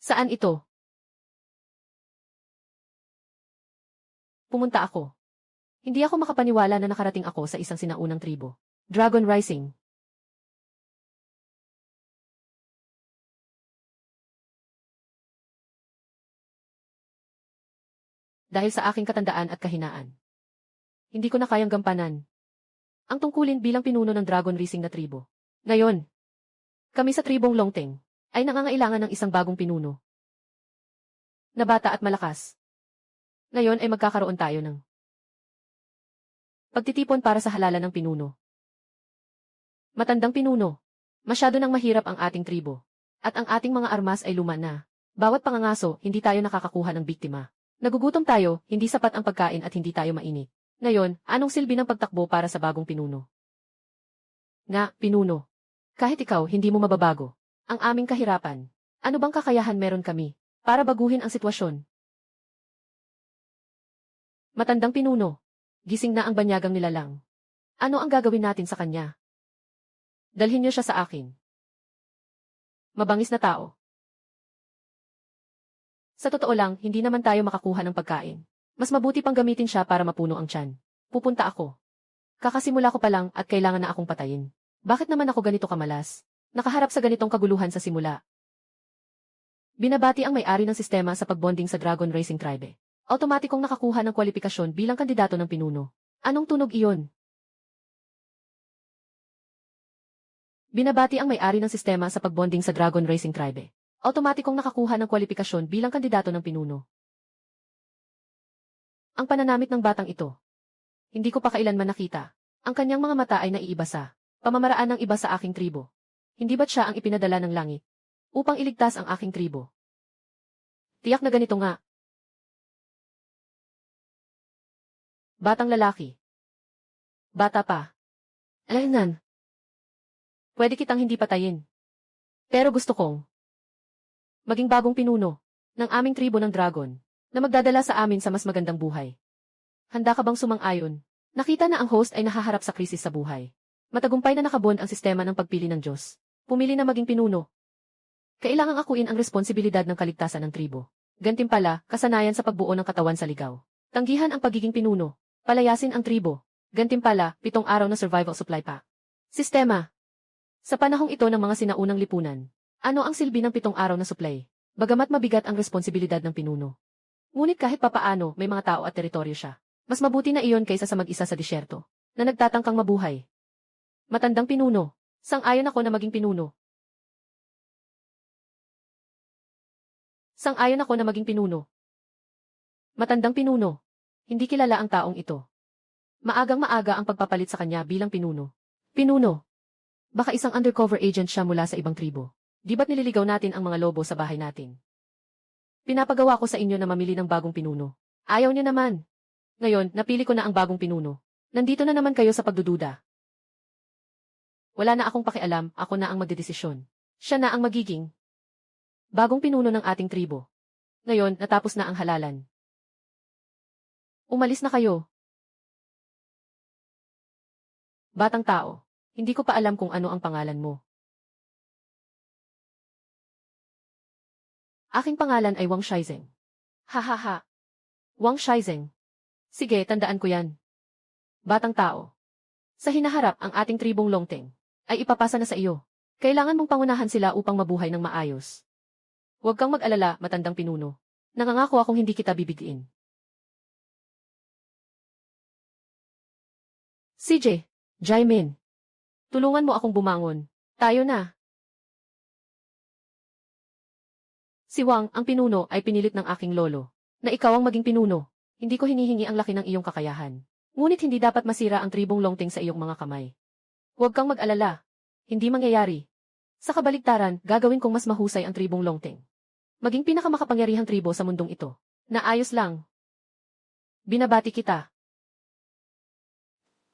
Saan ito? Pumunta ako. Hindi ako makapaniwala na nakarating ako sa isang sinaunang tribo. Dragon Rising. Dahil sa aking katandaan at kahinaan. Hindi ko na kayang gampanan ang tungkulin bilang pinuno ng Dragon Rising na tribo. Ngayon, kami sa tribong Longteng ay nangangailangan ng isang bagong pinuno na bata at malakas. Ngayon ay magkakaroon tayo ng pagtitipon para sa halalan ng pinuno. Matandang pinuno. Masyado nang mahirap ang ating tribo. At ang ating mga armas ay luma na. Bawat pangangaso, hindi tayo nakakakuha ng biktima. Nagugutom tayo, hindi sapat ang pagkain at hindi tayo mainit. Ngayon, anong silbi ng pagtakbo para sa bagong pinuno? Nga, pinuno. Kahit ikaw, hindi mo mababago ang aming kahirapan. Ano bang kakayahan meron kami para baguhin ang sitwasyon? Matandang pinuno. Gising na ang banyagang nilalang. Ano ang gagawin natin sa kanya? Dalhin niyo siya sa akin. Mabangis na tao. Sa totoo lang, hindi naman tayo makakuha ng pagkain. Mas mabuti pang gamitin siya para mapuno ang tiyan. Pupunta ako. Kakasimula ko pa lang at kailangan na akong patayin. Bakit naman ako ganito kamalas? Nakaharap sa ganitong kaguluhan sa simula. Binabati ang may-ari ng sistema sa pagbonding sa Dragon Racing Tribe. Automatikong nakakuha ng kwalifikasyon bilang kandidato ng pinuno. Anong tunog iyon? Binabati ang may-ari ng sistema sa pagbonding sa Dragon Racing Tribe. Automatikong nakakuha ng kwalifikasyon bilang kandidato ng pinuno. Ang pananamit ng batang ito. Hindi ko pa kailanman nakita. Ang kanyang mga mata ay naiiba sa pamamaraan ng iba sa aking tribo. Hindi ba't siya ang ipinadala ng langit upang iligtas ang aking tribo? Tiyak na ganito nga. Batang lalaki. Bata pa. Alaynan. Pwede kitang hindi patayin. Pero gusto kong maging bagong pinuno ng aming tribo ng dragon na magdadala sa amin sa mas magandang buhay. Handa ka bang sumang-ayon? Nakita na ang host ay nahaharap sa krisis sa buhay. Matagumpay na nakabond ang sistema ng pagpili ng Diyos. Pumili na maging pinuno. Kailangang akuin ang responsibilidad ng kaligtasan ng tribo. Gantimpala, kasanayan sa pagbuo ng katawan sa ligaw. Tanggihan ang pagiging pinuno. Palayasin ang tribo. Gantimpala, 7 araw na survival supply pack. Sistema. Sa panahong ito ng mga sinaunang lipunan, ano ang silbi ng 7 araw na supply? Bagamat mabigat ang responsibilidad ng pinuno. Ngunit kahit papaano, may mga tao at teritoryo siya. Mas mabuti na iyon kaysa sa mag-isa sa disyerto, na nagtatangkang mabuhay. Matandang pinuno. Sang-ayon ako na maging pinuno. Sang-ayon ako na maging pinuno. Matandang pinuno. Hindi kilala ang taong ito. Maagang-maaga ang pagpapalit sa kanya bilang pinuno. Pinuno. Baka isang undercover agent siya mula sa ibang tribo. Di ba't nililigaw natin ang mga lobo sa bahay natin? Pinapagawa ko sa inyo na mamili ng bagong pinuno. Ayaw niya naman. Ngayon, napili ko na ang bagong pinuno. Nandito na naman kayo sa pagdududa. Wala na akong pakialam, ako na ang magdedesisyon. Siya na ang magiging bagong pinuno ng ating tribo. Ngayon, natapos na ang halalan. Umalis na kayo. Batang tao, hindi ko pa alam kung ano ang pangalan mo. Aking pangalan ay Wang Shaizeng. Hahaha. Wang Shaizeng. Sige, tandaan ko yan. Batang tao. Sa hinaharap ang ating tribong Longteng ay ipapasa na sa iyo. Kailangan mong pangunahan sila upang mabuhay ng maayos. Huwag kang mag-alala, matandang pinuno. Nangangako akong hindi kita bibigtiin. CJ, Jaimin. Tulungan mo akong bumangon. Tayo na. Si Wang, ang pinuno, ay pinilit ng aking lolo, na ikaw ang maging pinuno. Hindi ko hinihingi ang laki ng iyong kakayahan. Ngunit hindi dapat masira ang tribong Longteng sa iyong mga kamay. Huwag kang mag-alala. Hindi mangyayari. Sa kabaligtaran, gagawin kong mas mahusay ang tribong Longteng. Maging pinakamakapangyarihang tribo sa mundong ito. Naayos lang. Binabati kita.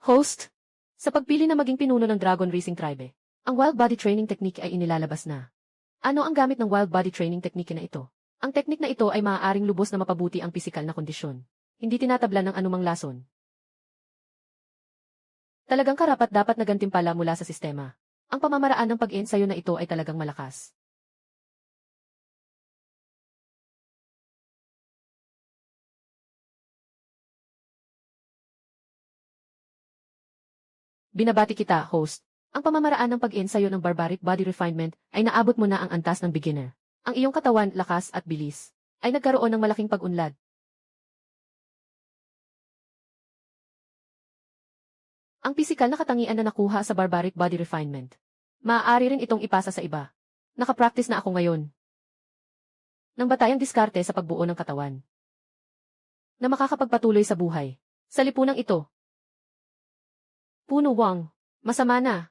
Host, sa pagpili na maging pinuno ng Dragon Racing Tribe, ang wild body training technique ay inilalabas na. Ano ang gamit ng wild body training technique na ito? Ang teknik na ito ay maaaring lubos na mapabuti ang pisikal na kondisyon. Hindi tinatabla ng anumang lason. Talagang karapat-dapat na gantimpala mula sa sistema. Ang pamamaraan ng pag-ensayo na ito ay talagang malakas. Binabati kita, host. Ang pamamaraan ng pag-ensayo ng barbaric body refinement ay naabot mo na ang antas ng beginner. Ang iyong katawan, lakas at bilis ay nagkaroon ng malaking pag-unlad. Ang pisikal na katangian na nakuha sa barbaric body refinement, maaari rin itong ipasa sa iba. Nakapractice na ako ngayon ng batayang diskarte sa pagbuo ng katawan na makakapagpatuloy sa buhay. Sa lipunang ito, Puno Wang, masama na.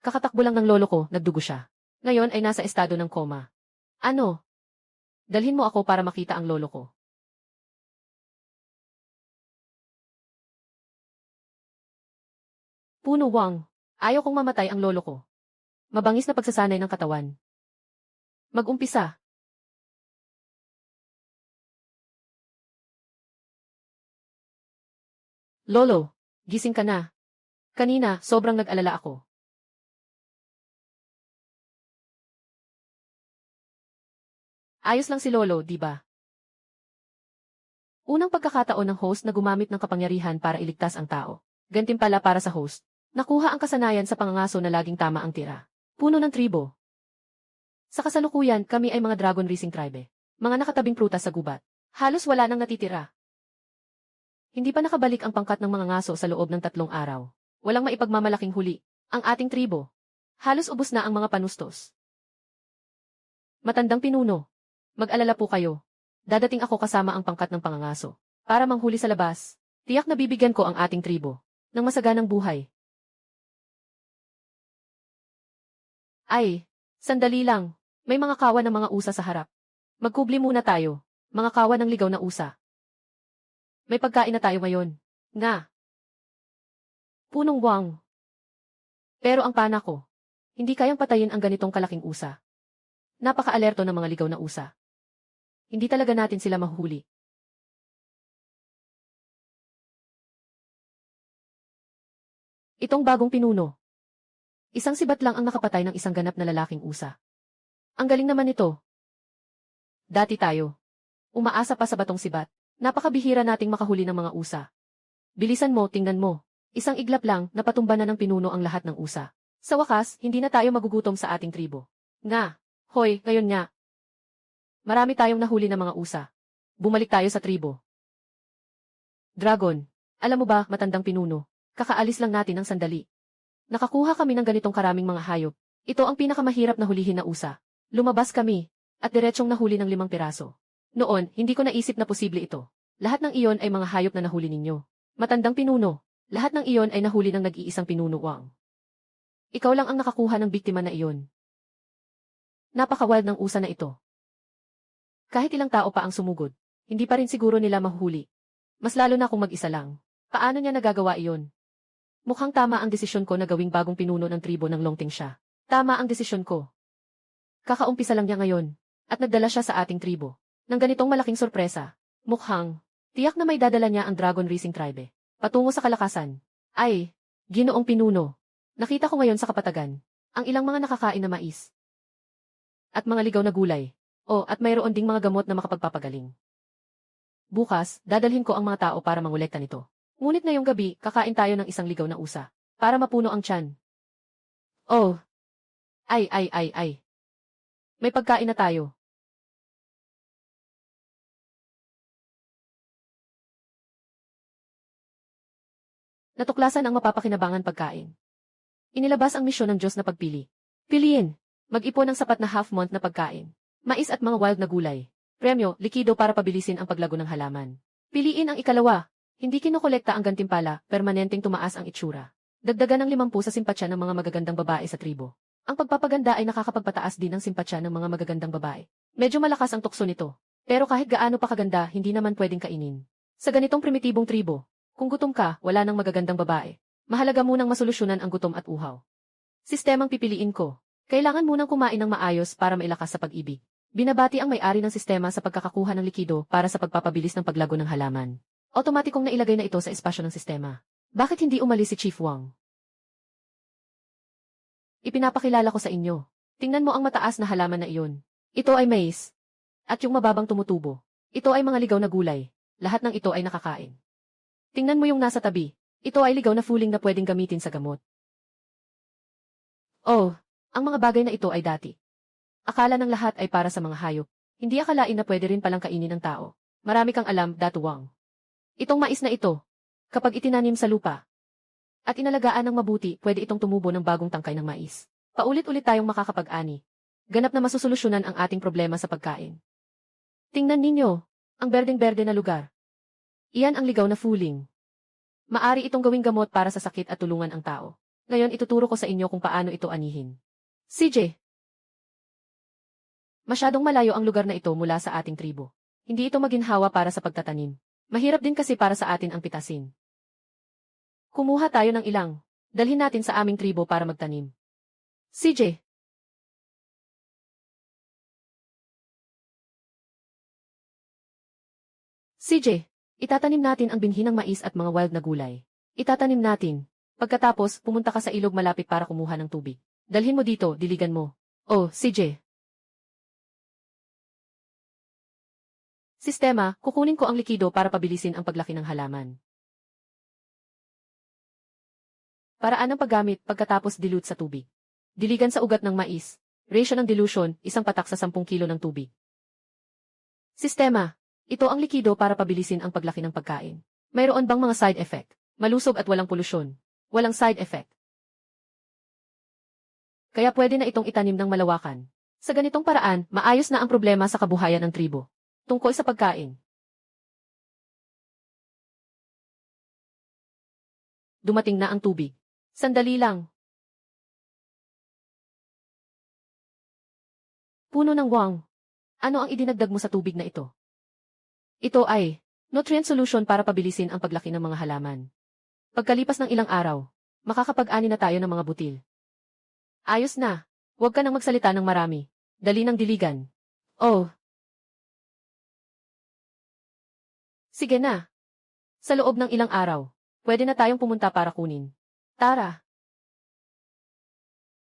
Kakatakbo lang ng lolo ko, nagdugo siya. Ngayon ay nasa estado ng koma. Ano? Dalhin mo ako para makita ang lolo ko. Puno Wang, ayaw kong mamatay ang lolo ko. Mabangis na pagsasanay ng katawan. Mag-umpisa. Lolo, gising ka na. Kanina, sobrang nag-alala ako. Ayos lang si Lolo, di ba? Unang pagkakataon ng host na gumamit ng kapangyarihan para iligtas ang tao. Gantimpala para sa host. Nakuha ang kasanayan sa pangangaso na laging tama ang tira. Puno ng tribo. Sa kasalukuyan, kami ay mga dragon racing tribe. Mga nakatabing prutas sa gubat. Halos wala nang natitira. Hindi pa nakabalik ang pangkat ng mga ngaso sa loob ng 3 araw. Walang maipagmamalaking huli. Ang ating tribo. Halos ubos na ang mga panustos. Matandang pinuno. Mag-alala po kayo. Dadating ako kasama ang pangkat ng pangangaso. Para manghuli sa labas. Tiyak na bibigyan ko ang ating tribo ng masaganang buhay. Ay, sandali lang. May mga kawan ng mga usa sa harap. Magkubli muna tayo. Mga kawan ng ligaw na usa. May pagkain na tayo ngayon. Nga. Punong Wang. Pero ang pana ko, hindi kayang patayin ang ganitong kalaking usa. Napaka-alerto ng mga ligaw na usa. Hindi talaga natin sila mahuli. Itong bagong pinuno. Isang sibat lang ang nakapatay ng isang ganap na lalaking usa. Ang galing naman nito. Dati tayo. Umaasa pa sa batong sibat. Napakabihira nating makahuli ng mga usa. Bilisan mo, tingnan mo. Isang iglap lang, napatumba na ng pinuno ang lahat ng usa. Sa wakas, hindi na tayo magugutom sa ating tribo. Nga. Hoy, ngayon nga. Marami tayong nahuli ng mga usa. Bumalik tayo sa tribo. Dragon, alam mo ba, matandang pinuno, kakaalis lang natin ng sandali. Nakakuha kami ng ganitong karaming mga hayop. Ito ang pinakamahirap na hulihin na usa. Lumabas kami, at diretsyong nahuli ng 5 piraso. Noon, hindi ko naisip na posible ito. Lahat ng iyon ay mga hayop na nahuli ninyo. Matandang pinuno, lahat ng iyon ay nahuli ng nag-iisang pinuno Wang. Ikaw lang ang nakakuha ng biktima na iyon. Napakawald ng usa na ito. Kahit ilang tao pa ang sumugod, hindi pa rin siguro nila mahuhuli. Mas lalo na kung mag-isa lang. Paano niya nagagawa iyon? Mukhang tama ang desisyon ko na gawing bagong pinuno ng tribo ng Longting siya. Tama ang desisyon ko. Kakaumpisa lang niya ngayon, at nagdala siya sa ating tribo. Nang ganitong malaking sorpresa, mukhang, tiyak na may dadala niya ang Dragon Racing Tribe. Patungo sa kalakasan. Ay, ginoong pinuno. Nakita ko ngayon sa kapatagan, ang ilang mga nakakain na mais. At mga ligaw na gulay. O, at mayroon ding mga gamot na makapagpapagaling. Bukas, dadalhin ko ang mga tao para mangolekta nito. Ngunit ngayong gabi, kakain tayo ng isang ligaw na usa. Para mapuno ang tiyan. Oh. Ay. May pagkain na tayo. Natuklasan ang mapapakinabangan pagkain. Inilabas ang misyon ng Diyos na pagpili. Piliin. Mag-ipon ng sapat na half-month na pagkain. Mais at mga wild na gulay. Premyo, likido para pabilisin ang paglago ng halaman. Piliin ang ikalawa. Hindi kinokolekta ang gantimpala, permanenteng tumaas ang itsura. Dagdagan ng 50 sa simpatsya ng mga magagandang babae sa tribo. Ang pagpapaganda ay nakakapagpataas din ng simpatsya ng mga magagandang babae. Medyo malakas ang tukso nito. Pero kahit gaano pa kaganda, hindi naman pwedeng kainin. Sa ganitong primitibong tribo, kung gutom ka, wala nang magagandang babae. Mahalaga munang masolusyonan ang gutom at uhaw. Sistemang pipiliin ko. Kailangan munang kumain ng maayos para mailakas sa pag-ibig. Binabati ang may-ari ng sistema sa pagkakakuha ng likido para sa pagpapabilis ng paglago ng halaman. Otomatikong nailagay na ito sa espasyo ng sistema. Bakit hindi umalis si Chief Wang? Ipinapakilala ko sa inyo. Tingnan mo ang mataas na halaman na iyon. Ito ay mais. At yung mababang tumutubo. Ito ay mga ligaw na gulay. Lahat ng ito ay nakakain. Tingnan mo yung nasa tabi. Ito ay ligaw na fuling na pwedeng gamitin sa gamot. Oh, ang mga bagay na ito ay dati. Akala ng lahat ay para sa mga hayop. Hindi akalain na pwede rin palang kainin ng tao. Marami kang alam, Datuwang. Itong mais na ito, kapag itinanim sa lupa, at inalagaan ng mabuti, pwede itong tumubo ng bagong tangkay ng mais. Paulit-ulit tayong makakapag-ani. Ganap na masusolusyonan ang ating problema sa pagkain. Tingnan ninyo, ang berdeng-berde na lugar. Iyan ang ligaw na fuling. Maari itong gawing gamot para sa sakit at tulungan ang tao. Ngayon ituturo ko sa inyo kung paano ito anihin. CJ. Masyadong malayo ang lugar na ito mula sa ating tribo. Hindi ito maginhawa para sa pagtatanim. Mahirap din kasi para sa atin ang pitasin. Kumuha tayo ng ilang. Dalhin natin sa aming tribo para magtanim. CJ. CJ, itatanim natin ang binhi ng mais at mga wild na gulay. Itatanim natin. Pagkatapos, pumunta ka sa ilog malapit para kumuha ng tubig. Dalhin mo dito, diligan mo. Oh, CJ. Sistema, kukunin ko ang likido para pabilisin ang paglaki ng halaman. Paraan ng paggamit pagkatapos dilute sa tubig. Diligan sa ugat ng mais. Ratio ng dilution, 1 patak sa 10 kilo ng tubig. Sistema, ito ang likido para pabilisin ang paglaki ng pagkain. Mayroon bang mga side effect? Malusog at walang polusyon. Walang side effect. Kaya pwede na itong itanim ng malawakan. Sa ganitong paraan, maayos na ang problema sa kabuhayan ng tribo. Tungkol sa pagkain. Dumating na ang tubig. Sandali lang. Puno ng wang. Ano ang idinagdag mo sa tubig na ito? Ito ay nutrient solution para pabilisin ang paglaki ng mga halaman. Pagkalipas ng ilang araw, makakapag-ani na tayo ng mga butil. Ayos na. Huwag ka nang magsalita ng marami. Dali ng diligan. Oh. Sige na. Sa loob ng ilang araw, pwede na tayong pumunta para kunin. Tara.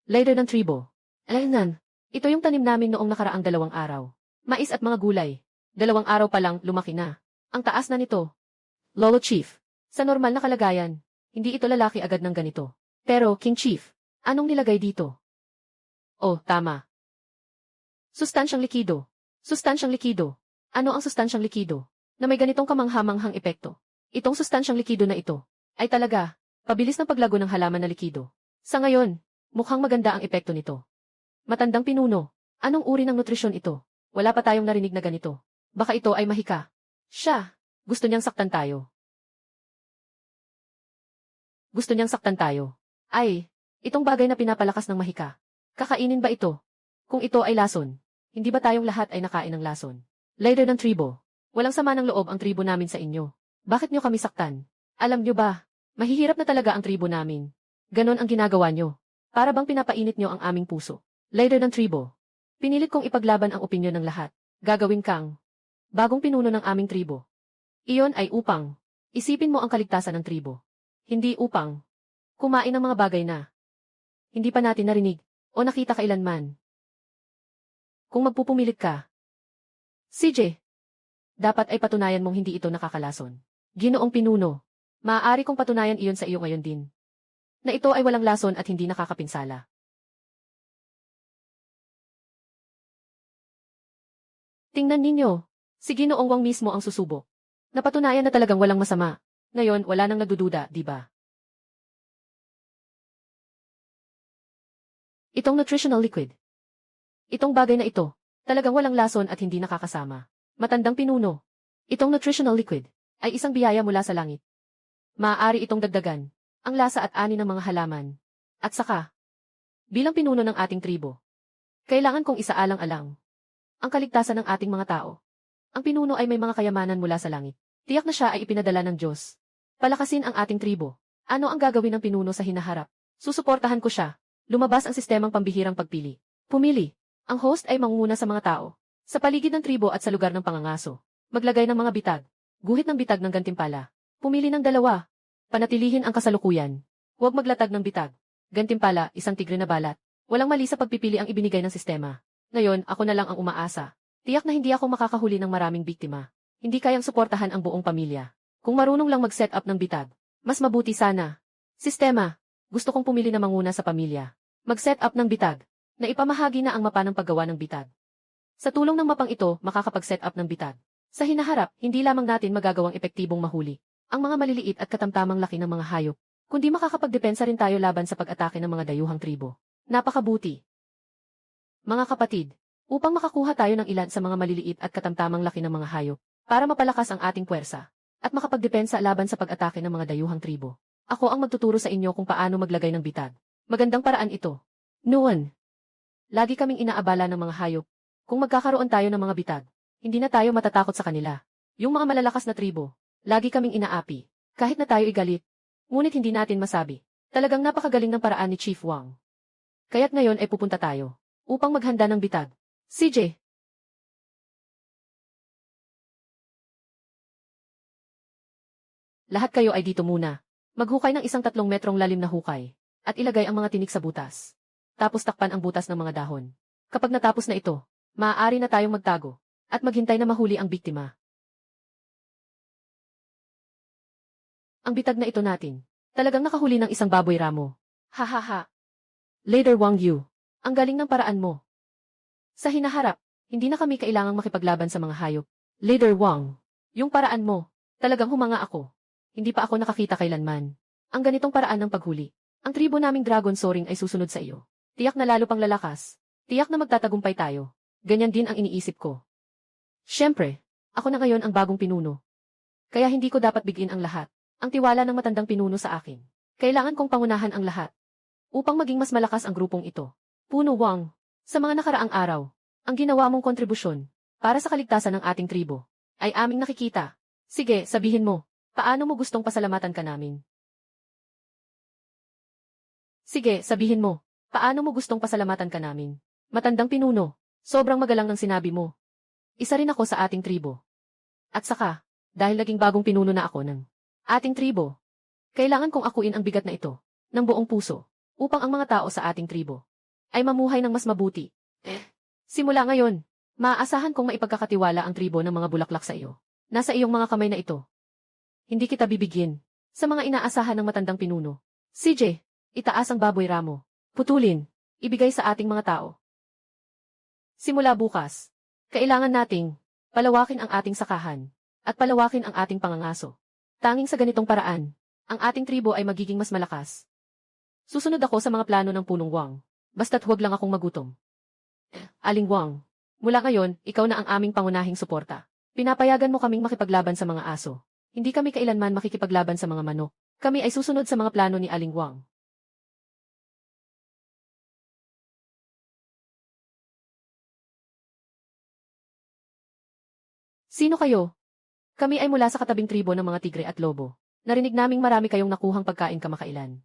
Later ng tribo. Alaynan, ito yung tanim namin noong nakaraang 2 araw. Mais at mga gulay. 2 araw pa lang, lumaki na. Ang taas na nito. Lolo Chief, sa normal na kalagayan, hindi ito lalaki agad ng ganito. Pero, King Chief, anong nilagay dito? Oh, tama. Sustansyang likido. Sustansyang likido. Ano ang sustansyang likido? Na may ganitong kamanghamanghang epekto. Itong sustansyang likido na ito, ay talaga, pabilis ng paglago ng halaman na likido. Sa ngayon, mukhang maganda ang epekto nito. Matandang pinuno, anong uri ng nutrisyon ito? Wala pa tayong narinig na ganito. Baka ito ay mahika. Siya, gusto niyang saktan tayo. Gusto niyang saktan tayo. Ay, itong bagay na pinapalakas ng mahika. Kakainin ba ito? Kung ito ay lason, hindi ba tayong lahat ay nakain ng lason? Later ng tribo. Walang sama ng loob ang tribo namin sa inyo. Bakit nyo kami saktan? Alam nyo ba, mahihirap na talaga ang tribo namin. Ganon ang ginagawa nyo. Para bang pinapainit nyo ang aming puso. Later ng tribo. Pinilit kong ipaglaban ang opinyon ng lahat. Gagawin kang bagong pinuno ng aming tribo. Iyon ay upang isipin mo ang kaligtasan ng tribo. Hindi upang kumain ng mga bagay na hindi pa natin narinig o nakita kailanman. Kung magpupumilit ka, CJ, dapat ay patunayan mong hindi ito nakakalason. Ginoong pinuno, maaari kong patunayan iyon sa iyo ngayon din. Na ito ay walang lason at hindi nakakapinsala. Tingnan ninyo, si Ginoong Wang mismo ang susubok. Napatunayan na talagang walang masama. Ngayon, wala nang nagdududa, di ba? Itong nutritional liquid. Itong bagay na ito, talagang walang lason at hindi nakakasama. Matandang pinuno. Itong nutritional liquid ay isang biyaya mula sa langit. Maaari itong dagdagan ang lasa at ani ng mga halaman. At saka, bilang pinuno ng ating tribo, kailangan kong isaalang-alang ang kaligtasan ng ating mga tao. Ang pinuno ay may mga kayamanan mula sa langit. Tiyak na siya ay ipinadala ng Diyos. Palakasin ang ating tribo. Ano ang gagawin ng pinuno sa hinaharap? Susuportahan ko siya. Lumabas ang sistemang pambihirang pagpili. Pumili. Ang host ay mangunguna sa mga tao. Sa paligid ng tribo at sa lugar ng pangangaso. Maglagay ng mga bitag. Guhit ng bitag ng gantimpala. Pumili ng 2. Panatilihin ang kasalukuyan. Huwag maglatag ng bitag. Gantimpala, isang tigre na balat. Walang mali sa pagpipili ang ibinigay ng sistema. Ngayon, ako na lang ang umaasa. Tiyak na hindi ako makakahuli ng maraming biktima. Hindi kayang suportahan ang buong pamilya. Kung marunong lang mag-set up ng bitag, mas mabuti sana. Sistema, gusto kong pumili na manguna sa pamilya. Mag-set up ng bitag. Naipamahagi na ang mapa ng paggawa ng bitag. Sa tulong ng mapang ito, makakapag-set up ng bitag. Sa hinaharap, hindi lamang natin magagawang epektibong mahuli ang mga maliliit at katamtamang laki ng mga hayop, kundi makakapagdepensa rin tayo laban sa pag-atake ng mga dayuhang tribo. Napakabuti. Mga kapatid, upang makakuha tayo ng ilan sa mga maliliit at katamtamang laki ng mga hayop, para mapalakas ang ating puwersa, at makapagdepensa laban sa pag-atake ng mga dayuhang tribo. Ako ang magtuturo sa inyo kung paano maglagay ng bitag. Magandang paraan ito. Noon, lagi kaming inaabala ng mga hayop. Kung magkakaroon tayo ng mga bitag, hindi na tayo matatakot sa kanila. Yung mga malalakas na tribo, lagi kaming inaapi. Kahit na tayo igalit, ngunit hindi natin masabi. Talagang napakagaling ng paraan ni Chief Wang. Kaya't ngayon ay pupunta tayo upang maghanda ng bitag. CJ. Lahat kayo ay dito muna. Maghukay ng isang 3 metrong lalim na hukay at ilagay ang mga tinik sa butas. Tapos takpan ang butas ng mga dahon. Kapag natapos na ito, maaari na tayong magtago at maghintay na mahuli ang biktima. Ang bitag na ito natin, talagang nakahuli ng isang baboy ramo. Ha. Leader Wang Yu, ang galing ng paraan mo. Sa hinaharap, hindi na kami kailangang makipaglaban sa mga hayop. Leader Wang, yung paraan mo, talagang humanga ako. Hindi pa ako nakakita kailanman. Ang ganitong paraan ng paghuli. Ang tribo naming Dragon Soaring ay susunod sa iyo. Tiyak na lalo pang lalakas. Tiyak na magtatagumpay tayo. Ganyan din ang iniisip ko. Siyempre, ako na ngayon ang bagong pinuno. Kaya hindi ko dapat bigin ang lahat. Ang tiwala ng matandang pinuno sa akin. Kailangan kong pangunahan ang lahat. Upang maging mas malakas ang grupong ito. Puno Wang, sa mga nakaraang araw, ang ginawa mong kontribusyon para sa kaligtasan ng ating tribo ay aming nakikita. Sige, sabihin mo, paano mo gustong pasalamatan ka namin? Sige, sabihin mo, paano mo gustong pasalamatan ka namin? Matandang pinuno, sobrang magalang ng sinabi mo. Isa rin ako sa ating tribo. At saka, dahil naging bagong pinuno na ako ng ating tribo, kailangan kong akuin ang bigat na ito ng buong puso upang ang mga tao sa ating tribo ay mamuhay ng mas mabuti. Simula ngayon, maaasahan kong maipagkakatiwala ang tribo ng mga bulaklak sa iyo. Nasa iyong mga kamay na ito. Hindi kita bibigyan sa mga inaasahan ng matandang pinuno. CJ, itaas ang baboy ramo. Putulin, ibigay sa ating mga tao. Simula bukas, kailangan nating palawakin ang ating sakahan at palawakin ang ating pangangaso. Tanging sa ganitong paraan, ang ating tribo ay magiging mas malakas. Susunod ako sa mga plano ng punong Wang. Basta't huwag lang akong magutom. Aling Wang, mula ngayon, ikaw na ang aming pangunahing suporta. Pinapayagan mo kaming makipaglaban sa mga aso. Hindi kami kailanman makikipaglaban sa mga manok. Kami ay susunod sa mga plano ni Aling Wang. Sino kayo? Kami ay mula sa katabing tribo ng mga tigre at lobo. Narinig naming marami kayong nakuhang pagkain kamakailan.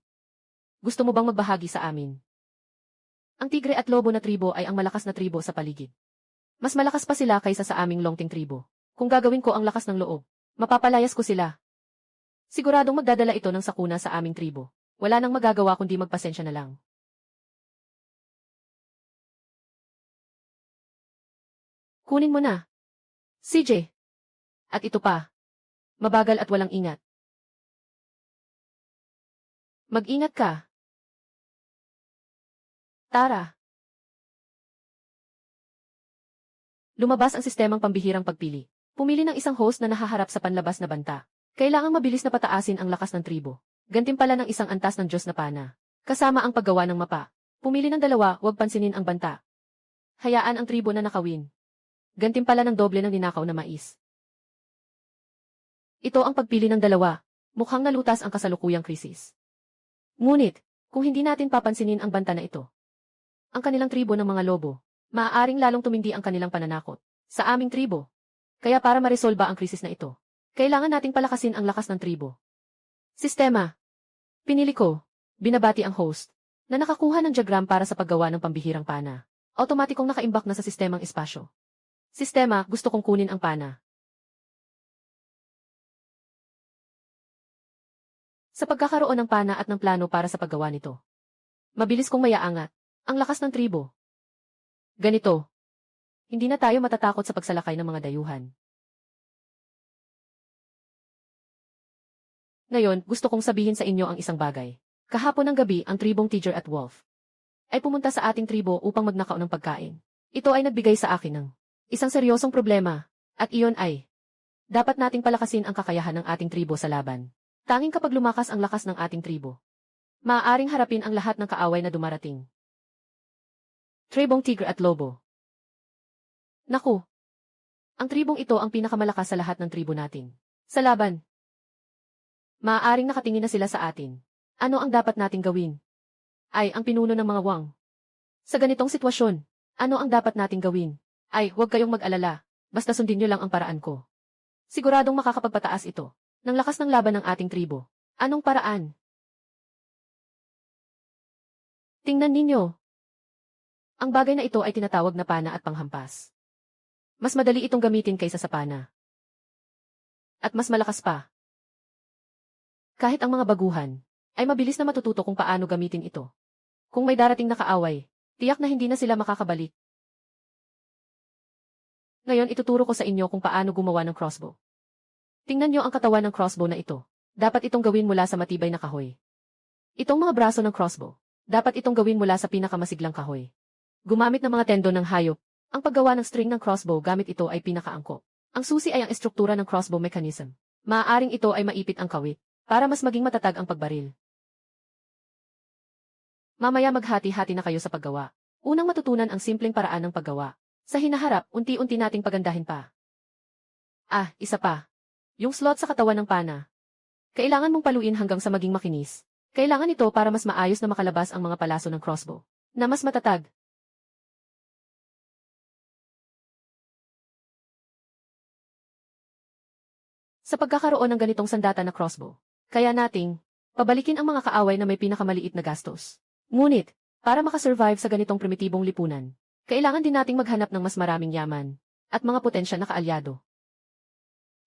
Gusto mo bang magbahagi sa amin? Ang tigre at lobo na tribo ay ang malakas na tribo sa paligid. Mas malakas pa sila kaysa sa aming longting tribo. Kung gagawin ko ang lakas ng loob, mapapalayas ko sila. Siguradong magdadala ito ng sakuna sa aming tribo. Wala nang magagawa kundi magpasensya na lang. Kunin mo na. CJ. At ito pa. Mabagal at walang ingat. Mag-ingat ka. Tara. Lumabas ang sistemang pambihirang pagpili. Pumili ng isang host na nahaharap sa panlabas na banta. Kailangang mabilis na pataasin ang lakas ng tribo. Gantimpala ng isang antas ng Diyos na pana. Kasama ang paggawa ng mapa. Pumili ng 2, huwag pansinin ang banta. Hayaan ang tribo na nakawin. Gantimpala ng doble ng ninakaw na mais. Ito ang pagpili ng 2. Mukhang nalutas ang kasalukuyang krisis. Ngunit, kung hindi natin papansinin ang banta na ito, ang kanilang tribo ng mga lobo, maaaring lalong tumindi ang kanilang pananakot sa aming tribo. Kaya para maresolba ang krisis na ito, kailangan nating palakasin ang lakas ng tribo. Sistema. Pinili ko, binabati ang host, na nakakuha ng diagram para sa paggawa ng pambihirang pana. Automatikong nakaimbak na sa sistemang espasyo. Sistema, gusto kong kunin ang pana. Sa pagkakaroon ng pana at ng plano para sa paggawa nito, mabilis kong mayaangat ang lakas ng tribo. Ganito. Hindi na tayo matatakot sa pagsalakay ng mga dayuhan. Ngayon, gusto kong sabihin sa inyo ang isang bagay. Kahapon ng gabi ang tribong Tiger at Wolf ay pumunta sa ating tribo upang magnakaw ng pagkain. Ito ay nagbigay sa akin ng isang seryosong problema, at iyon ay dapat nating palakasin ang kakayahan ng ating tribo sa laban. Tanging kapag lumakas ang lakas ng ating tribo, maaaring harapin ang lahat ng kaaway na dumarating. Tribong Tigre at Lobo. Naku! Ang tribong ito ang pinakamalakas sa lahat ng tribo natin. Sa laban, maaaring nakatingin na sila sa atin. Ano ang dapat nating gawin? Ay, ang pinuno ng mga wang. Sa ganitong sitwasyon, ano ang dapat nating gawin? Ay, huwag kayong mag-alala. Basta sundin nyo lang ang paraan ko. Siguradong makakapagpataas ito ng lakas ng laban ng ating tribo. Anong paraan? Tingnan ninyo. Ang bagay na ito ay tinatawag na pana at panghampas. Mas madali itong gamitin kaysa sa pana. At mas malakas pa. Kahit ang mga baguhan, ay mabilis na matututo kung paano gamitin ito. Kung may darating na kaaway, tiyak na hindi na sila makakabalik. Ngayon ituturo ko sa inyo kung paano gumawa ng crossbow. Tingnan nyo ang katawan ng crossbow na ito. Dapat itong gawin mula sa matibay na kahoy. Itong mga braso ng crossbow, dapat itong gawin mula sa pinakamasiglang kahoy. Gumamit ng mga tendon ng hayop. Ang paggawa ng string ng crossbow gamit ito ay pinakaangkop. Ang susi ay ang estruktura ng crossbow mechanism. Maaaring ito ay maipit ang kawit, para mas maging matatag ang pagbaril. Mamaya maghati-hati na kayo sa paggawa. Unang matutunan ang simpleng paraan ng paggawa. Sa hinaharap, unti-unti nating pagandahin pa. Isa pa. Yung slot sa katawan ng pana. Kailangan mong paluin hanggang sa maging makinis. Kailangan ito para mas maayos na makalabas ang mga palaso ng crossbow, na mas matatag. Sa pagkakaroon ng ganitong sandata na crossbow, kaya nating pabalikin ang mga kaaway na may pinakamaliit na gastos. Ngunit, para makasurvive sa ganitong primitibong lipunan, kailangan din nating maghanap ng mas maraming yaman at mga potensyal na kaalyado.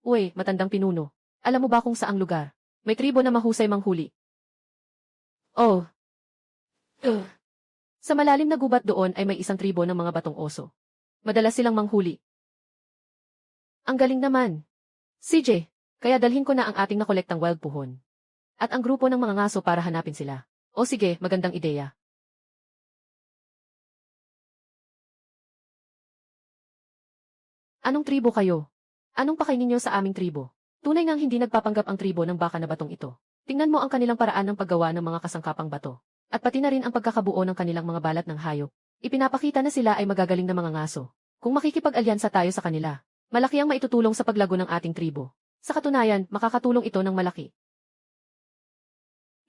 Uy, matandang pinuno, alam mo ba kung saang lugar may tribo na mahusay manghuli? Oh. Sa malalim na gubat doon ay may isang tribo ng mga batong oso. Madalas silang manghuli. Ang galing naman. CJ, kaya dalhin ko na ang ating nakolektang wild puhon. At ang grupo ng mga ngaso para hanapin sila. O sige, magandang ideya. Anong tribo kayo? Anong pakain ninyo sa aming tribo? Tunay ngang hindi nagpapanggap ang tribo ng baka na batong ito. Tingnan mo ang kanilang paraan ng paggawa ng mga kasangkapang bato. At pati na rin ang pagkakabuo ng kanilang mga balat ng hayop. Ipinapakita na sila ay magagaling na mga ngaso. Kung makikipag-alyansa tayo sa kanila, malaki ang maitutulong sa paglago ng ating tribo. Sa katunayan, makakatulong ito ng malaki.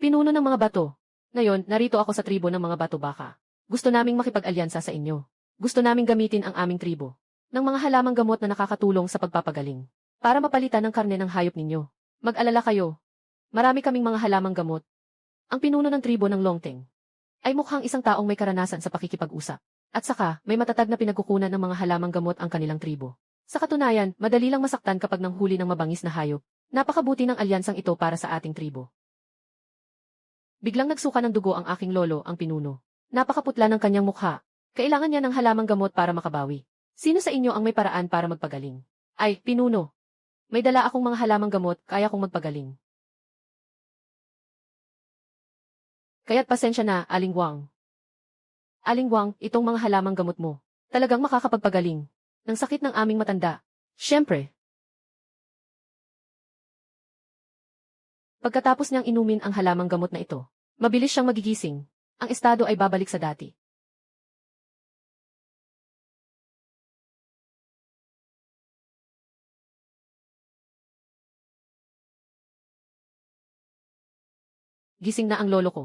Pinuno ng mga bato. Ngayon, narito ako sa tribo ng mga bato-baka. Gusto naming makipag-alyansa sa inyo. Gusto naming gamitin ang aming tribo ng mga halamang gamot na nakakatulong sa pagpapagaling para mapalitan ng karne ng hayop ninyo. Mag-alala kayo. Marami kaming mga halamang gamot. Ang pinuno ng tribo ng Longteng ay mukhang isang taong may karanasan sa pakikipag-usap. At saka, may matatag na pinagkukunan ng mga halamang gamot ang kanilang tribo. Sa katunayan, madali lang masaktan kapag nanghuli ng mabangis na hayop. Napakabuti ng alyansang ito para sa ating tribo. Biglang nagsuka ng dugo ang aking lolo, ang pinuno. Napakaputla ng kanyang mukha. Kailangan niya ng halamang gamot para makabawi. Sino sa inyo ang may paraan para magpagaling? Ay, pinuno. May dala akong mga halamang gamot, kaya kong magpagaling. Kaya't pasensya na, Aling Wang. Aling Wang, itong mga halamang gamot mo, talagang makakapagpagaling ng sakit ng aming matanda. Siyempre. Pagkatapos niyang inumin ang halamang gamot na ito, mabilis siyang magigising. Ang estado ay babalik sa dati. Gising na ang lolo ko.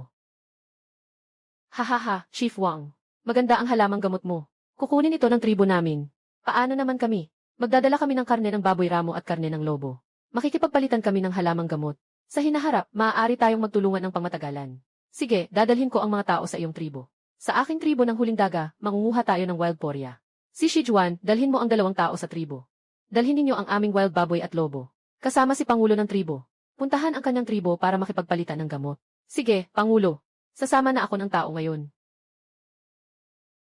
Hahaha, Chief Wang. Maganda ang halamang gamot mo. Kukunin ito ng tribo namin. Paano naman kami? Magdadala kami ng karne ng baboy ramo at karne ng lobo. Makikipagpalitan kami ng halamang gamot. Sa hinaharap, maaari tayong magtulungan ng pangmatagalan. Sige, dadalhin ko ang mga tao sa iyong tribo. Sa aking tribo ng huling daga, mangunguha tayo ng wild porya. Si Shijuan, dalhin mo ang 2 tao sa tribo. Dalhin ninyo ang aming wild baboy at lobo. Kasama si Pangulo ng tribo. Puntahan ang kanyang tribo para makipagpalitan ng gamot. Sige, Pangulo. Sasama na ako ng tao ngayon.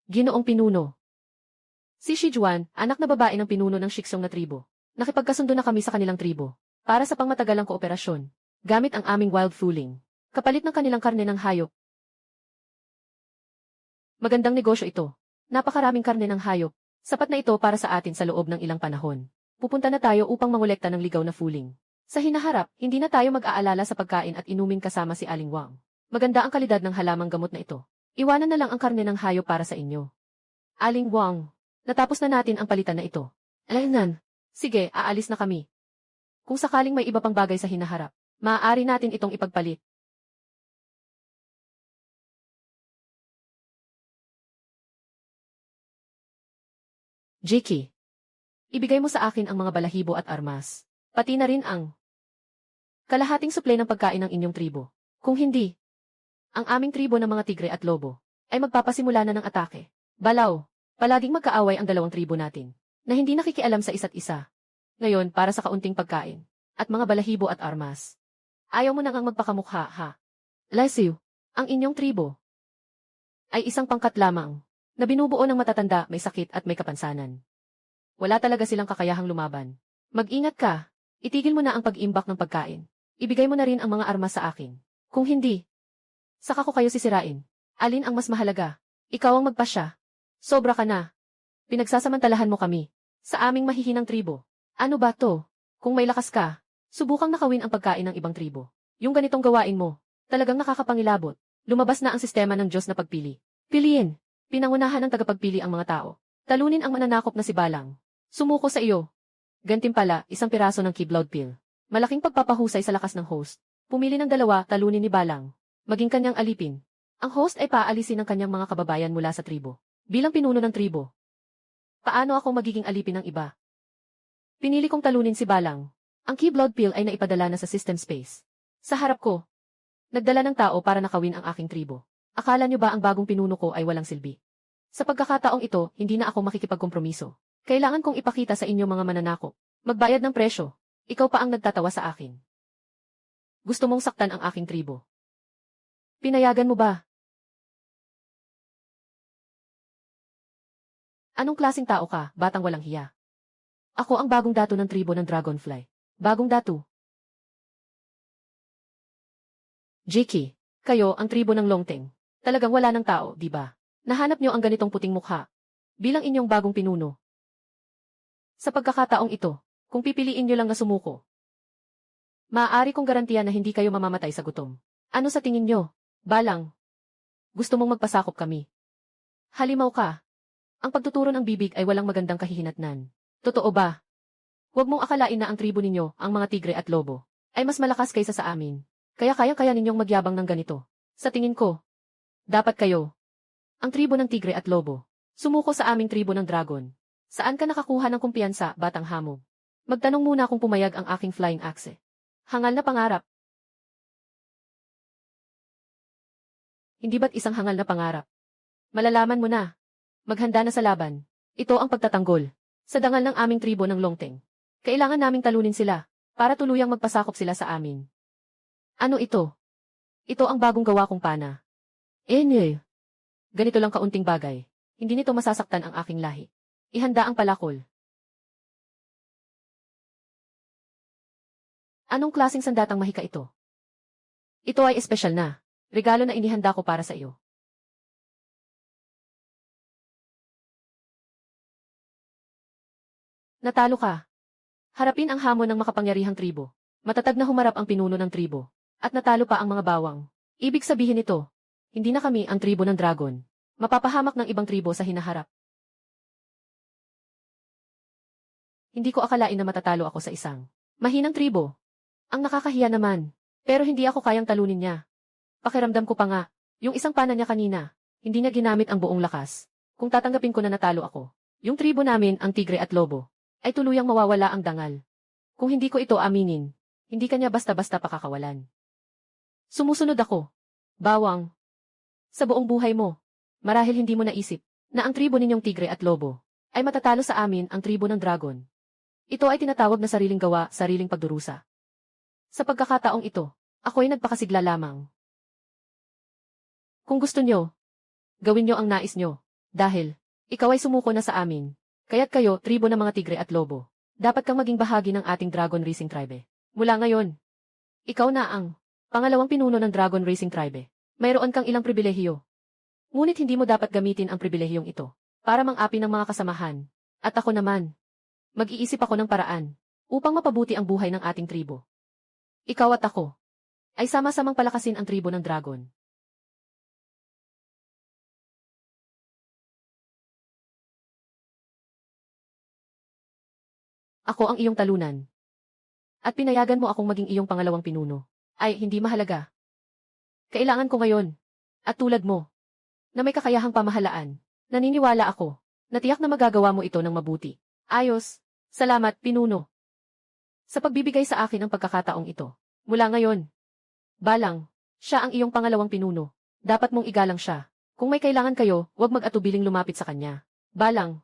Ginoong pinuno. Si Shijuan, anak na babae ng pinuno ng Shiksong na tribo. Nakipagkasundo na kami sa kanilang tribo. Para sa pangmatagalang kooperasyon. Gamit ang aming wild fooling. Kapalit ng kanilang karne ng hayop. Magandang negosyo ito. Napakaraming karne ng hayop. Sapat na ito para sa atin sa loob ng ilang panahon. Pupunta na tayo upang mangolekta ng ligaw na fuling. Sa hinaharap, hindi na tayo mag-aalala sa pagkain at inumin kasama si Aling Wang. Maganda ang kalidad ng halamang gamot na ito. Iwanan na lang ang karne ng hayop para sa inyo. Aling Wang, natapos na natin ang palitan na ito. Alaynan, sige, aalis na kami. Kung sakaling may iba pang bagay sa hinaharap, maaari natin itong ipagpalit. Jiki, ibigay mo sa akin ang mga balahibo at armas. Pati na rin ang kalahating suplay ng pagkain ng inyong tribo. Kung hindi, ang aming tribo ng mga tigre at lobo ay magpapasimula na ng atake. Balaw, palaging magkaaway ang dalawang tribo natin na hindi nakikialam sa isa't isa. Ngayon, para sa kaunting pagkain at mga balahibo at armas, ayaw mo nang ang magpakamukha, ha? Lasiw, ang inyong tribo ay isang pangkat lamang na binubuo ng matatanda, may sakit at may kapansanan. Wala talaga silang kakayahang lumaban. Mag-ingat ka. Itigil mo na ang pag-imbak ng pagkain. Ibigay mo na rin ang mga armas sa akin. Kung hindi, saka ko kayo sisirain. Alin ang mas mahalaga? Ikaw ang magpasya. Sobra ka na. Pinagsasamantalahan mo kami sa aming mahihinang tribo. Ano ba to? Kung may lakas ka, subukang nakawin ang pagkain ng ibang tribo. Yung ganitong gawain mo, talagang nakakapangilabot. Lumabas na ang sistema ng Diyos na pagpili. Piliin. Pinangunahan ng tagapagpili ang mga tao. Talunin ang mananakop na si Balang. Sumuko sa iyo. Gantimpala, isang piraso ng Kiblood Pill. Malaking pagpapahusay sa lakas ng host. Pumili ng dalawa, talunin ni Balang. Maging kanyang alipin. Ang host ay paalisin ng kanyang mga kababayan mula sa tribo. Bilang pinuno ng tribo. Paano ako magiging alipin ng iba? Pinili kong talunin si Balang. Ang Kiblood Pill ay naipadala na sa system space. Sa harap ko, nagdala ng tao para nakawin ang aking tribo. Akala niyo ba ang bagong pinuno ko ay walang silbi? Sa pagkakataong ito, hindi na ako makikipagkompromiso. Kailangan kong ipakita sa inyo mga mananakop. Magbayad ng presyo. Ikaw pa ang nagtatawa sa akin. Gusto mong saktan ang aking tribo. Pinayagan mo ba? Anong klaseng tao ka, batang walang hiya? Ako ang bagong dato ng tribo ng Dragonfly. Bagong dato. Jiki, kayo ang tribo ng Longteng. Talagang wala ng tao, di ba? Nahanap niyo ang ganitong puting mukha. Bilang inyong bagong pinuno. Sa pagkakataong ito, kung pipiliin niyo lang na sumuko, maaari kong garantiya na hindi kayo mamamatay sa gutom. Ano sa tingin niyo? Balang. Gusto mong magpasakop kami. Halimaw ka. Ang pagtuturo ng bibig ay walang magandang kahihinatnan. Totoo ba? Huwag mong akalain na ang tribo ninyo, ang mga tigre at lobo, ay mas malakas kaysa sa amin. Kaya kayang-kaya ninyong magyabang ng ganito. Sa tingin ko, dapat kayo, ang tribo ng tigre at lobo, sumuko sa aming tribo ng dragon. Saan ka nakakuha ng kumpiyansa, batang hamog? Magtanong muna kung pumayag ang aking flying axe. Hangal na pangarap. Hindi ba't isang hangal na pangarap? Malalaman mo na. Maghanda na sa laban. Ito ang pagtatanggol. Sa dangal ng aming tribo ng Longteng. Kailangan naming talunin sila, para tuluyang magpasakop sila sa amin. Ano ito? Ito ang bagong gawa kong pana. Ganito lang kaunting bagay. Hindi nito masasaktan ang aking lahi. Ihanda ang palakol. Anong klaseng sandatang mahika ito? Ito ay espesyal na. Regalo na inihanda ko para sa iyo. Natalo ka. Harapin ang hamon ng makapangyarihang tribo. Matatag na humarap ang pinuno ng tribo. At natalo pa ang mga bawang. Ibig sabihin nito, hindi na kami ang tribo ng dragon. Mapapahamak ng ibang tribo sa hinaharap. Hindi ko akalain na matatalo ako sa isang mahinang tribo. Ang nakakahiya naman. Pero hindi ako kayang talunin niya. Pakiramdam ko pa nga, yung isang pana niya kanina, hindi niya ginamit ang buong lakas. Kung tatanggapin ko na natalo ako, yung tribo namin, ang tigre at lobo, ay tuluyang mawawala ang dangal. Kung hindi ko ito aminin, hindi kanya basta-basta pakakawalan. Sumusunod ako. Bawang. Sa buong buhay mo, marahil hindi mo naisip na ang tribo ninyong tigre at lobo ay matatalo sa amin, ang tribo ng dragon. Ito ay tinatawag na sariling gawa, sariling pagdurusa. Sa pagkakataong ito, ako'y nagpakasigla lamang. Kung gusto nyo, gawin nyo ang nais nyo, dahil ikaw ay sumuko na sa amin. Kaya't kayo, tribo ng mga tigre at lobo, dapat kang maging bahagi ng ating Dragon Racing Tribe. Mula ngayon, ikaw na ang pangalawang pinuno ng Dragon Racing Tribe. Mayroon kang ilang pribilehiyo. Ngunit hindi mo dapat gamitin ang pribilehiyong ito para mang-api ng mga kasamahan. At ako naman, mag-iisip ako ng paraan upang mapabuti ang buhay ng ating tribo. Ikaw at ako ay sama-samang palakasin ang tribo ng dragon. Ako ang iyong talunan. At pinayagan mo akong maging iyong pangalawang pinuno. Ay, hindi mahalaga. Kailangan ko ngayon. At tulad mo, na may kakayahang pamahalaan, naniniwala ako, na tiyak na magagawa mo ito ng mabuti. Ayos. Salamat, pinuno. Sa pagbibigay sa akin ng pagkakataong ito. Mula ngayon. Balang, siya ang iyong pangalawang pinuno. Dapat mong igalang siya. Kung may kailangan kayo, huwag mag-atubiling lumapit sa kanya. Balang.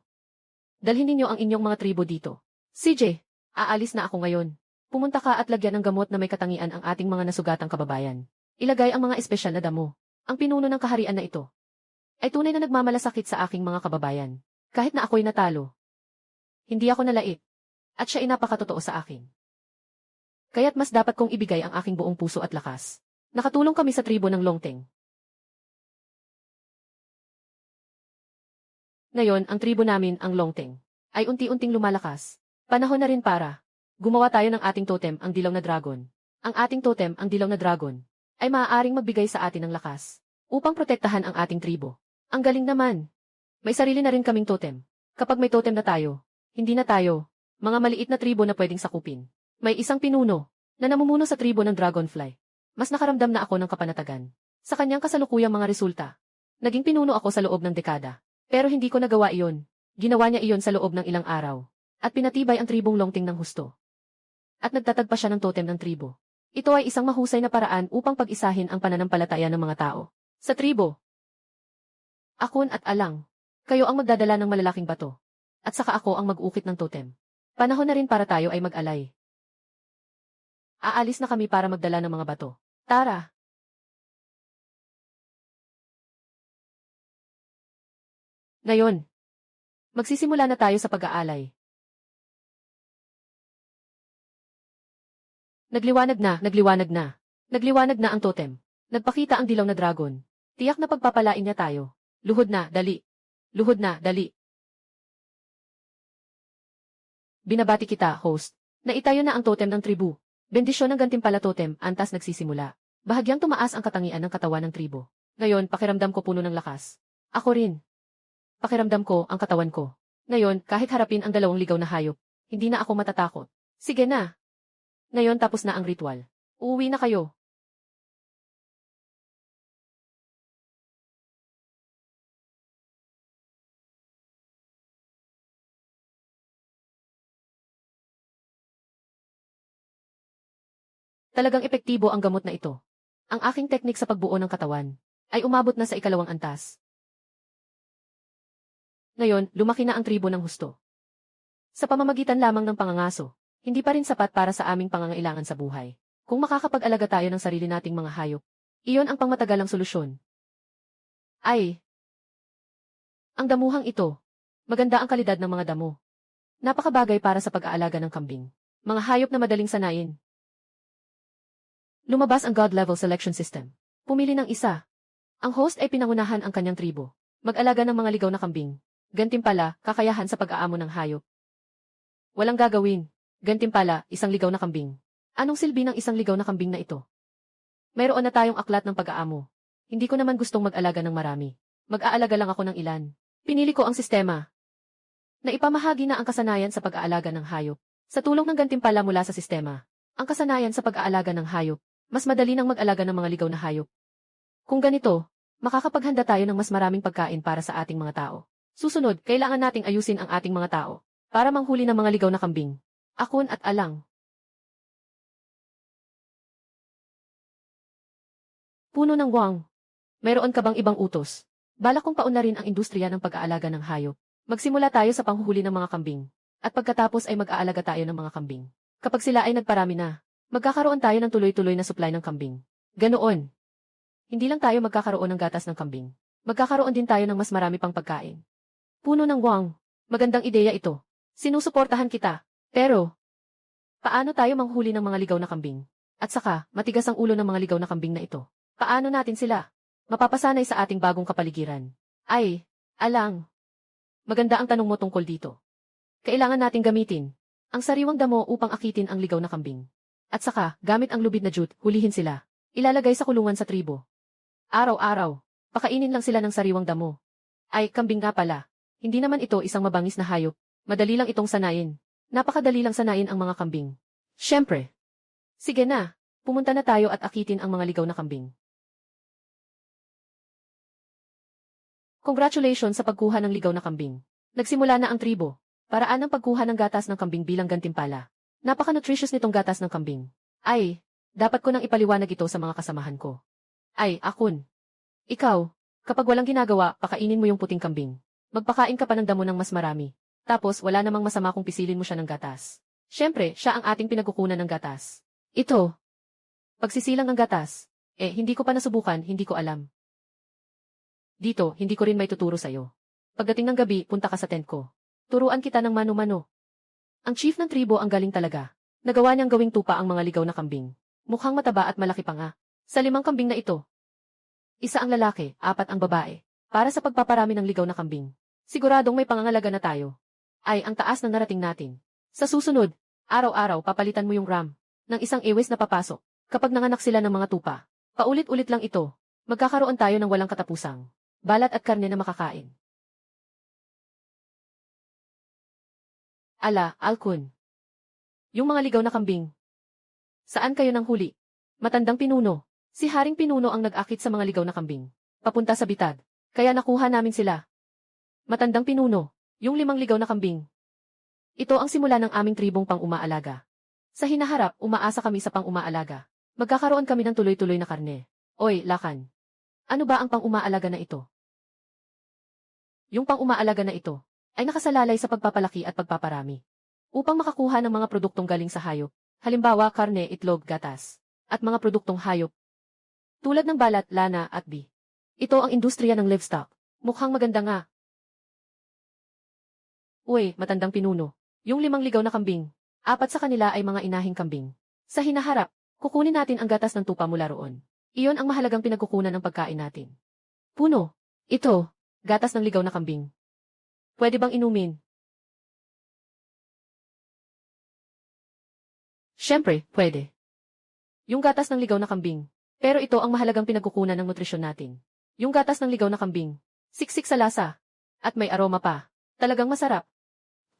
Dalhin ninyo ang inyong mga tribo dito. CJ, aalis na ako ngayon. Pumunta ka at lagyan ng gamot na may katangian ang ating mga nasugatang kababayan. Ilagay ang mga espesyal na damo. Ang pinuno ng kaharian na ito ay tunay na nagmamalasakit sa aking mga kababayan. Kahit na ako'y natalo. Hindi ako nalait. At siya ay napakatotoo sa akin. Kaya't mas dapat kong ibigay ang aking buong puso at lakas. Nakatulong kami sa tribo ng Longteng. Ngayon, ang tribo namin, ang Longteng, ay unti-unting lumalakas. Panahon na rin para gumawa tayo ng ating totem, ang dilaw na dragon. Ang ating totem, ang dilaw na dragon, ay maaaring magbigay sa atin ng lakas upang protektahan ang ating tribo. Ang galing naman. May sarili na rin kaming totem. Kapag may totem na tayo, hindi na tayo mga maliit na tribo na pwedeng sakupin. May isang pinuno na namumuno sa tribo ng Dragonfly. Mas nakaramdam na ako ng kapanatagan sa kanyang kasalukuyang mga resulta. Naging pinuno ako sa loob ng dekada. Pero hindi ko nagawa iyon. Ginawa niya iyon sa loob ng ilang araw. At pinatibay ang tribong Longteng ng husto. At nagtatag pa siya ng totem ng tribo. Ito ay isang mahusay na paraan upang pag-isahin ang pananampalataya ng mga tao sa tribo. Akon at Alang, kayo ang magdadala ng malalaking bato. At saka ako ang mag-ukit ng totem. Panahon na rin para tayo ay mag-alay. Aalis na kami para magdala ng mga bato. Tara! Ngayon, magsisimula na tayo sa pag-aalay. Nagliwanag na, nagliwanag na. Nagliwanag na ang totem. Nagpakita ang dilaw na dragon. Tiyak na pagpapalain niya tayo. Luhod na, dali. Luhod na, dali. Binabati kita, host. Naitayo na ang totem ng tribu. Bendisyon ng gantimpala totem, antas nagsisimula. Bahagyang tumaas ang katangian ng katawan ng tribu. Ngayon, pakiramdam ko puno ng lakas. Ako rin. Pakiramdam ko ang katawan ko. Ngayon, kahit harapin ang dalawang ligaw na hayop, hindi na ako matatakot. Sige na. Ngayon tapos na ang ritual. Uuwi na kayo. Talagang epektibo ang gamot na ito. Ang aking teknik sa pagbuo ng katawan ay umabot na sa ikalawang antas. Ngayon, lumaki na ang tribo ng husto. Sa pamamagitan lamang ng pangangaso, hindi pa rin sapat para sa aming pangangailangan sa buhay. Kung makakapag-alaga tayo ng sarili nating mga hayop, iyon ang pangmatagalang solusyon. Ay! Ang damuhang ito. Maganda ang kalidad ng mga damo. Napakabagay para sa pag-aalaga ng kambing. Mga hayop na madaling sanayin. Lumabas ang God-level selection system. Pumili ng isa. Ang host ay pinangunahan ang kanyang tribo. Mag-alaga ng mga ligaw na kambing. Gantimpala, kakayahan sa pag-aamo ng hayop. Walang gagawin. Gantimpala, isang ligaw na kambing. Anong silbi ng isang ligaw na kambing na ito? Mayroon na tayong aklat ng pag-aamo. Hindi ko naman gustong mag-alaga ng marami. Mag-aalaga lang ako ng ilan. Pinili ko ang sistema. Naipamahagi na ang kasanayan sa pag-aalaga ng hayop. Sa tulong ng gantimpala mula sa sistema. Ang kasanayan sa pag-aalaga ng hayop. Mas madali nang mag-alaga ng mga ligaw na hayop. Kung ganito, makakapaghanda tayo ng mas maraming pagkain para sa ating mga tao. Susunod, kailangan nating ayusin ang ating mga tao para manghuli ng mga ligaw na kambing. Akon at Alang. Puno ng Wang. Mayroon ka bang ibang utos? Balak kong paunarin ang industriya ng pag-aalaga ng hayop. Magsimula tayo sa panghuhuli ng mga kambing. At pagkatapos ay mag-aalaga tayo ng mga kambing. Kapag sila ay nagparami na, magkakaroon tayo ng tuloy-tuloy na supply ng kambing. Ganoon. Hindi lang tayo magkakaroon ng gatas ng kambing. Magkakaroon din tayo ng mas marami pang pagkain. Puno ng Wang. Magandang ideya ito. Sinusuportahan kita. Pero, paano tayo manghuli ng mga ligaw na kambing? At saka, matigas ang ulo ng mga ligaw na kambing na ito. Paano natin sila mapapasanay sa ating bagong kapaligiran. Ay, alang. Maganda ang tanong mo tungkol dito. Kailangan nating gamitin ang sariwang damo upang akitin ang ligaw na kambing. At saka, gamit ang lubid na jute, hulihin sila. Ilalagay sa kulungan sa tribo. Araw-araw, pakainin lang sila ng sariwang damo. Ay, kambing nga pala. Hindi naman ito isang mabangis na hayop. Madali lang itong sanayin. Napakadali lang sanayin ang mga kambing. Siyempre. Sige na, pumunta na tayo at akitin ang mga ligaw na kambing. Congratulations sa pagkuha ng ligaw na kambing. Nagsimula na ang tribo. Paraan ng pagkuha ng gatas ng kambing bilang gantimpala. Napaka-nutritious nitong gatas ng kambing. Ay, dapat ko nang ipaliwanag ito sa mga kasamahan ko. Ay, Akun. Ikaw, kapag walang ginagawa, pakainin mo yung puting kambing. Magpakain ka pa ng damo ng mas marami. Tapos wala namang masama kung pisilin mo siya ng gatas. Siyempre, siya ang ating pinagkukunan ng gatas. Ito. Pagsisilang ng gatas. Hindi ko pa nasubukan, hindi ko alam. Dito, hindi ko rin may tuturo sa'yo. Pagdating ng gabi, punta ka sa tent ko. Turuan kita ng mano-mano. Ang chief ng tribo ang galing talaga. Nagawa niyang gawing tupa ang mga ligaw na kambing. Mukhang mataba at malaki pa nga. Sa 5 kambing na ito, isa ang lalaki, 4 ang babae. Para sa pagpaparami ng ligaw na kambing. Siguradong may pangangalaga na tayo. Ay, ang taas na narating natin. Sa susunod, araw-araw papalitan mo yung ram ng isang ewes na papasok. Kapag nanganak sila ng mga tupa, paulit-ulit lang ito. Magkakaroon tayo ng walang katapusang balat at karne na makakain. Ala, Alkun. Yung mga ligaw na kambing. Saan kayo nang huli? Matandang pinuno. Si Haring Pinuno ang nag-akit sa mga ligaw na kambing. Papunta sa bitad. Kaya nakuha namin sila. Matandang pinuno. Yung 5 ligaw na kambing. Ito ang simula ng aming tribong pang-umaalaga. Sa hinaharap, umaasa kami sa pang-umaalaga. Magkakaroon kami ng tuloy-tuloy na karne. Oy, Lakan. Ano ba ang pang-umaalaga na ito? Yung pang-umaalaga na ito ay nakasalalay sa pagpapalaki at pagpaparami. Upang makakuha ng mga produktong galing sa hayop, halimbawa karne, itlog, gatas, at mga produktong hayop, tulad ng balat, lana, at bi. Ito ang industriya ng livestock. Mukhang maganda nga. Uy, matandang pinuno. Yung 5 ligaw na kambing, 4 sa kanila ay mga inahing kambing. Sa hinaharap, kukunin natin ang gatas ng tupa mula roon. Iyon ang mahalagang pinagkukunan ng pagkain natin. Puno. Ito, gatas ng ligaw na kambing. Pwede bang inumin? Siyempre, pwede. Yung gatas ng ligaw na kambing. Pero ito ang mahalagang pinagkukunan ng nutrisyon natin. Yung gatas ng ligaw na kambing. Siksik sa lasa. At may aroma pa. Talagang masarap.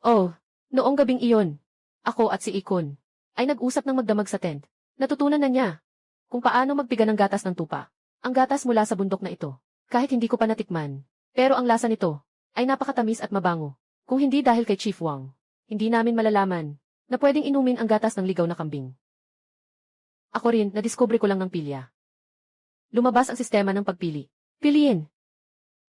Oh, noong gabing iyon, ako at si Ikon ay nag-usap ng magdamag sa tent. Natutunan na niya kung paano magpiga ng gatas ng tupa. Ang gatas mula sa bundok na ito. Kahit hindi ko pa natikman. Pero ang lasa nito ay napakatamis at mabango. Kung hindi dahil kay Chief Wang, hindi namin malalaman na pwedeng inumin ang gatas ng ligaw na kambing. Ako rin, nadiskubre ko lang ng pilya. Lumabas ang sistema ng pagpili. Piliin.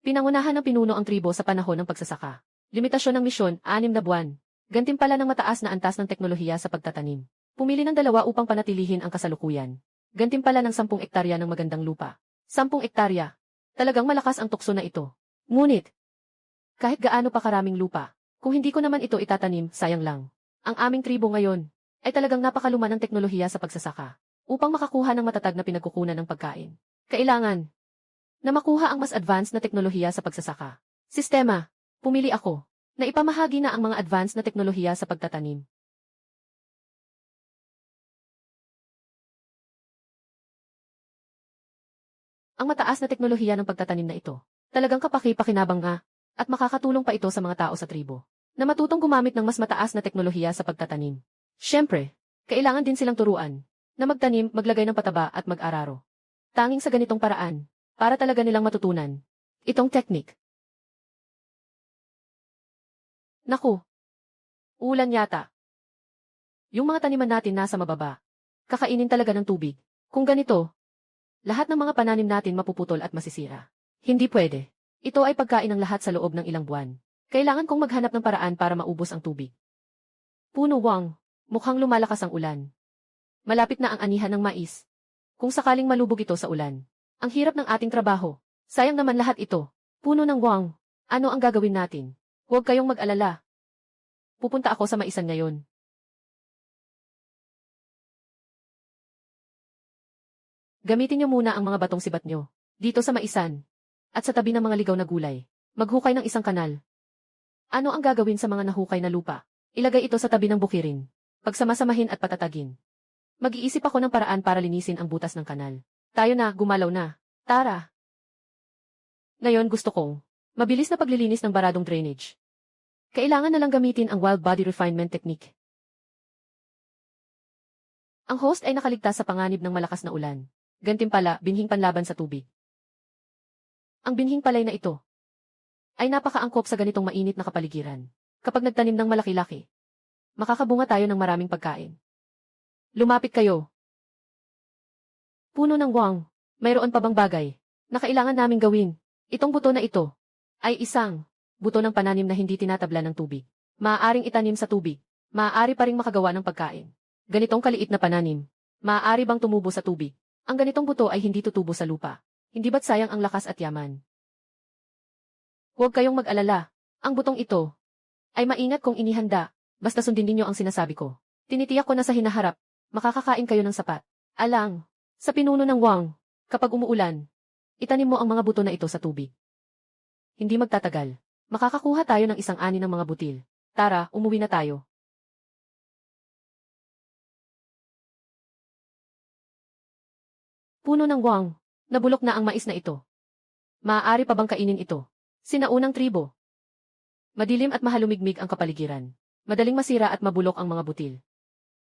Pinangunahan ng pinuno ang tribo sa panahon ng pagsasaka. Limitasyon ng misyon, 6 na buwan. Gantimpala ng mataas na antas ng teknolohiya sa pagtatanim. Pumili ng 2 upang panatilihin ang kasalukuyan. Gantimpala ng 10 ektarya ng magandang lupa. 10 ektarya. Talagang malakas ang tukso na ito. Ngunit, kahit gaano pa karaming lupa, kung hindi ko naman ito itatanim, sayang lang. Ang aming tribo ngayon ay talagang napakaluma ng teknolohiya sa pagsasaka. Upang makakuha ng matatag na pinagkukunan ng pagkain, kailangan na makuha ang mas advanced na teknolohiya sa pagsasaka. Sistema, pumili ako na ipamahagi na ang mga advanced na teknolohiya sa pagtatanim. Ang mataas na teknolohiya ng pagtatanim na ito, talagang kapaki-pakinabang nga, at makakatulong pa ito sa mga tao sa tribo, na matutong gumamit ng mas mataas na teknolohiya sa pagtatanim. Siyempre, kailangan din silang turuan, na magtanim, maglagay ng pataba at mag-araro. Tanging sa ganitong paraan, para talaga nilang matutunan itong technique. Naku! Ulan yata. Yung mga taniman natin nasa mababa. Kakainin talaga ng tubig. Kung ganito, lahat ng mga pananim natin mapuputol at masisira. Hindi pwede. Ito ay pagkain ng lahat sa loob ng ilang buwan. Kailangan kong maghanap ng paraan para maubos ang tubig. Puno Wang, mukhang lumalakas ang ulan. Malapit na ang anihan ng mais. Kung sakaling malubog ito sa ulan, ang hirap ng ating trabaho. Sayang naman lahat ito. Puno ng Wang, ano ang gagawin natin? Huwag kayong mag-alala. Pupunta ako sa maisan ngayon. Gamitin niyo muna ang mga batong sibat niyo. Dito sa maisan. At sa tabi ng mga ligaw na gulay. Maghukay ng isang kanal. Ano ang gagawin sa mga nahukay na lupa? Ilagay ito sa tabi ng bukirin. Pagsamasamahin at patatagin. Mag-iisip ako ng paraan para linisin ang butas ng kanal. Tayo na, gumalaw na. Tara! Ngayon gusto kong mabilis na paglilinis ng baradong drainage. Kailangan na lang gamitin ang wild body refinement technique. Ang host ay nakaligtas sa panganib ng malakas na ulan. Gantimpala, binhing panlaban sa tubig. Ang binhing palay na ito ay napakaangkop sa ganitong mainit na kapaligiran. Kapag nagtanim ng malaki-laki, makakabunga tayo ng maraming pagkain. Lumapit kayo. Puno ng wang, mayroon pa bang bagay na kailangan naming gawin? Itong buto na ito ay isang buto ng pananim na hindi tinatabla ng tubig. Maaaring itanim sa tubig. Maaari pa ring makagawa ng pagkain. Ganitong kaliit na pananim, maaari bang tumubo sa tubig? Ang ganitong buto ay hindi tutubo sa lupa. Hindi ba't sayang ang lakas at yaman? Huwag kayong mag-alala. Ang butong ito ay maingat kong inihanda. Basta sundin ninyo ang sinasabi ko. Tinitiyak ko na sa hinaharap, makakakain kayo ng sapat. Alang, sa pinuno ng wang, kapag umuulan, itanim mo ang mga buto na ito sa tubig. Hindi magtatagal. Makakakuha tayo ng isang ani ng mga butil. Tara, umuwi na tayo. Puno ng wang, nabulok na ang mais na ito. Maaari pa bang kainin ito? Sinaunang tribo. Madilim at mahalumigmig ang kapaligiran. Madaling masira at mabulok ang mga butil.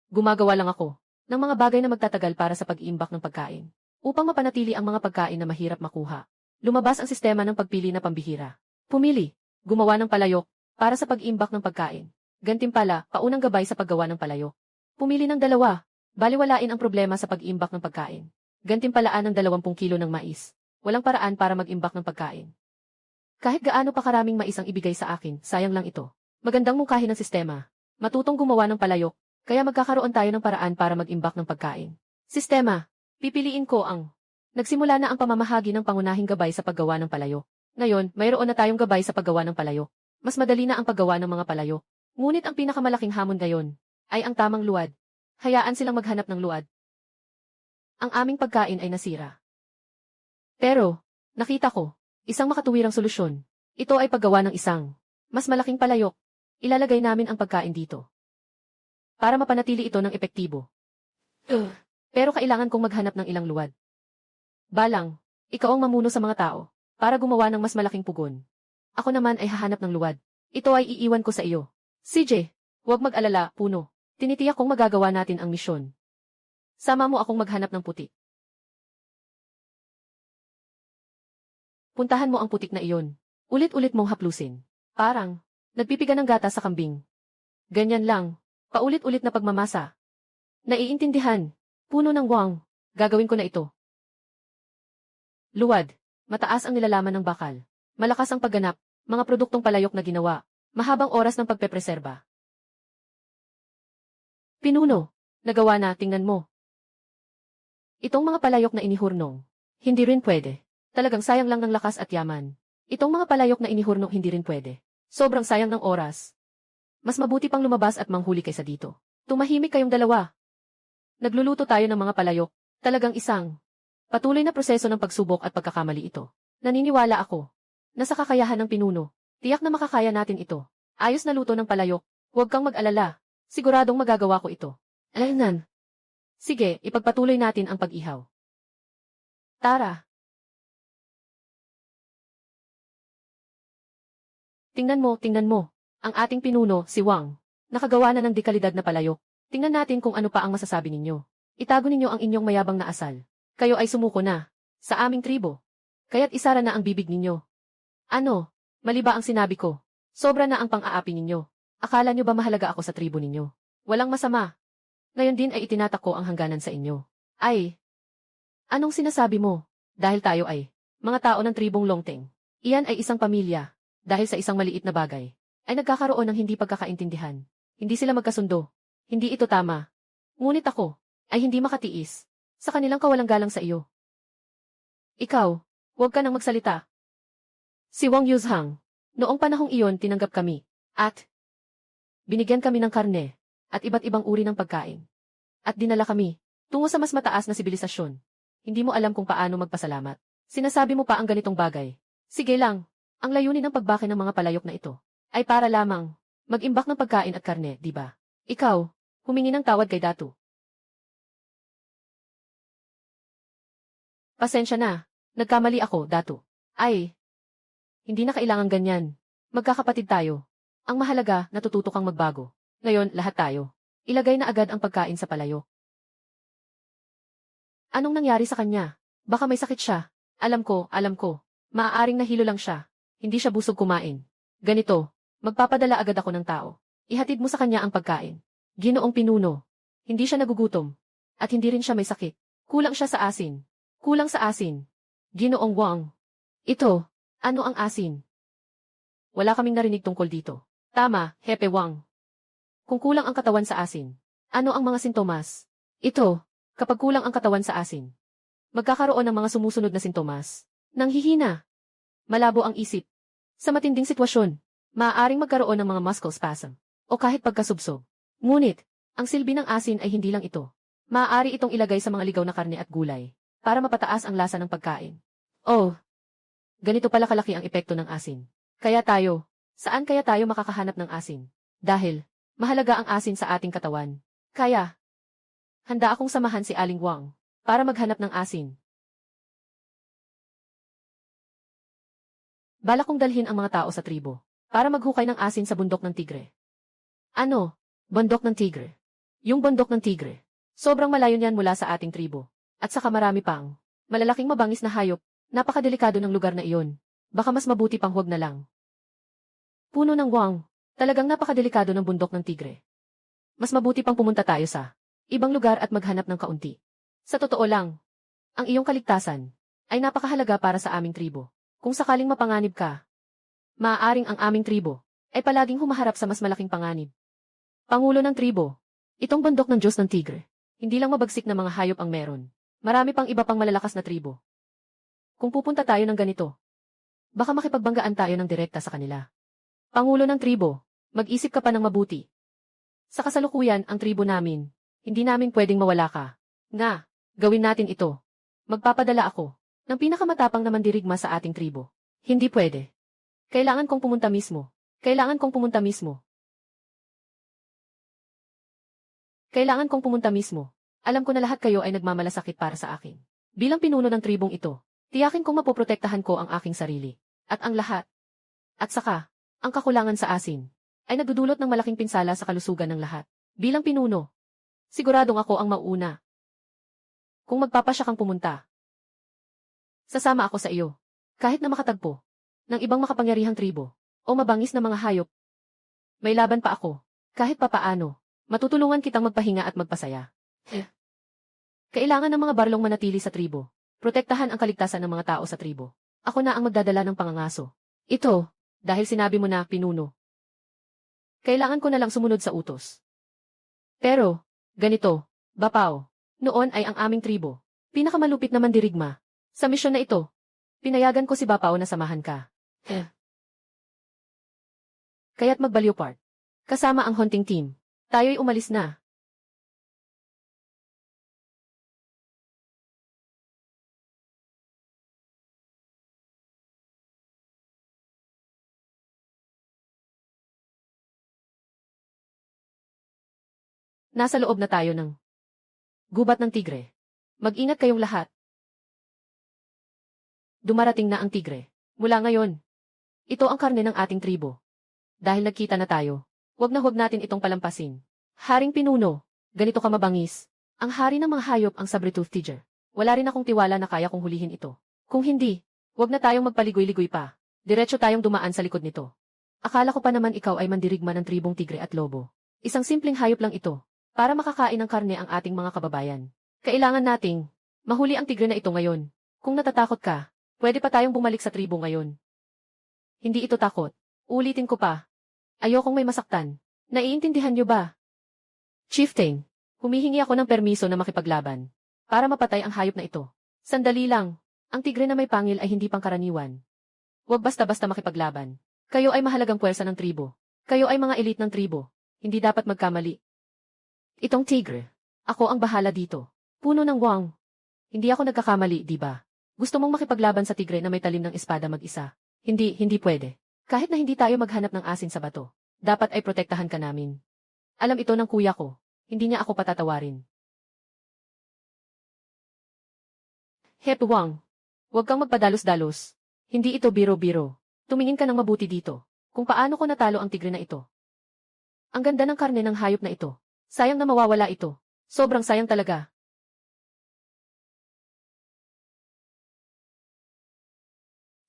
Gumagawa lang ako ng mga bagay na magtatagal para sa pag-iimbak ng pagkain. Upang mapanatili ang mga pagkain na mahirap makuha. Lumabas ang sistema ng pagpili na pambihira. Pumili, gumawa ng palayok para sa pag-iimbak ng pagkain. Gantimpala, paunang gabay sa paggawa ng palayok. Pumili ng dalawa, baliwalain ang problema sa pag-iimbak ng pagkain. Gantimpalaan ng 20 kilo ng mais. Walang paraan para mag-imbak ng pagkain. Kahit gaano pa karaming mais ang ibigay sa akin, sayang lang ito. Magandang mungkahi ng sistema. Matutong gumawa ng palayok, kaya magkakaroon tayo ng paraan para mag-imbak ng pagkain. Sistema. Pipiliin ko ang. Nagsimula na ang pamamahagi ng pangunahing gabay sa paggawa ng palayok. Ngayon, mayroon na tayong gabay sa paggawa ng palayok. Mas madali na ang paggawa ng mga palayok. Ngunit ang pinakamalaking hamon ngayon ay ang tamang luwad. Hayaan silang maghanap ng luwad. Ang aming pagkain ay nasira. Pero, nakita ko, isang makatuwirang solusyon. Ito ay paggawa ng isang mas malaking palayok. Ilalagay namin ang pagkain dito. Para mapanatili ito ng epektibo. Pero kailangan kong maghanap ng ilang luwad. Balang, ikaw ang mamuno sa mga tao para gumawa ng mas malaking pugon. Ako naman ay hahanap ng luwad. Ito ay iiwan ko sa iyo. CJ, huwag mag-alala, Puno. Tinitiyak kong magagawa natin ang misyon. Sama mo akong maghanap ng putik. Puntahan mo ang putik na iyon. Ulit-ulit mong haplusin. Parang, nagpipiga ng gata sa kambing. Ganyan lang. Paulit-ulit na pagmamasa. Naiintindihan. Puno ng wang. Gagawin ko na ito. Luwad. Mataas ang nilalaman ng bakal. Malakas ang pagganap. Mga produktong palayok na ginawa. Mahabang oras ng pagpepreserba. Pinuno. Nagawa na, tingnan mo. Itong mga palayok na inihurnong. Hindi rin pwede. Talagang sayang lang ng lakas at yaman. Itong mga palayok na inihurnong hindi rin pwede. Sobrang sayang ng oras. Mas mabuti pang lumabas at manghuli kaysa dito. Tumahimik kayong dalawa. Nagluluto tayo ng mga palayok. Talagang isang patuloy na proseso ng pagsubok at pagkakamali ito. Naniniwala ako na sa kakayahan ng pinuno, tiyak na makakaya natin ito. Ayos na luto ng palayok. Huwag kang mag-alala. Siguradong magagawa ko ito. Alaynan. Sige, ipagpatuloy natin ang pag-ihaw. Tara. Tingnan mo. Ang ating pinuno, si Wang. Nakagawa na ng dekalidad na palayok. Tingnan natin kung ano pa ang masasabi ninyo. Itago ninyo ang inyong mayabang na asal. Kayo ay sumuko na sa aming tribo. Kaya't isara na ang bibig ninyo. Ano? Mali ba ang sinabi ko? Sobra na ang pang-aapi ninyo. Akala nyo ba mahalaga ako sa tribo ninyo? Walang masama. Ngayon din ay itinatak ko ang hangganan sa inyo. Ay, anong sinasabi mo? Dahil tayo ay mga tao ng tribong Longteng. Iyan ay isang pamilya. Dahil sa isang maliit na bagay, ay nagkakaroon ng hindi pagkakaintindihan. Hindi sila magkasundo. Hindi ito tama. Ngunit ako, ay hindi makatiis sa kanilang kawalang galang sa iyo. Ikaw, huwag ka nang magsalita. Si Wang Yuzhang, noong panahong iyon tinanggap kami, at binigyan kami ng karne, at iba't ibang uri ng pagkain. At dinala kami tungo sa mas mataas na sibilisasyon. Hindi mo alam kung paano magpasalamat. Sinasabi mo pa ang ganitong bagay. Sige lang, ang layunin ng pagbake ng mga palayok na ito ay para lamang mag-imbak ng pagkain at karne, di ba? Ikaw, humingi ng tawad kay Datu. Pasensya na, nagkamali ako, Datu. Ay, hindi na kailangan ganyan. Magkakapatid tayo. Ang mahalaga, natututo kang magbago. Ngayon, lahat tayo. Ilagay na agad ang pagkain sa palayok. Anong nangyari sa kanya? Baka may sakit siya. Alam ko. Maaaring nahilo lang siya. Hindi siya busog kumain. Ganito, magpapadala agad ako ng tao. Ihatid mo sa kanya ang pagkain. Ginoong Pinuno. Hindi siya nagugutom. At hindi rin siya may sakit. Kulang siya sa asin. Kulang sa asin. Ginoong Wang. Ito, ano ang asin? Wala kaming narinig tungkol dito. Tama, Hepe Wang. Kung kulang ang katawan sa asin, ano ang mga sintomas? Ito, kapag kulang ang katawan sa asin, magkakaroon ng mga sumusunod na sintomas. Nanghihina. Malabo ang isip. Sa matinding sitwasyon, maaaring magkaroon ng mga muscle spasm o kahit pagkasubsob. Ngunit, ang silbi ng asin ay hindi lang ito. Maaari itong ilagay sa mga ligaw na karne at gulay para mapataas ang lasa ng pagkain. Oh, ganito pala kalaki ang epekto ng asin. Saan kaya tayo makakahanap ng asin? Dahil, mahalaga ang asin sa ating katawan. Kaya, handa akong samahan si Aling Wang para maghanap ng asin. Balak kong dalhin ang mga tao sa tribo para maghukay ng asin sa bundok ng tigre. Ano? Bundok ng tigre? Yung bundok ng tigre. Sobrang malayo niyan mula sa ating tribo. At saka marami pang malalaking mabangis na hayop. Napakadelikado ng lugar na iyon. Baka mas mabuti pang huwag na lang. Puno ng Wang. Talagang napakadelikado ng bundok ng tigre. Mas mabuti pang pumunta tayo sa ibang lugar at maghanap ng kaunti. Sa totoo lang, ang iyong kaligtasan ay napakahalaga para sa aming tribo. Kung sakaling mapanganib ka, maaaring ang aming tribo ay palaging humaharap sa mas malaking panganib. Pangulo ng tribo, itong bundok ng Diyos ng tigre. Hindi lang mabagsik na mga hayop ang meron. Marami pang iba pang malalakas na tribo. Kung pupunta tayo ng ganito, baka makipagbanggaan tayo ng direkta sa kanila. Pangulo ng tribo, mag-isip ka pa ng mabuti. Sa kasalukuyan, ang tribo namin, hindi namin pwedeng mawala ka. Nga, gawin natin ito. Magpapadala ako ng pinakamatapang na mandirigma sa ating tribo. Hindi pwede. Kailangan kong pumunta mismo. Kailangan kong pumunta mismo. Alam ko na lahat kayo ay nagmamalasakit para sa akin. Bilang pinuno ng tribong ito, tiyakin kong mapoprotektahan ko ang aking sarili. At ang lahat. At saka, ang kakulangan sa asin ay nagdudulot ng malaking pinsala sa kalusugan ng lahat. Bilang pinuno, siguradong ako ang mauuna. Kung magpapasya kang pumunta, sasama ako sa iyo. Kahit na makatagpo ng ibang makapangyarihang tribo o mabangis na mga hayop, may laban pa ako. Kahit papaano, matutulungan kitang magpahinga at magpasaya. Kailangan ng mga barlong manatili sa tribo. Protektahan ang kaligtasan ng mga tao sa tribo. Ako na ang magdadala ng pangangaso. Ito, dahil sinabi mo na, pinuno. Kailangan ko na lang sumunod sa utos. Pero, ganito, Bapao, noon ay ang aming tribo. Pinakamalupit na mandirigma. Sa misyon na ito, pinayagan ko si Bapao na samahan ka. Kaya't magbaliw part. Kasama ang hunting team. Tayo'y umalis na. Nasa loob na tayo ng gubat ng tigre. Mag-ingat kayong lahat. Dumarating na ang tigre. Mula ngayon, ito ang karne ng ating tribo. Dahil nagkita na tayo, huwag natin itong palampasin. Haring pinuno, ganito ka mabangis. Ang hari ng mga hayop ang saber-tooth tiger. Wala rin akong tiwala na kaya kong hulihin ito. Kung hindi, huwag na tayong magpaligoy-ligoy pa. Diretso tayong dumaan sa likod nito. Akala ko pa naman ikaw ay mandirigma ng tribong tigre at lobo. Isang simpleng hayop lang ito. Para makakain ng karne ang ating mga kababayan. Kailangan nating mahuli ang tigre na ito ngayon. Kung natatakot ka, pwede pa tayong bumalik sa tribo ngayon. Hindi ito takot. Ulitin ko pa. Ayokong may masaktan. Naiintindihan niyo ba? Chieftain, humihingi ako ng permiso na makipaglaban para mapatay ang hayop na ito. Sandali lang. Ang tigre na may pangil ay hindi pangkaraniwan. Huwag basta-basta makipaglaban. Kayo ay mahalagang puwersa ng tribo. Kayo ay mga elite ng tribo. Hindi dapat magkamali. Itong tigre. Ako ang bahala dito. Puno ng Wang. Hindi ako nagkakamali, di ba? Gusto mong makipaglaban sa tigre na may talim ng espada mag-isa? Hindi pwede. Kahit na hindi tayo maghanap ng asin sa bato, dapat ay protektahan ka namin. Alam ito ng kuya ko. Hindi niya ako patatawarin. Hep Wang, huwag kang magpadalos-dalos. Hindi ito biro-biro. Tumingin ka ng mabuti dito. Kung paano ko natalo ang tigre na ito. Ang ganda ng karne ng hayop na ito. Sayang na mawawala ito. Sobrang sayang talaga.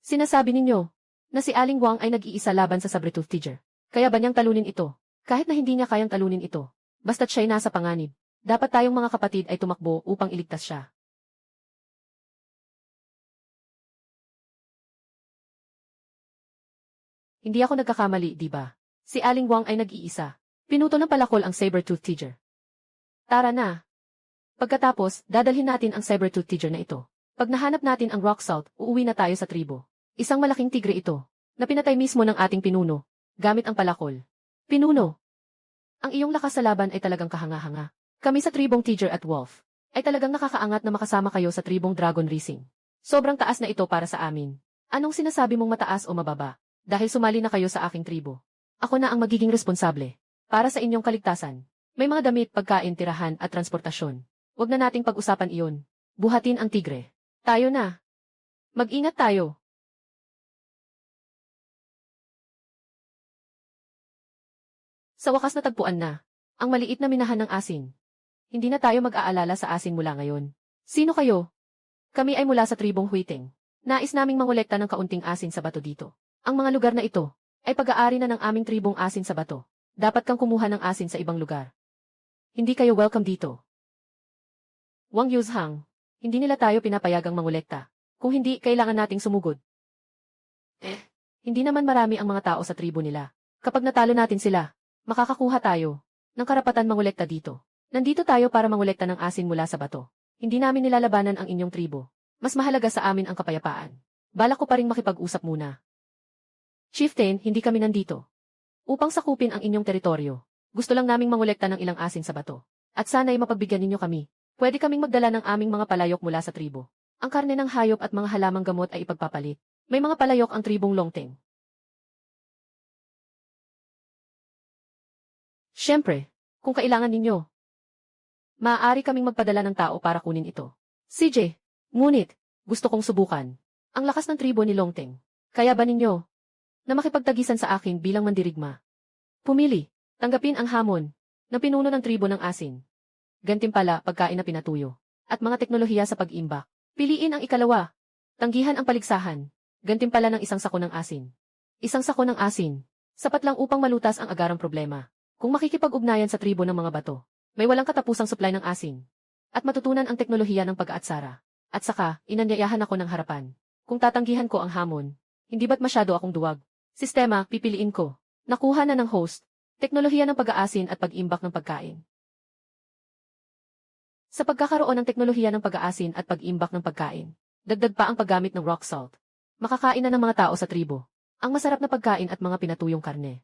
Sinasabi ninyo na si Aling Wang ay nag-iisa laban sa Saber-tooth Tiger. Kaya ba niyang talunin ito? Kahit na hindi niya kayang talunin ito. Basta't siya'y nasa panganib. Dapat tayong mga kapatid ay tumakbo upang iligtas siya. Hindi ako nagkakamali, di ba? Si Aling Wang ay nag-iisa. Pinuto ng palakol ang Saber-tooth Tiger. Tara na. Pagkatapos, dadalhin natin ang Saber-tooth Tiger na ito. Pag nahanap natin ang rock salt, uuwi na tayo sa tribo. Isang malaking tigre ito, na pinatay mismo ng ating pinuno, gamit ang palakol. Pinuno. Ang iyong lakas sa laban ay talagang kahanga-hanga. Kami sa tribong Tiger at Wolf, ay talagang nakakaangat na makasama kayo sa tribong Dragon Racing. Sobrang taas na ito para sa amin. Anong sinasabi mong mataas o mababa? Dahil sumali na kayo sa aking tribo. Ako na ang magiging responsable. Para sa inyong kaligtasan. May mga damit, pagkain, tirahan at transportasyon. Huwag na nating pag-usapan iyon. Buhatin ang tigre. Tayo na. Mag-ingat tayo. Sa wakas natagpuan na. Ang maliit na minahan ng asin. Hindi na tayo mag-aalala sa asin mula ngayon. Sino kayo? Kami ay mula sa tribong Huiteng. Nais naming mangolekta ng kaunting asin sa bato dito. Ang mga lugar na ito ay pag-aari na ng aming tribong asin sa bato. Dapat kang kumuha ng asin sa ibang lugar. Hindi kayo welcome dito. Wang Yuzhang, hindi nila tayo pinapayagang mangolekta. Kung hindi, kailangan nating sumugod. Hindi naman marami ang mga tao sa tribo nila. Kapag natalo natin sila, makakakuha tayo ng karapatan mangolekta dito. Nandito tayo para mangolekta ng asin mula sa bato. Hindi namin nilalabanan ang inyong tribo. Mas mahalaga sa amin ang kapayapaan. Balak ko pa ring makipag-usap muna. Chieftain, hindi kami nandito upang sakupin ang inyong teritoryo. Gusto lang naming mangolekta ng ilang asin sa bato. At sana'y mapagbigyan ninyo kami. Pwede kaming magdala ng aming mga palayok mula sa tribo. Ang karne ng hayop at mga halamang gamot ay ipagpapalit. May mga palayok ang tribong Longteng. Siyempre, kung kailangan ninyo, maaari kaming magpadala ng tao para kunin ito. CJ, ngunit, gusto kong subukan ang lakas ng tribo ni Longteng. Kaya ba ninyo na makipagtagisan sa akin bilang mandirigma? Pumili, tanggapin ang hamon ng pinuno ng tribo ng asin. Gantimpala, pagkain na pinatuyo, at mga teknolohiya sa pag-imbak. Piliin ang ikalawa. Tanggihan ang paligsahan. Gantimpala ng isang sako ng asin. Isang sako ng asin. Sapat lang upang malutas ang agarang problema. Kung makikipag-ugnayan sa tribo ng mga bato, may walang katapusang supply ng asin. At matutunan ang teknolohiya ng pag-aatsara. At saka, inanyayahan ako ng harapan. Kung tatanggihan ko ang hamon, hindi ba't masyado akong duwag? Sistema, pipiliin ko. Nakuha na ng host. Teknolohiya ng pag-aasin at pag-imbak ng pagkain. Sa pagkakaroon ng teknolohiya ng pag-aasin at pag-imbak ng pagkain, dagdag pa ang paggamit ng rock salt. Makakain na ng mga tao sa tribo ang masarap na pagkain at mga pinatuyong karne.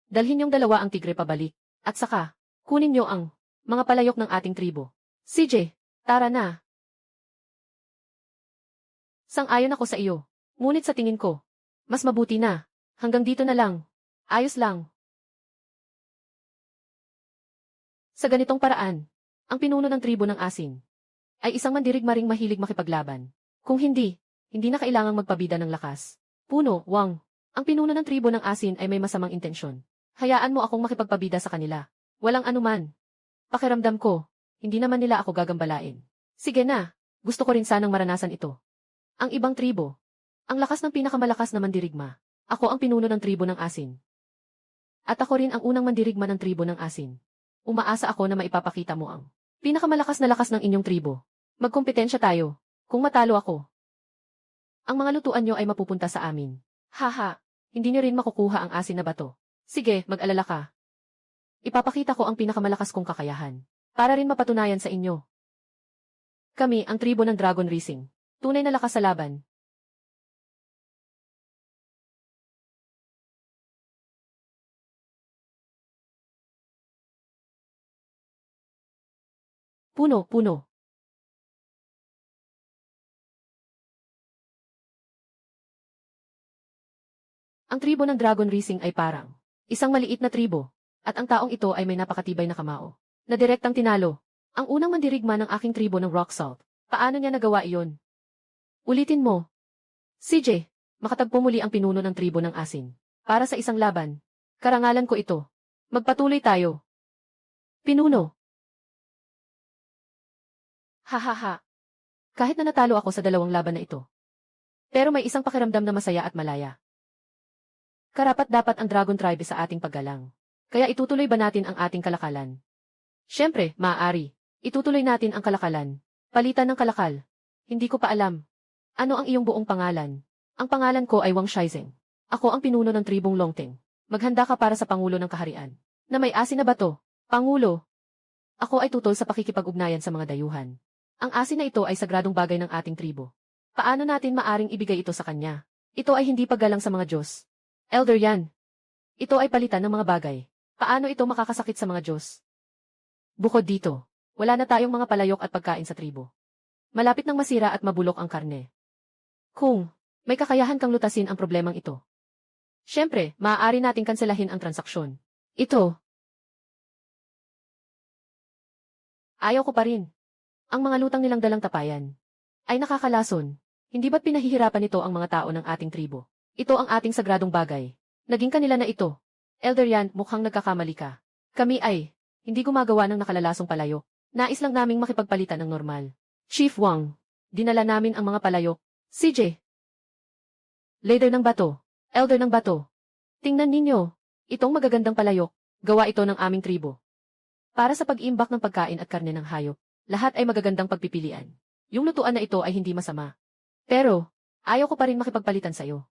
Dalhin yung dalawa ang tigre pabalik, at saka, kunin nyo ang mga palayok ng ating tribo. CJ, tara na. Sang-ayon ako sa iyo. Ngunit sa tingin ko, mas mabuti na. Hanggang dito na lang. Ayos lang. Sa ganitong paraan, ang pinuno ng tribo ng asin ay isang mandirigmaring mahilig makipaglaban. Kung hindi na kailangang magpabida ng lakas. Puno, Wang, ang pinuno ng tribo ng asin ay may masamang intensyon. Hayaan mo akong makipagpabida sa kanila. Walang anuman. Pakiramdam ko, hindi naman nila ako gagambalain. Sige na, gusto ko rin sanang maranasan ito. Ang ibang tribo, ang lakas ng pinakamalakas na mandirigma. Ako ang pinuno ng tribo ng asin. At ako rin ang unang mandirigma ng tribo ng asin. Umaasa ako na maipapakita mo ang pinakamalakas na lakas ng inyong tribo. Magkompetensya tayo. Kung matalo ako, ang mga lutuan nyo ay mapupunta sa amin. Haha, hindi nyo rin makukuha ang asin na bato. Sige, mag-alala ka. Ipapakita ko ang pinakamalakas kong kakayahan. Para rin mapatunayan sa inyo. Kami ang tribo ng Dragon Racing. Tunay na lakas sa laban. Puno. Ang tribo ng Dragon Rising ay parang isang maliit na tribo, at ang taong ito ay may napakatibay na kamao, na direktang tinalo ang unang mandirigma ng aking tribo ng Rock Salt. Paano niya nagawa iyon? Ulitin mo. CJ, makatagpo muli ang pinuno ng tribo ng asin. Para sa isang laban. Karangalan ko ito. Magpatuloy tayo. Pinuno. Hahaha. Kahit na natalo ako sa dalawang laban na ito. Pero may isang pakiramdam na masaya at malaya. Karapat-dapat ang Dragon Tribe sa ating paggalang. Kaya itutuloy ba natin ang ating kalakalan? Siyempre, maaari. Itutuloy natin ang kalakalan. Palitan ng kalakal. Hindi ko pa alam. Ano ang iyong buong pangalan? Ang pangalan ko ay Wang Shaizeng. Ako ang pinuno ng tribong Longteng. Maghanda ka para sa Pangulo ng Kaharian. Na may asin na bato. Pangulo. Ako ay tutol sa pakikipag-ugnayan sa mga dayuhan. Ang asin na ito ay sagradong bagay ng ating tribo. Paano natin maaring ibigay ito sa kanya? Ito ay hindi paggalang sa mga Diyos. Elder yan. Ito ay palitan ng mga bagay. Paano ito makakasakit sa mga Diyos? Bukod dito, wala na tayong mga palayok at pagkain sa tribo. Malapit nang masira at mabulok ang karne. Kung may kakayahan kang lutasin ang problemang ito. Siyempre, maaari nating kanselahin ang transaksyon. Ito. Ayaw ko pa rin. Ang mga lutang nilang dalang tapayan ay nakakalason. Hindi ba't pinahihirapan ito ang mga tao ng ating tribo? Ito ang ating sagradong bagay. Naging kanila na ito. Elder yan, mukhang nagkakamali ka. Kami ay hindi gumagawa ng nakalalasong palayok. Nais lang naming makipagpalitan ng normal. Chief Wang, dinala namin ang mga palayok. CJ. Leader ng bato. Elder ng bato. Tingnan ninyo. Itong magagandang palayok. Gawa ito ng aming tribo. Para sa pag-iimbak ng pagkain at karne ng hayop, lahat ay magagandang pagpipilian. Yung lutuan na ito ay hindi masama. Pero, ayaw ko pa rin makipagpalitan sa'yo.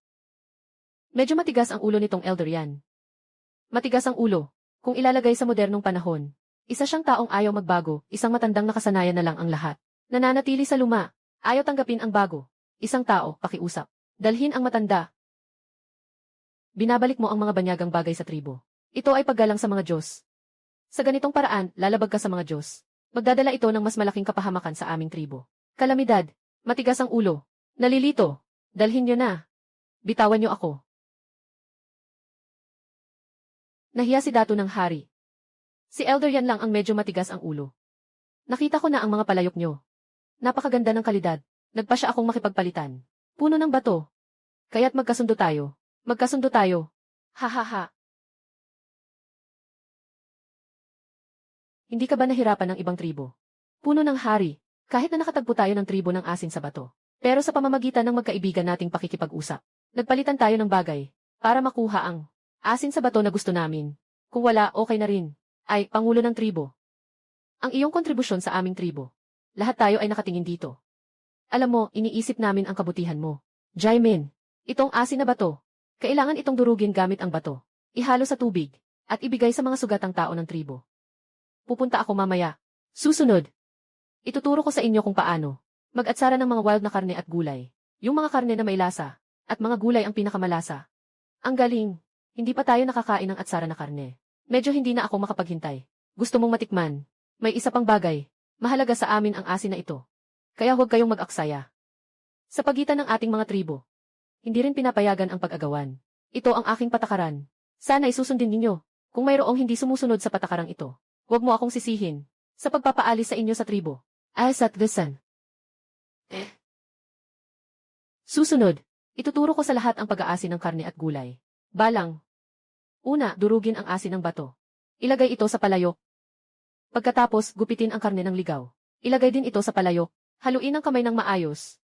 Medyo matigas ang ulo nitong elder yan. Matigas ang ulo. Kung ilalagay sa modernong panahon, isa siyang taong ayaw magbago, isang matandang nakasanayan na lang ang lahat. Nananatili sa luma, ayaw tanggapin ang bago. Isang tao, pakiusap. Dalhin ang matanda. Binabalik mo ang mga banyagang bagay sa tribo. Ito ay paggalang sa mga Diyos. Sa ganitong paraan, lalabag ka sa mga Diyos. Magdadala ito ng mas malaking kapahamakan sa aming tribo. Kalamidad, matigas ang ulo. Nalilito, dalhin niyo na. Bitawan niyo ako. Nahiya si Dato ng Hari. Si Elder yan lang ang medyo matigas ang ulo. Nakita ko na ang mga palayok nyo. Napakaganda ng kalidad. Nagpa siya akong makipagpalitan. Puno ng bato. Kaya't magkasundo tayo. Magkasundo tayo. Ha. Hindi ka ba nahirapan ng ibang tribo? Puno ng Hari. Kahit na nakatagpo tayo ng tribo ng asin sa bato. Pero sa pamamagitan ng magkaibigan nating pakikipag-usap, nagpalitan tayo ng bagay para makuha ang asin sa bato na gusto namin. Kung wala, okay na rin. Ay, Pangulo ng tribo. Ang iyong kontribusyon sa aming tribo. Lahat tayo ay nakatingin dito. Alam mo, iniisip namin ang kabutihan mo. Jaimin, itong asin na bato. Kailangan itong durugin gamit ang bato. Ihalo sa tubig, at ibigay sa mga sugatang tao ng tribo. Pupunta ako mamaya. Susunod. Ituturo ko sa inyo kung paano mag-atsara ng mga wild na karne at gulay. Yung mga karne na may lasa, at mga gulay ang pinakamalasa. Ang galing. Hindi pa tayo nakakain ng atsara na karne. Medyo hindi na ako makapaghintay. Gusto mong matikman? May isa pang bagay. Mahalaga sa amin ang asin na ito. Kaya huwag kayong mag-aksaya. Sa pagitan ng ating mga tribo, hindi rin pinapayagan ang pag-agawan. Ito ang aking patakaran. Sana isusundin ninyo. Kung mayroong hindi sumusunod sa patakarang ito, huwag mo akong sisihin sa pagpapaalis sa inyo sa tribo. Asat Gasan. Susunod, ituturo ko sa lahat ang pag-aasin ng karne at gulay. Balang. Una, durugin ang asin ng bato. Ilagay ito sa palayok. Pagkatapos, gupitin ang karne ng ligaw. Ilagay din ito sa palayok. Haluin ang kamay ng maayos.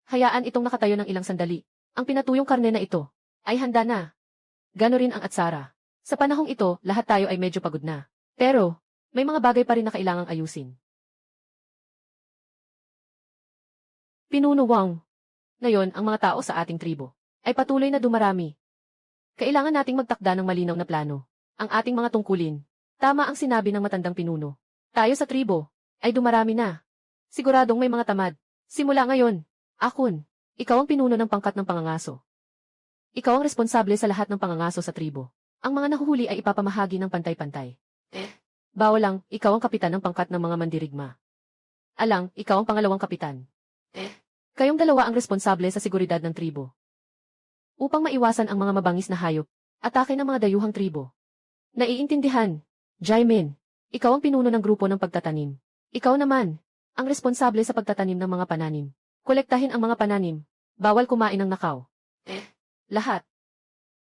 Hayaan itong nakatayo ng ilang sandali. Ang pinatuyong karne na ito ay handa na. Gano rin ang atsara. Sa panahong ito, lahat tayo ay medyo pagod na. Pero, may mga bagay pa rin na kailangang ayusin. Pinuno Wang. Ngayon, ang mga tao sa ating tribo ay patuloy na dumarami. Kailangan nating magtakda ng malinaw na plano. Ang ating mga tungkulin. Tama ang sinabi ng matandang pinuno. Tayo sa tribo ay dumarami na. Siguradong may mga tamad. Simula ngayon, Akun, ikaw ang pinuno ng pangkat ng pangangaso. Ikaw ang responsable sa lahat ng pangangaso sa tribo. Ang mga nahuhuli ay ipapamahagi ng pantay-pantay. Bawal lang, ikaw ang kapitan ng pangkat ng mga mandirigma. Alang, ikaw ang pangalawang kapitan. Kayong dalawa ang responsable sa seguridad ng tribo. upang maiwasan ang mga mabangis na hayop, atake ng mga dayuhang tribo. Naiintindihan, Jaimin, ikaw ang pinuno ng grupo ng pagtatanim. Ikaw naman, ang responsable sa pagtatanim ng mga pananim. Kolektahin ang mga pananim, bawal kumain ng nakaw. Lahat.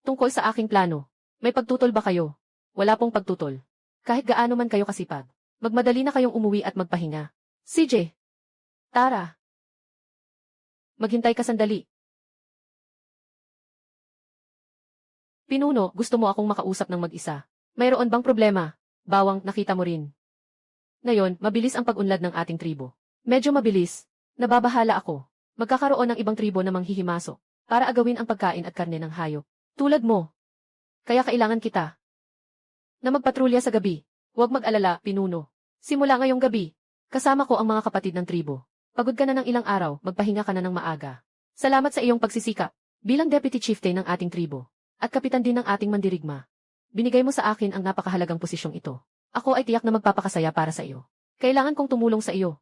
Tungkol sa aking plano, may pagtutol ba kayo? Wala pong pagtutol. Kahit gaano man kayo kasipag, magmadali na kayong umuwi at magpahinga. CJ, Tara. Maghintay ka sandali. Pinuno, gusto mo akong makausap ng mag-isa. Mayroon bang problema? Bawang, nakita mo rin. Ngayon, mabilis ang pag-unlad ng ating tribo. Medyo mabilis. Nababahala ako. Magkakaroon ng ibang tribo na manghihimasok para agawin ang pagkain at karne ng hayop. Tulad mo. Kaya kailangan kita na magpatrolya sa gabi. Huwag mag-alala, pinuno. Simula ngayong gabi, kasama ko ang mga kapatid ng tribo. Pagod ka na ng ilang araw, magpahinga ka na ng maaga. Salamat sa iyong pagsisikap bilang deputy chieftain ng ating tribo at kapitan din ng ating mandirigma. Binigay mo sa akin ang napakahalagang posisyong ito. Ako ay tiyak na magpapakasaya para sa iyo. Kailangan kong tumulong sa iyo.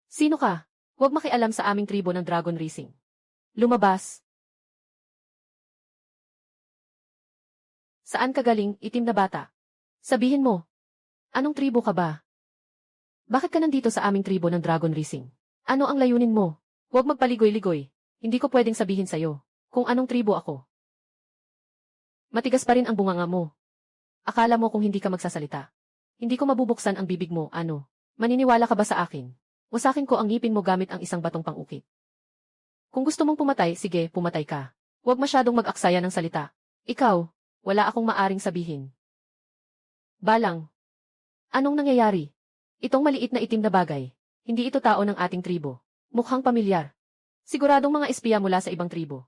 Sino ka? Huwag makialam sa aming tribo ng Dragon Racing. Lumabas. Saan ka galing, itim na bata? Sabihin mo. Anong tribo ka ba? Bakit ka nandito sa aming tribo ng Dragon Racing? Ano ang layunin mo? Huwag magpaligoy-ligoy. Hindi ko pwedeng sabihin sa'yo kung anong tribo ako. Matigas pa rin ang bunganga mo. Akala mo kung hindi ka magsasalita. Hindi ko mabubuksan ang bibig mo, ano? Maniniwala ka ba sa akin? Wasakin ko ang ngipin mo gamit ang isang batong pang-ukit. Kung gusto mong pumatay, sige, pumatay ka. Huwag masyadong mag-aksaya ng salita. Ikaw, wala akong maaring sabihin. Balang. Anong nangyayari? Itong maliit na itim na bagay. Hindi ito tao ng ating tribo. Mukhang pamilyar. Siguradong mga espiya mula sa ibang tribo.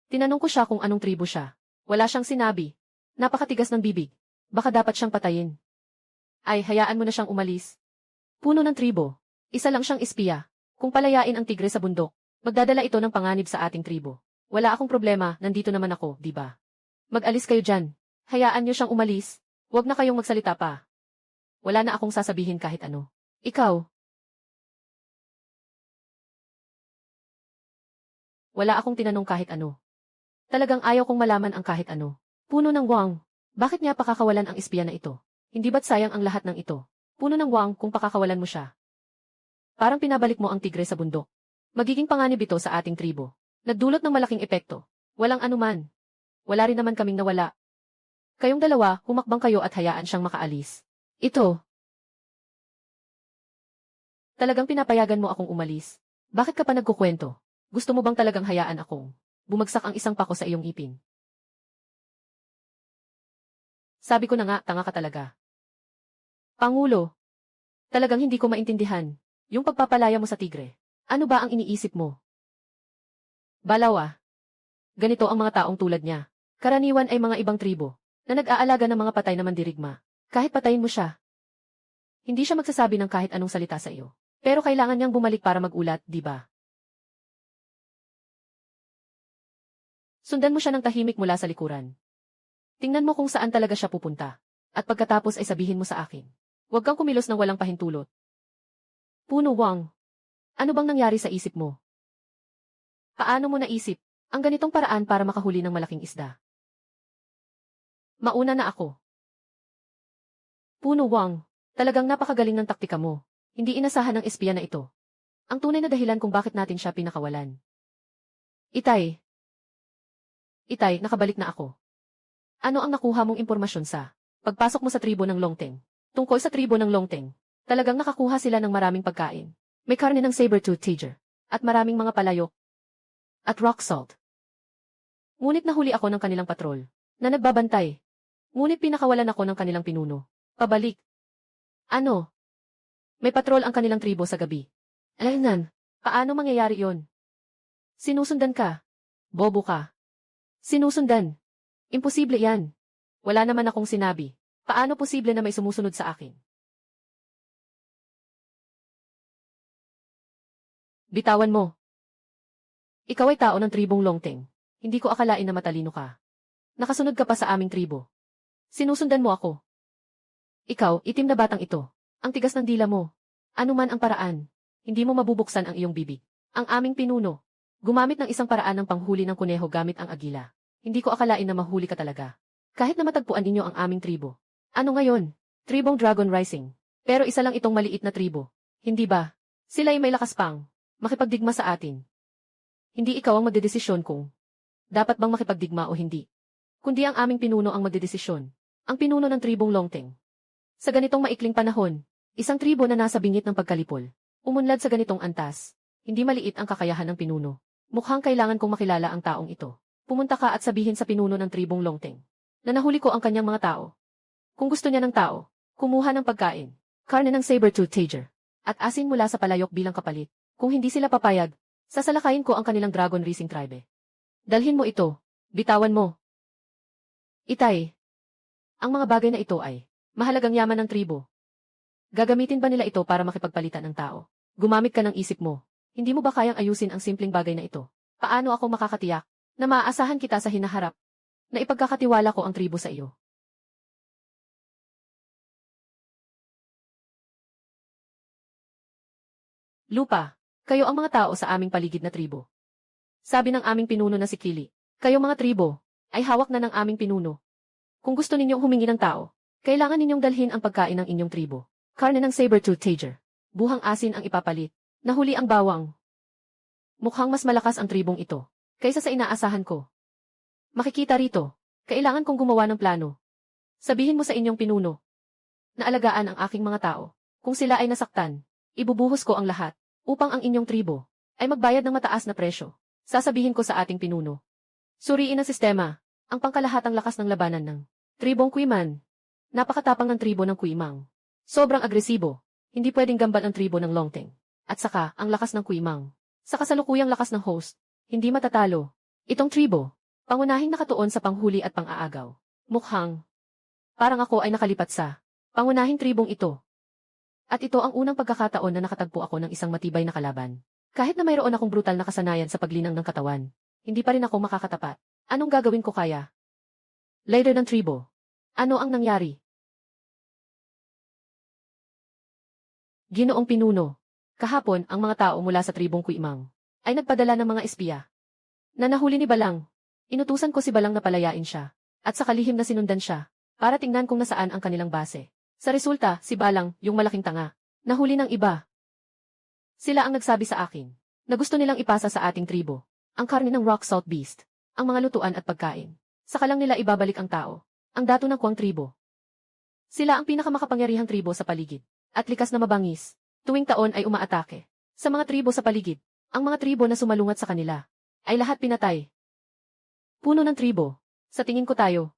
Tinanong ko siya kung anong tribo siya. Wala siyang sinabi. Napakatigas ng bibig. Baka dapat siyang patayin. Ay, hayaan mo na siyang umalis. Puno ng tribo. Isa lang siyang espiya. Kung palayain ang tigre sa bundok, magdadala ito ng panganib sa ating tribo. Wala akong problema, nandito naman ako, di ba? Mag-alis kayo dyan. Hayaan niyo siyang umalis. Huwag na kayong magsalita pa. Wala na akong sasabihin kahit ano. Ikaw. Wala akong tinanong kahit ano. Talagang ayaw kong malaman ang kahit ano. Puno ng Wang. Bakit niya pakakawalan ang espiya na ito? Hindi ba't sayang ang lahat ng ito? Puno ng Wang kung pakakawalan mo siya. Parang pinabalik mo ang tigre sa bundok. Magiging panganib ito sa ating tribo. Nagdulot ng malaking epekto. Walang anuman. Wala rin naman kaming nawala. Kayong dalawa, humakbang kayo at hayaan siyang makaalis. Ito. Talagang pinapayagan mo akong umalis. Bakit ka pa nagkukwento? Gusto mo bang talagang hayaan akong bumagsak ang isang pako sa iyong ipin? Sabi ko na nga, tanga ka talaga. Pangulo. Talagang hindi ko maintindihan. Yung pagpapalaya mo sa tigre. Ano ba ang iniisip mo? Balawa. Ganito ang mga taong tulad niya. Karaniwan ay mga ibang tribo na nag-aalaga ng mga patay na mandirigma. Kahit patayin mo siya, hindi siya magsasabi ng kahit anong salita sa iyo. Pero kailangan niyang bumalik para magulat, di ba? Sundan mo siya ng tahimik mula sa likuran. Tingnan mo kung saan talaga siya pupunta. At pagkatapos ay sabihin mo sa akin. Huwag kang kumilos ng walang pahintulot. Puno Wang. Ano bang nangyari sa isip mo? Paano mo naisip ang ganitong paraan para makahuli ng malaking isda? Mauna na ako. Puno Wang. Talagang napakagaling ng taktika mo. Hindi inasahan ng espiya na ito. Ang tunay na dahilan kung bakit natin siya pinakawalan. Itay. Itay, nakabalik na ako. Ano ang nakuha mong impormasyon sa pagpasok mo sa tribo ng Longteng? Tungkol sa tribo ng Longteng, talagang nakakuha sila ng maraming pagkain. May karne ng saber-tooth tiger, at maraming mga palayok, at rock salt. Ngunit nahuli ako ng kanilang patrol, na nagbabantay. Ngunit pinakawalan ako ng kanilang pinuno. Pabalik. Ano? May patrol ang kanilang tribo sa gabi. Alaynan, paano mangyayari yon? Sinusundan ka. Bobo ka. Sinusundan. Imposible yan. Wala naman akong sinabi. Paano posible na may sumusunod sa akin? Bitawan mo. Ikaw ay tao ng tribong Longteng. Hindi ko akalain na matalino ka. Nakasunod ka pa sa aming tribo. Sinusundan mo ako. Ikaw, itim na batang ito. Ang tigas ng dila mo. Ano man ang paraan, hindi mo mabubuksan ang iyong bibig. Ang aming pinuno, gumamit ng isang paraan ng panghuli ng kuneho gamit ang agila. Hindi ko akalain na mahuli ka talaga. Kahit na matagpuan ninyo ang aming tribo. Ano ngayon? Tribong Dragon Rising. Pero isa lang itong maliit na tribo. Hindi ba? Sila ay may lakas pang makipagdigma sa atin. Hindi ikaw ang magdedesisyon kung dapat bang makipagdigma o hindi. Kundi ang aming pinuno ang magdedesisyon. Ang pinuno ng tribong Longteng. Sa ganitong maikling panahon, isang tribo na nasa bingit ng pagkalipol, umunlad sa ganitong antas. Hindi maliit ang kakayahan ng pinuno. Mukhang kailangan kong makilala ang taong ito. Pumunta ka at sabihin sa pinuno ng tribong Longteng na nahuli ko ang kanyang mga tao. Kung gusto niya ng tao, kumuha ng pagkain, karne ng saber-tooth tiger, at asin mula sa palayok bilang kapalit. Kung hindi sila papayag, sasalakayin ko ang kanilang dragon racing tribe. Dalhin mo ito. Bitawan mo. Itay. Ang mga bagay na ito ay mahalagang yaman ng tribo. Gagamitin ba nila ito para makipagpalitan ng tao? Gumamit ka ng isip mo. Hindi mo ba kayang ayusin ang simpleng bagay na ito? Paano ako makakatiyak na maaasahan kita sa hinaharap? Na ipagkakatiwala ko ang tribo sa iyo. Lupa, kayo ang mga tao sa aming paligid na tribo. Sabi ng aming pinuno na si Kili, kayo mga tribo, ay hawak na ng aming pinuno. Kung gusto ninyong humingi ng tao, kailangan ninyong dalhin ang pagkain ng inyong tribo. Karne ng saber-tooth tiger. Buhang asin ang ipapalit. Nahuli ang bawang. Mukhang mas malakas ang tribong ito kaysa sa inaasahan ko. Makikita rito, kailangan kong gumawa ng plano. Sabihin mo sa inyong pinuno na alagaan ang aking mga tao. Kung sila ay nasaktan, ibubuhos ko ang lahat upang ang inyong tribo ay magbayad ng mataas na presyo. Sasabihin ko sa ating pinuno. Suriin ang sistema, ang pangkalahatang lakas ng labanan ng tribong Kuiman. Napakatapang ng tribo ng Kuimang. Sobrang agresibo. Hindi pwedeng gambal ang tribo ng Longteng. At saka, ang lakas ng Kuimang. Sa kasalukuyang lakas ng host, hindi matatalo. Itong tribo, pangunahing nakatuon sa panghuli at pang-aagaw. Mukhang parang ako ay nakalipat sa pangunahing tribong ito. At ito ang unang pagkakataon na nakatagpo ako ng isang matibay na kalaban. Kahit na mayroon akong brutal na kasanayan sa paglinang ng katawan, hindi pa rin ako makakatapat. Anong gagawin ko kaya? Leader ng tribo. Ano ang nangyari? Ginoong pinuno. Kahapon, ang mga tao mula sa tribong Kuimang ay nagpadala ng mga espiya na nahuli ni Balang. Inutusan ko si Balang na palayain siya at sa kalihim na sinundan siya para tingnan kung nasaan ang kanilang base. Sa resulta, si Balang, yung malaking tanga, nahuli ng iba. Sila ang nagsabi sa akin na gusto nilang ipasa sa ating tribo ang karne ng rock salt beast, ang mga lutuan at pagkain. Saka lang nila ibabalik ang tao, ang dato ng Kuang tribo. Sila ang pinakamakapangyarihang tribo sa paligid at likas na mabangis. Tuwing taon ay umaatake sa mga tribo sa paligid. Ang mga tribo na sumalungat sa kanila ay lahat pinatay. Puno ng tribo. Sa tingin ko tayo,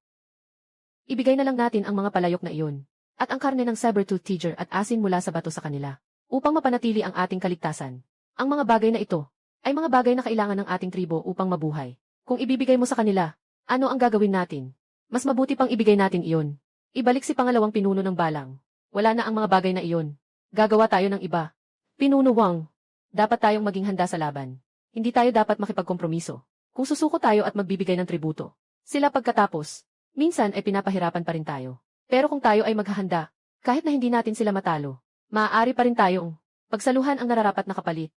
ibigay na lang natin ang mga palayok na iyon at ang karne ng saber-tooth tiger at asin mula sa bato sa kanila upang mapanatili ang ating kaligtasan. Ang mga bagay na ito ay mga bagay na kailangan ng ating tribo upang mabuhay. Kung ibibigay mo sa kanila, ano ang gagawin natin? Mas mabuti pang ibigay natin iyon. Ibalik si pangalawang pinuno ng Balang. Wala na ang mga bagay na iyon. Gagawa tayo ng iba. Pinuno Wang, dapat tayong maging handa sa laban. Hindi tayo dapat makipagkompromiso. Kung susuko tayo at magbibigay ng tributo, sila pagkatapos, minsan ay pinapahirapan pa rin tayo. Pero kung tayo ay maghahanda, kahit na hindi natin sila matalo, maaari pa rin tayong pagsaluhan ang nararapat na kapalit.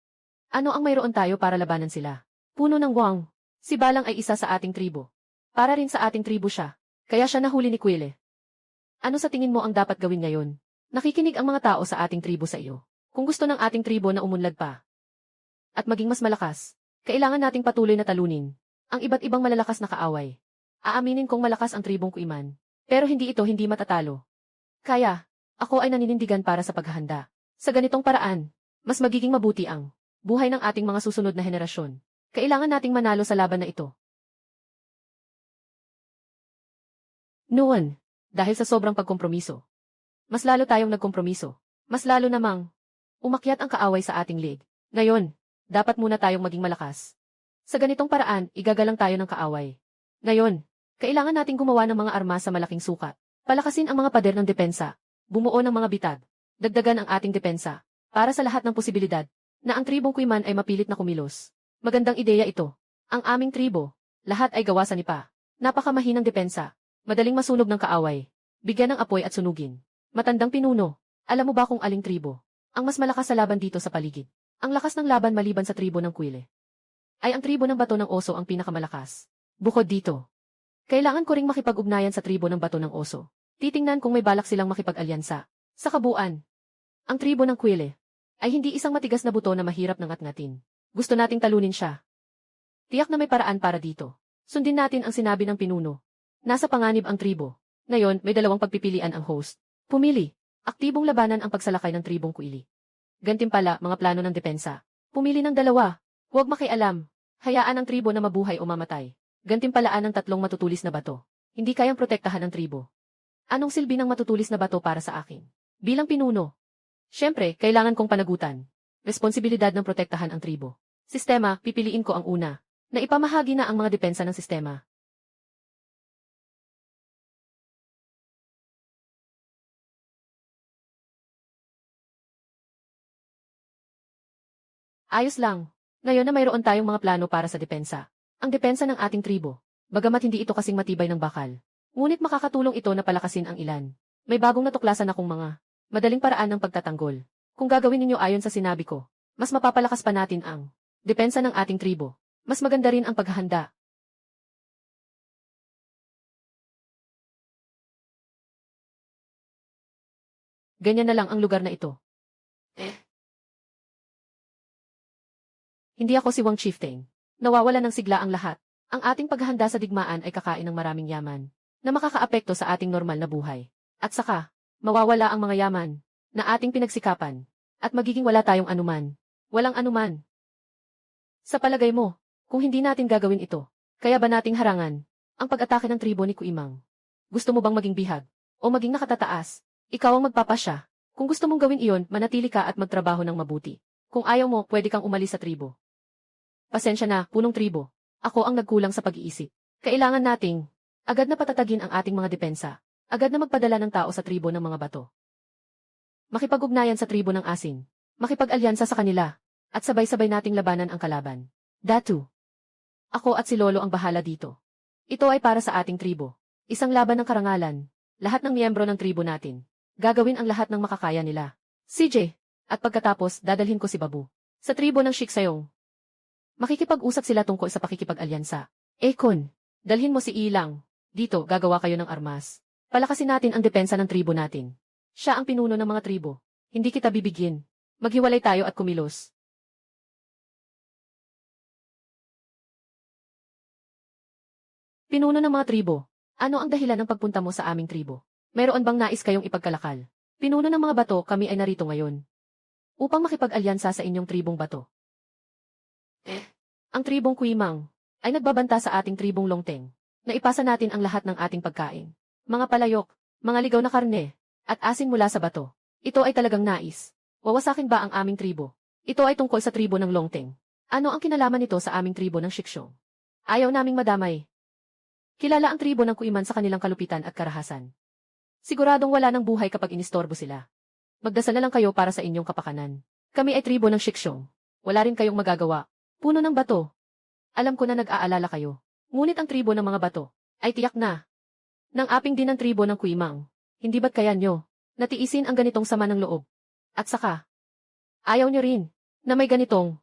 Ano ang mayroon tayo para labanan sila? Puno ng Wang, si Balang ay isa sa ating tribo. Para rin sa ating tribo siya, kaya siya nahuli ni Quile. Ano sa tingin mo ang dapat gawin ngayon? Nakikinig ang mga tao sa ating tribo sa iyo. Kung gusto ng ating tribo na umunlad pa at maging mas malakas, kailangan nating patuloy na talunin ang iba't ibang malalakas na kaaway. Aaminin kong malakas ang tribong Kuiman, pero hindi matatalo. Kaya, ako ay naninindigan para sa paghahanda. Sa ganitong paraan, mas magiging mabuti ang buhay ng ating mga susunod na henerasyon. Kailangan nating manalo sa laban na ito. Noon, dahil sa sobrang pagkompromiso, mas lalo tayong nagkompromiso. Mas lalo namang umakyat ang kaaway sa ating league. Ngayon, dapat muna tayong maging malakas. Sa ganitong paraan, igagalang tayo ng kaaway. Ngayon, kailangan nating gumawa ng mga armas sa malaking sukat. Palakasin ang mga pader ng depensa. Bumuo ng mga bitag. Dagdagan ang ating depensa. Para sa lahat ng posibilidad na ang tribong Kuiman ay mapilit na kumilos. Magandang ideya ito. Ang aming tribo, lahat ay gawa sa nipa. Napakamahinang depensa. Madaling masunog ng kaaway. Bigyan ng apoy at sunugin. Matandang pinuno. Alam mo ba kung aling tribo ang mas malakas sa laban dito sa paligid? Ang lakas ng laban maliban sa tribo ng Quile ay ang tribo ng bato ng oso ang pinakamalakas. Bukod dito, kailangan ko ring makipag-ugnayan sa tribo ng bato ng oso. Titingnan kung may balak silang makipag-alyansa. Sa kabuuan, ang tribo ng Quile ay hindi isang matigas na buto na mahirap nang ngat-ngatin. Gusto nating talunin siya. Tiyak na may paraan para dito. Sundin natin ang sinabi ng pinuno. Nasa panganib ang tribo. Ngayon, may dalawang pagpipilian ang host. Pumili. Aktibong labanan ang pagsalakay ng tribong Quili. Gantimpala, mga plano ng depensa. Pumili ng dalawa. Huwag makialam. Hayaan ang tribo na mabuhay o mamatay. Gantimpalaan ng tatlong matutulis na bato. Hindi kayang protektahan ang tribo. Anong silbi ng matutulis na bato para sa akin? Bilang pinuno. Siyempre, kailangan kong panagutan. Responsibilidad ng protektahan ang tribo. Sistema, pipiliin ko ang una. Na ipamahagi na ang mga depensa ng sistema. Ayos lang. Ngayon na mayroon tayong mga plano para sa depensa. Ang depensa ng ating tribo. Bagamat hindi ito kasing matibay ng bakal. Ngunit makakatulong ito na palakasin ang ilan. May bagong natuklasan akong mga madaling paraan ng pagtatanggol. Kung gagawin ninyo ayon sa sinabi ko, mas mapapalakas pa natin ang depensa ng ating tribo. Mas maganda rin ang paghahanda. Ganyan na lang ang lugar na ito. Hindi ako si Wang Chieftain. Nawawala ng sigla ang lahat. Ang ating paghahanda sa digmaan ay kakain ng maraming yaman na makakaapekto sa ating normal na buhay. At saka, mawawala ang mga yaman na ating pinagsikapan at magiging wala tayong anuman. Walang anuman. Sa palagay mo, kung hindi natin gagawin ito, kaya ba nating harangan ang pag-atake ng tribo ni Kuimang? Gusto mo bang maging bihag o maging nakatataas? Ikaw ang magpapasya. Kung gusto mong gawin iyon, manatili ka at magtrabaho ng mabuti. Kung ayaw mo, pwede kang umalis sa tribo. Pasensya na, punong tribo. Ako ang nagkulang sa pag-iisip. Kailangan nating agad na patatagin ang ating mga depensa. Agad na magpadala ng tao sa tribo ng mga bato. Makipag-ugnayan sa tribo ng asin. Makipag-alyansa sa kanila. At sabay-sabay nating labanan ang kalaban. Datu. Ako at si Lolo ang bahala dito. Ito ay para sa ating tribo. Isang laban ng karangalan. Lahat ng miyembro ng tribo natin. Gagawin ang lahat ng makakaya nila. CJ. At pagkatapos, dadalhin ko si Babu. Sa tribo ng Shiksayong. Makikipag-usap sila tungkol sa pakikipag-alyansa. Ekon, dalhin mo si Ilang. Dito, gagawa kayo ng armas. Palakasin natin ang depensa ng tribo natin. Siya ang pinuno ng mga tribo. Hindi kita bibigyan. Maghiwalay tayo at kumilos. Pinuno ng mga tribo. Ano ang dahilan ng pagpunta mo sa aming tribo? Mayroon bang nais kayong ipagkalakal? Pinuno ng mga bato, kami ay narito ngayon. Upang makipag-alyansa sa inyong tribong bato. Ang tribong Kuimang ay nagbabanta sa ating tribong Longteng. Naipasa natin ang lahat ng ating pagkain. Mga palayok, mga ligaw na karne, at asin mula sa bato. Ito ay talagang nais. Wawasakin ba ang aming tribo? Ito ay tungkol sa tribo ng Longteng. Ano ang kinalaman nito sa aming tribo ng Shiksong? Ayaw naming madamay. Kilala ang tribo ng Kuiman sa kanilang kalupitan at karahasan. Siguradong wala ng buhay kapag inistorbo sila. Magdasal na lang kayo para sa inyong kapakanan. Kami ay tribo ng Shiksong. Wala rin kayong magagawa. Puno ng bato. Alam ko na nag-aalala kayo. Ngunit ang tribo ng mga bato ay tiyak na. Nang aping din ang tribo ng Kuimang. Hindi ba't kaya nyo natiisin ang ganitong sama ng loob? At saka, ayaw nyo rin na may ganitong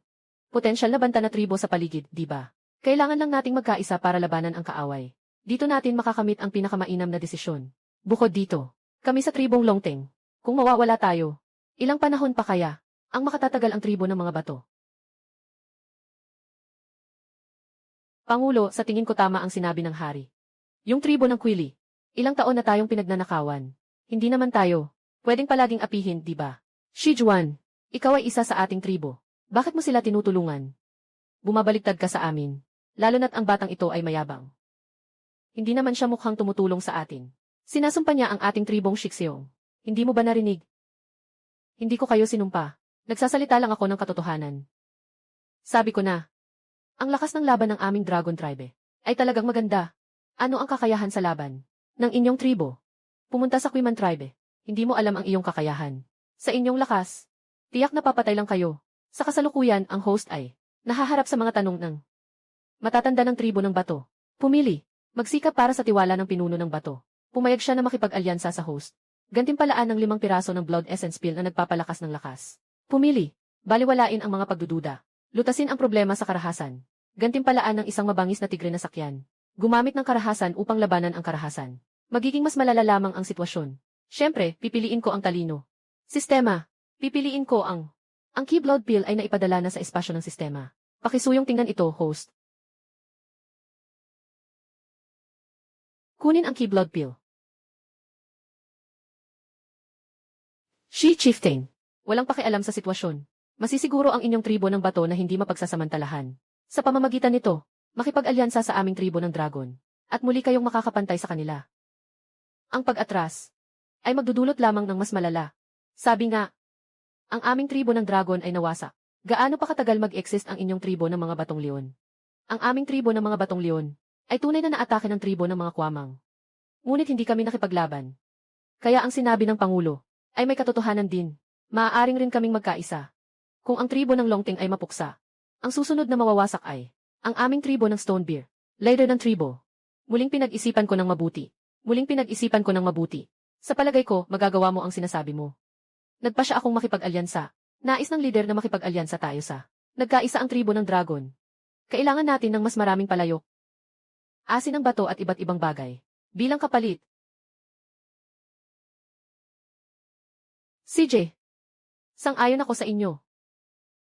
potensyal na banta na tribo sa paligid, di ba? Kailangan lang nating magkaisa para labanan ang kaaway. Dito natin makakamit ang pinakamainam na desisyon. Bukod dito, kami sa tribong Longteng. Kung mawawala tayo, ilang panahon pa kaya ang makatatagal ang tribo ng mga bato? Pangulo, sa tingin ko tama ang sinabi ng hari. Yung tribo ng Quili, ilang taon na tayong pinagnanakawan. Hindi naman tayo pwedeng palaging apihin, di ba? Shijuan, ikaw ay isa sa ating tribo. Bakit mo sila tinutulungan? Bumabaliktad ka sa amin, lalo na't ang batang ito ay mayabang. Hindi naman siya mukhang tumutulong sa atin. Sinasumpa niya ang ating tribong Shiksayong. Hindi mo ba narinig? Hindi ko kayo sinumpa. Nagsasalita lang ako ng katotohanan. Sabi ko na, ang lakas ng laban ng aming Dragon Tribe ay talagang maganda. Ano ang kakayahan sa laban ng inyong tribo? Pumunta sa Kuiman Tribe. Hindi mo alam ang iyong kakayahan. Sa inyong lakas, tiyak na papatay lang kayo. Sa kasalukuyan, ang host ay nahaharap sa mga tanong ng matatanda ng tribo ng bato. Pumili, magsikap para sa tiwala ng pinuno ng bato. Pumayag siya na makipag-alyansa sa host. Gantimpalaan ng 5 piraso ng Blood Essence Pill na nagpapalakas ng lakas. Pumili. Baliwalain ang mga pagdududa. Lutasin ang problema sa karahasan. Gantimpalaan ng isang mabangis na tigre na sakyan. Gumamit ng karahasan upang labanan ang karahasan. Magiging mas malala lamang ang sitwasyon. Siyempre, pipiliin ko ang talino. Sistema. Pipiliin ko ang Key Blood Pill ay naipadala na sa espasyo ng sistema. Pakisuyong tingnan ito, host. Kunin ang Key Blood Pill. She Chieftain. Walang pakialam sa sitwasyon. Masisiguro ang inyong tribo ng bato na hindi mapagsasamantalahan. Sa pamamagitan nito, makipag-alyansa sa aming tribo ng dragon. At muli kayong makakapantay sa kanila. Ang pag-atras ay magdudulot lamang ng mas malala. Sabi nga, ang aming tribo ng dragon ay nawasak. Gaano pa katagal mag-exist ang inyong tribo ng mga batong leon? Ang aming tribo ng mga batong leon ay tunay na naatake ng tribo ng mga kwamang. Ngunit hindi kami nakipaglaban. Kaya ang sinabi ng Pangulo ay may katotohanan din. Maaaring rin kaming magkaisa. Kung ang tribo ng Longting ay mapuksa, ang susunod na mawawasak ay ang aming tribo ng Stonebeard. Leader ng tribo. Muling pinag-isipan ko ng mabuti. Sa palagay ko, magagawa mo ang sinasabi mo. Nagpa siya akong makipag-alyansa. Nais ng leader na makipag-alyansa tayo sa nagkaisa ang tribo ng dragon. Kailangan natin ng mas maraming palayok. Asin ng bato at iba't ibang bagay. Bilang kapalit. CJ. Sang-ayon ako sa inyo.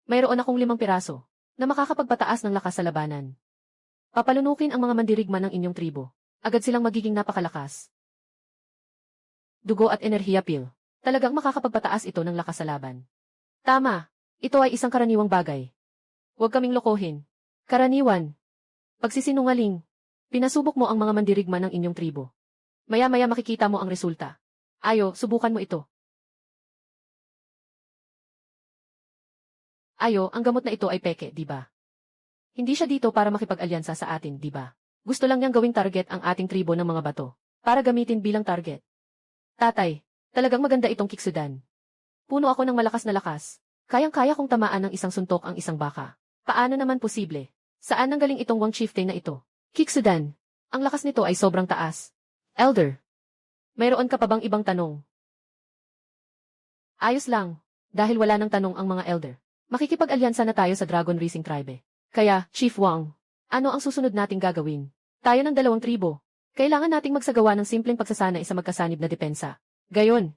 Mayroon akong 5 piraso na makakapagpataas ng lakas sa labanan. Papalunukin ang mga mandirigma ng inyong tribo. Agad silang magiging napakalakas. Dugo at enerhiya pill. Talagang makakapagpataas ito ng lakas sa laban. Tama. Ito ay isang karaniwang bagay. Huwag kaming lokohin. Karaniwan. Pagsisinungaling. Pinasubok mo ang mga mandirigma ng inyong tribo. Maya-maya makikita mo ang resulta. Ayo, subukan mo ito. Ayo, ang gamot na ito ay peke, di ba? Hindi siya dito para makipag-alyansa sa atin, di ba? Gusto lang niyang gawing target ang ating tribo ng mga bato. Para gamitin bilang target. Tatay, talagang maganda itong kiksudan. Puno ako ng malakas na lakas. Kayang-kaya kong tamaan ng isang suntok ang isang baka. Paano naman posible? Saan nanggaling itong Wang Chieftain na ito? Kiksudan. Ang lakas nito ay sobrang taas. Elder. Mayroon ka pa bang ibang tanong? Ayos lang. Dahil wala nang tanong ang mga elder. Makikipag-alyansa na tayo sa Dragon Racing Tribe. Kaya, Chief Wang, ano ang susunod nating gagawin? Tayo ng 2 tribo. Kailangan nating magsagawa ng simpleng pagsasanay sa magkasanib na depensa. Gayon,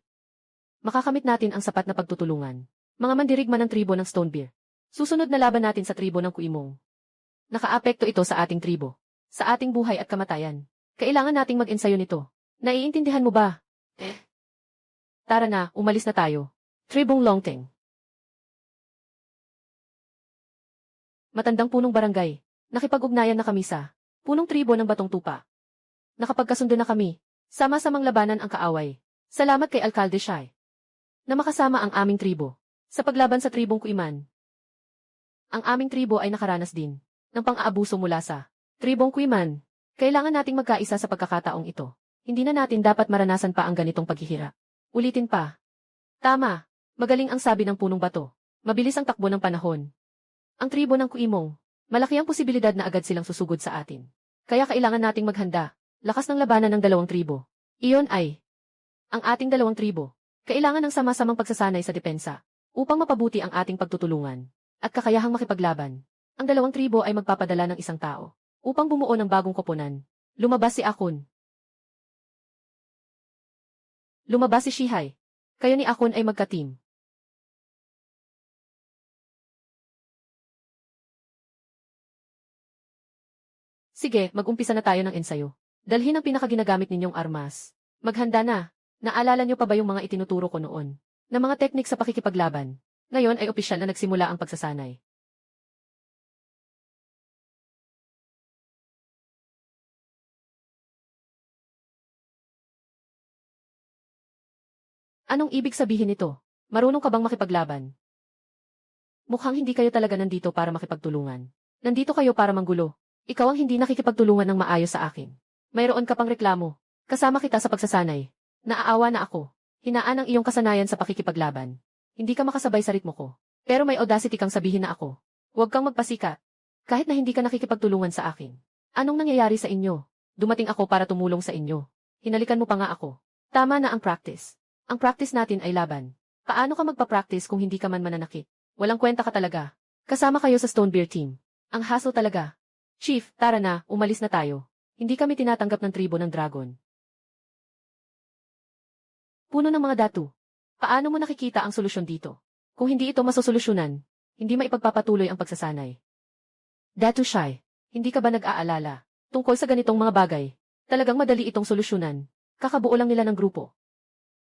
makakamit natin ang sapat na pagtutulungan. Mga mandirigma ng tribo ng Stonebeard. Susunod na laban natin sa tribo ng Kuimong. Nakaapekto ito sa ating tribo. Sa ating buhay at kamatayan. Kailangan nating mag-ensayo nito. Naiintindihan mo ba? Tara na, umalis na tayo. Tribong Longting. Matandang punong barangay. Nakipag-ugnayan na kami sa punong tribo ng Batong Tupa. Nakapagkasundo na kami. Sama-samang labanan ang kaaway. Salamat kay Alcalde Shai na makasama ang aming tribo sa paglaban sa tribong Kuiman. Ang aming tribo ay nakaranas din ng pang-aabuso mula sa tribong Kuiman. Kailangan nating magkaisa sa pagkakataong ito. Hindi na natin dapat maranasan pa ang ganitong paghihirap. Ulitin pa. Tama. Magaling ang sabi ng punong bato. Mabilis ang takbo ng panahon. Ang tribo ng Kuimong, malaki ang posibilidad na agad silang susugod sa atin. Kaya kailangan nating maghanda. Lakas ng labanan ng 2 tribo. Iyon ay ang ating 2 tribo. Kailangan ng sama-samang pagsasanay sa depensa upang mapabuti ang ating pagtutulungan at kakayahang makipaglaban. Ang 2 tribo ay magpapadala ng isang tao upang bumuo ng bagong koponan. Lumabas si Akon. Lumabas si Shihai. Kayo ni Akon ay magka-team. Sige, mag-umpisa na tayo ng ensayo. Dalhin ang pinakaginagamit ninyong armas. Maghanda na. Naalala niyo pa ba yung mga itinuturo ko noon? Na mga teknik sa pakikipaglaban. Ngayon ay opisyal na nagsimula ang pagsasanay. Anong ibig sabihin nito? Marunong ka bang makipaglaban? Mukhang hindi kayo talaga nandito para makipagtulungan. Nandito kayo para manggulo. Ikaw ang hindi nakikipagtulungan ng maayos sa akin. Mayroon ka pang reklamo. Kasama kita sa pagsasanay. Naaawa na ako. Hinaan ang iyong kasanayan sa pakikipaglaban. Hindi ka makasabay sa ritmo ko. Pero may audacity kang sabihin na ako. Huwag kang magpasikat. Kahit na hindi ka nakikipagtulungan sa akin. Anong nangyayari sa inyo? Dumating ako para tumulong sa inyo. Hinalikan mo pa nga ako. Tama na ang practice. Ang practice natin ay laban. Paano ka magpa-practice kung hindi ka man mananakit? Walang kwenta ka talaga. Kasama kayo sa Stonebear team. Ang hassle talaga. Chief, tara na, umalis na tayo. Hindi kami tinatanggap ng tribo ng dragon. Puno ng mga datu. Paano mo nakikita ang solusyon dito? Kung hindi ito masosolusyonan, hindi maipagpapatuloy ang pagsasanay. Datu Shy, hindi ka ba nag-aalala tungkol sa ganitong mga bagay? Talagang madali itong solusyonan. Kakabuo lang nila ng grupo.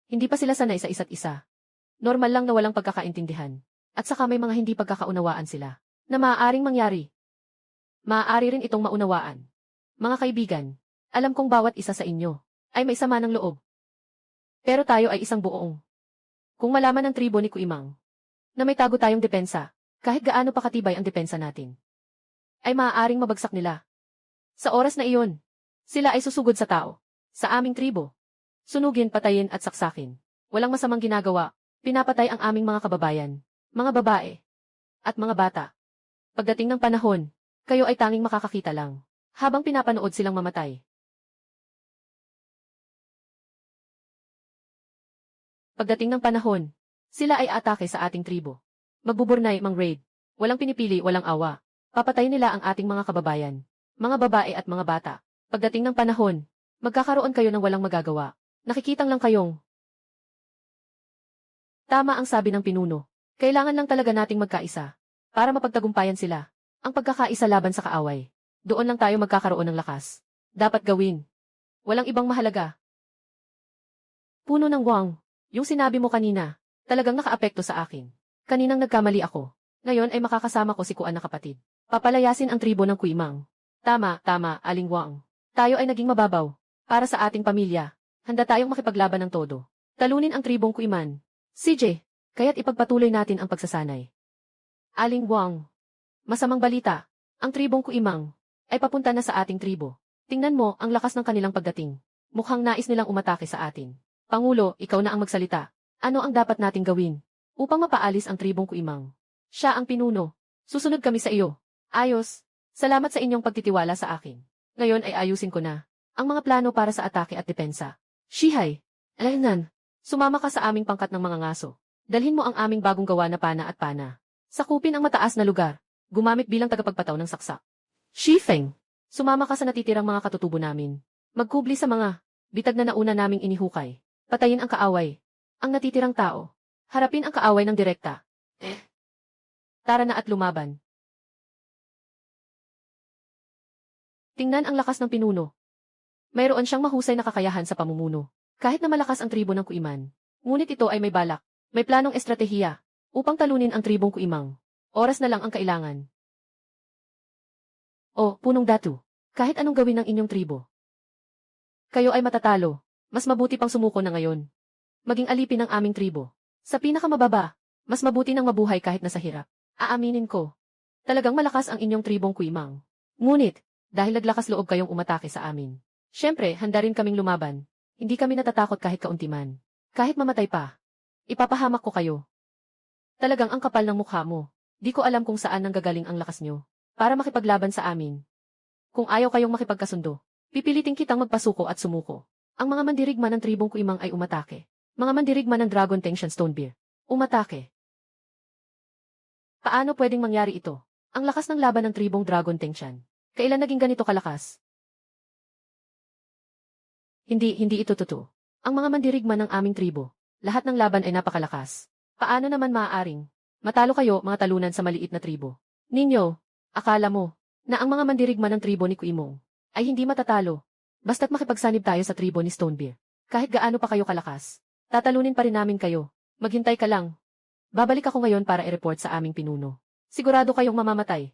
Hindi pa sila sanay sa isa't isa. Normal lang na walang pagkakaintindihan. At saka may mga hindi pagkakaunawaan sila na maaaring mangyari. Maaari rin itong maunawaan. Mga kaibigan, alam kong bawat isa sa inyo ay may sama ng loob. Pero tayo ay isang buong. Kung malaman ng tribo ni Kuimang na may tago tayong depensa, kahit gaano pa katibay ang depensa natin, ay maaaring mabagsak nila. Sa oras na iyon, sila ay susugod sa tao, sa aming tribo. Sunugin, patayin at saksakin. Walang masamang ginagawa, pinapatay ang aming mga kababayan, mga babae, at mga bata. Pagdating ng panahon, kayo ay tanging makakakita lang, habang pinapanood silang mamatay. Pagdating ng panahon, sila ay atake sa ating tribo. Magbuburnay, mang-raid. Walang pinipili, walang awa. Papatayin nila ang ating mga kababayan, mga babae at mga bata. Pagdating ng panahon, magkakaroon kayo ng walang magagawa. Nakikitang lang kayong. Tama ang sabi ng pinuno. Kailangan lang talaga nating magkaisa para mapagtagumpayan sila. Ang pagkakaisa laban sa kaaway. Doon lang tayo magkakaroon ng lakas. Dapat gawin. Walang ibang mahalaga. Puno ng Wang, yung sinabi mo kanina, talagang nakaapekto sa akin. Kaninang nagkamali ako. Ngayon ay makakasama ko si Kuan na kapatid. Papalayasin ang tribo ng Kuimang. Tama, Aling Wang. Tayo ay naging mababaw. Para sa ating pamilya. Handa tayong makipaglaban ng todo. Talunin ang tribong Kuiman. CJ, kaya't ipagpatuloy natin ang pagsasanay. Aling Wang. Masamang balita. Ang tribong Kuimang ay papunta na sa ating tribo. Tingnan mo ang lakas ng kanilang pagdating. Mukhang nais nilang umatake sa atin. Pangulo, ikaw na ang magsalita. Ano ang dapat nating gawin upang mapaalis ang tribong Kuimang? Siya ang pinuno. Susunod kami sa iyo. Ayos. Salamat sa inyong pagtitiwala sa akin. Ngayon ay ayusin ko na ang mga plano para sa atake at depensa. Shihai, Alaynan, sumama ka sa aming pangkat ng mga ngaso. Dalhin mo ang aming bagong gawa na pana at pana. Sakupin ang mataas na lugar. Gumamit bilang tagapagpataw ng saksak. Shifeng, sumama ka sa natitirang mga katutubo namin. Magkubli sa mga bitag na nauna naming inihukay. Patayin ang kaaway. Ang natitirang tao. Harapin ang kaaway ng direkta. Tara na at lumaban. Tingnan ang lakas ng pinuno. Mayroon siyang mahusay na kakayahan sa pamumuno. Kahit na malakas ang tribo ng Kuiman. Ngunit ito ay may balak. May planong estratehiya upang talunin ang tribong Kuimang. Oras na lang ang kailangan. O, punong datu. Kahit anong gawin ng inyong tribo. Kayo ay matatalo. Mas mabuti pang sumuko na ngayon. Maging alipin ng aming tribo. Sa pinakamababa, mas mabuti nang mabuhay kahit nasa hirap. Aaminin ko. Talagang malakas ang inyong tribong Kuimang. Ngunit, dahil naglakas loob kayong umatake sa amin. Siyempre, handa rin kaming lumaban. Hindi kami natatakot kahit kauntiman. Kahit mamatay pa. Ipapahamak ko kayo. Talagang ang kapal ng mukha mo. Di ko alam kung saan nanggagaling ang lakas nyo. Para makipaglaban sa amin. Kung ayaw kayong makipagkasundo, pipilitin kitang magpasuko at sumuko. Ang mga mandirigma ng tribong Kuimang ay umatake. Mga mandirigma ng Dragon Tension Stonebear. Umatake. Paano pwedeng mangyari ito? Ang lakas ng laban ng tribong Dragon Tension. Kailan naging ganito kalakas? Hindi ito totoo. Ang mga mandirigma ng aming tribo, lahat ng laban ay napakalakas. Paano naman maaaring matalo kayo mga talunan sa maliit na tribo? Ninyo, akala mo na ang mga mandirigma ng tribo ni Kuimong ay hindi matatalo. Basta't makipagsanib tayo sa tribo ni Stonebear. Kahit gaano pa kayo kalakas, tatalunin pa rin namin kayo. Maghintay ka lang. Babalik ako ngayon para i-report sa aming pinuno. Sigurado kayong mamamatay.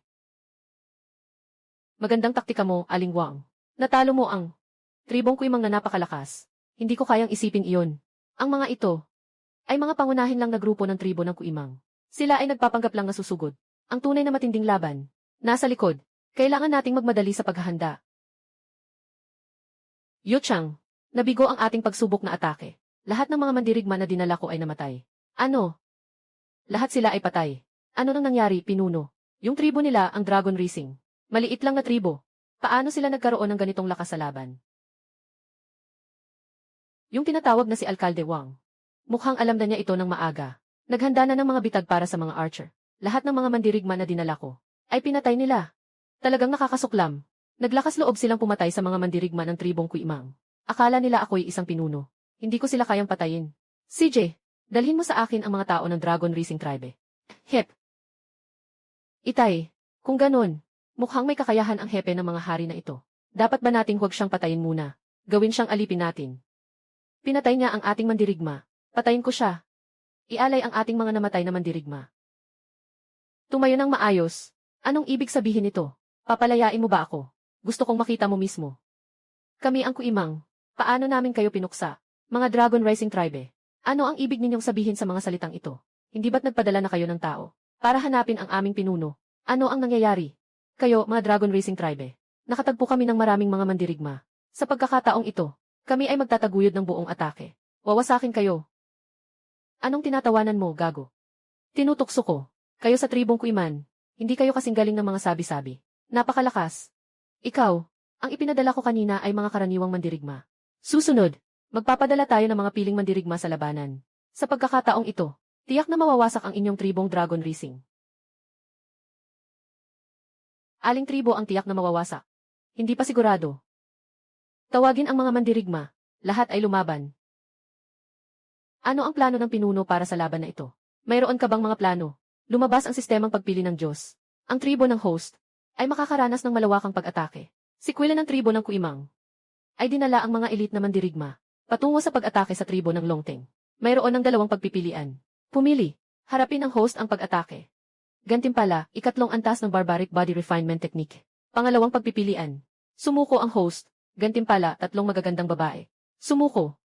Magandang taktika mo, Aling Wang. Natalo mo ang tribong Kuimang na napakalakas. Hindi ko kayang isipin iyon. Ang mga ito ay mga pangunahin lang na grupo ng tribo ng Kuimang. Sila ay nagpapanggap lang na susugod. Ang tunay na matinding laban, nasa likod. Kailangan nating magmadali sa paghahanda. Yu Chang, nabigo ang ating pagsubok na atake. Lahat ng mga mandirigma na dinala ko ay namatay. Ano? Lahat sila ay patay. Ano nang nangyari, pinuno? Yung tribo nila ang Dragon Rising. Maliit lang na tribo. Paano sila nagkaroon ng ganitong lakas sa laban? Yung tinatawag na si Alkalde Wang. Mukhang alam na niya ito ng maaga. Naghanda na ng mga bitag para sa mga archer. Lahat ng mga mandirigma na dinala ko ay pinatay nila. Talagang nakakasuklam. Naglakas loob silang pumatay sa mga mandirigma ng tribong Kuimang. Akala nila ako'y isang pinuno. Hindi ko sila kayang patayin. CJ, dalhin mo sa akin ang mga tao ng Dragon Racing Tribe. Hep. Itay, kung ganun, mukhang may kakayahan ang hepe ng mga hari na ito. Dapat ba nating huwag siyang patayin muna? Gawin siyang alipin natin. Pinatay niya ang ating mandirigma. Patayin ko siya. Ialay ang ating mga namatay na mandirigma. Tumayo ng maayos. Anong ibig sabihin nito? Papalayain mo ba ako? Gusto kong makita mo mismo. Kami ang Kuimang. Paano namin kayo pinuksa? Mga Dragon Rising Tribe. Ano ang ibig ninyong sabihin sa mga salitang ito? Hindi ba't nagpadala na kayo ng tao para hanapin ang aming pinuno? Ano ang nangyayari? Kayo, mga Dragon Racing Tribe. Nakatagpo kami ng maraming mga mandirigma. Sa pagkakataong ito, kami ay magtataguyod ng buong atake. Wawasakin kayo. Anong tinatawanan mo, gago? Tinutukso ko. Kayo sa tribong Kuiman. Hindi kayo kasing galing ng mga sabi-sabi. Napakalakas. Ikaw, ang ipinadala ko kanina ay mga karaniwang mandirigma. Susunod, magpapadala tayo ng mga piling mandirigma sa labanan. Sa pagkakataong ito, tiyak na mawawasak ang inyong tribong Dragon Racing. Aling tribo ang tiyak na mawawasak? Hindi pa sigurado. Tawagin ang mga mandirigma. Lahat ay lumaban. Ano ang plano ng pinuno para sa laban na ito? Mayroon ka bang mga plano? Lumabas ang sistemang pagpili ng Diyos. Ang tribo ng host ay makakaranas ng malawakang pag-atake. Si Quilla ng tribo ng Kuimang ay dinala ang mga elite na mandirigma patungo sa pag-atake sa tribo ng Longteng. Mayroon ng dalawang pagpipilian. Pumili. Harapin ng host ang pag-atake. Gantimpala, ikatlong antas ng barbaric body refinement technique. Pangalawang pagpipilian. Sumuko ang host. Gantimpala, tatlong magagandang babae. Sumuko.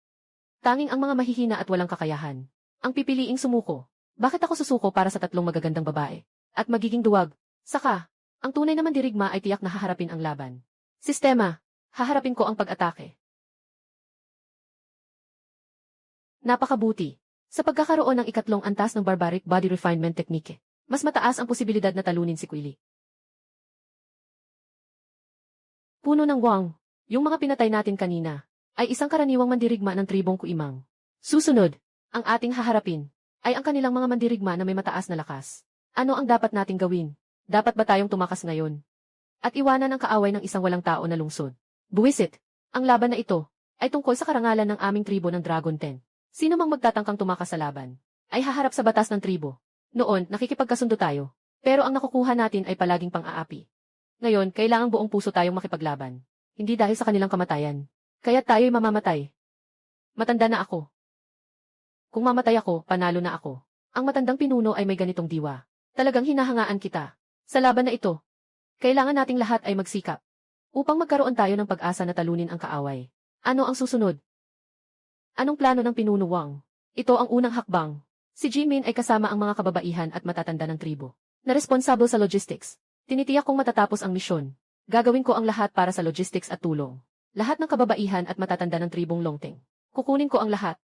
Tanging ang mga mahihina at walang kakayahan ang pipiliing sumuko. Bakit ako susuko para sa tatlong magagandang babae? At magiging duwag. Saka, ang tunay na mandirigma ay tiyak na haharapin ang laban. Sistema, haharapin ko ang pag-atake. Napakabuti. Sa pagkakaroon ng ikatlong antas ng barbaric body refinement technique, mas mataas ang posibilidad na talunin si Quilly. Puno ng Wang, yung mga pinatay natin kanina, ay isang karaniwang mandirigma ng tribong Kuimang. Susunod, ang ating haharapin ay ang kanilang mga mandirigma na may mataas na lakas. Ano ang dapat nating gawin? Dapat ba tayong tumakas ngayon? At iwanan ang kaaway ng isang walang tao na lungsod? Buwisit, ang laban na ito ay tungkol sa karangalan ng aming tribo ng Dragon 10. Sino mang magtatangkang tumakas sa laban ay haharap sa batas ng tribo. Noon, nakikipagkasundo tayo. Pero ang nakukuha natin ay palaging pang-aapi. Ngayon, kailangang buong puso tayong makipaglaban. Hindi dahil sa kanilang kamatayan. Kaya tayo'y mamamatay. Matanda na ako. Kung mamatay ako, panalo na ako. Ang matandang pinuno ay may ganitong diwa. Talagang hinahangaan kita. Sa laban na ito, kailangan nating lahat ay magsikap upang magkaroon tayo ng pag-asa na talunin ang kaaway. Ano ang susunod? Anong plano ng pinuno Wang? Ito ang unang hakbang. Si Jimin ay kasama ang mga kababaihan at matatanda ng tribo na responsable sa logistics. Tinitiyak kong matatapos ang misyon. Gagawin ko ang lahat para sa logistics at tulong. Lahat ng kababaihan at matatanda ng tribong Longteng. Kukunin ko ang lahat.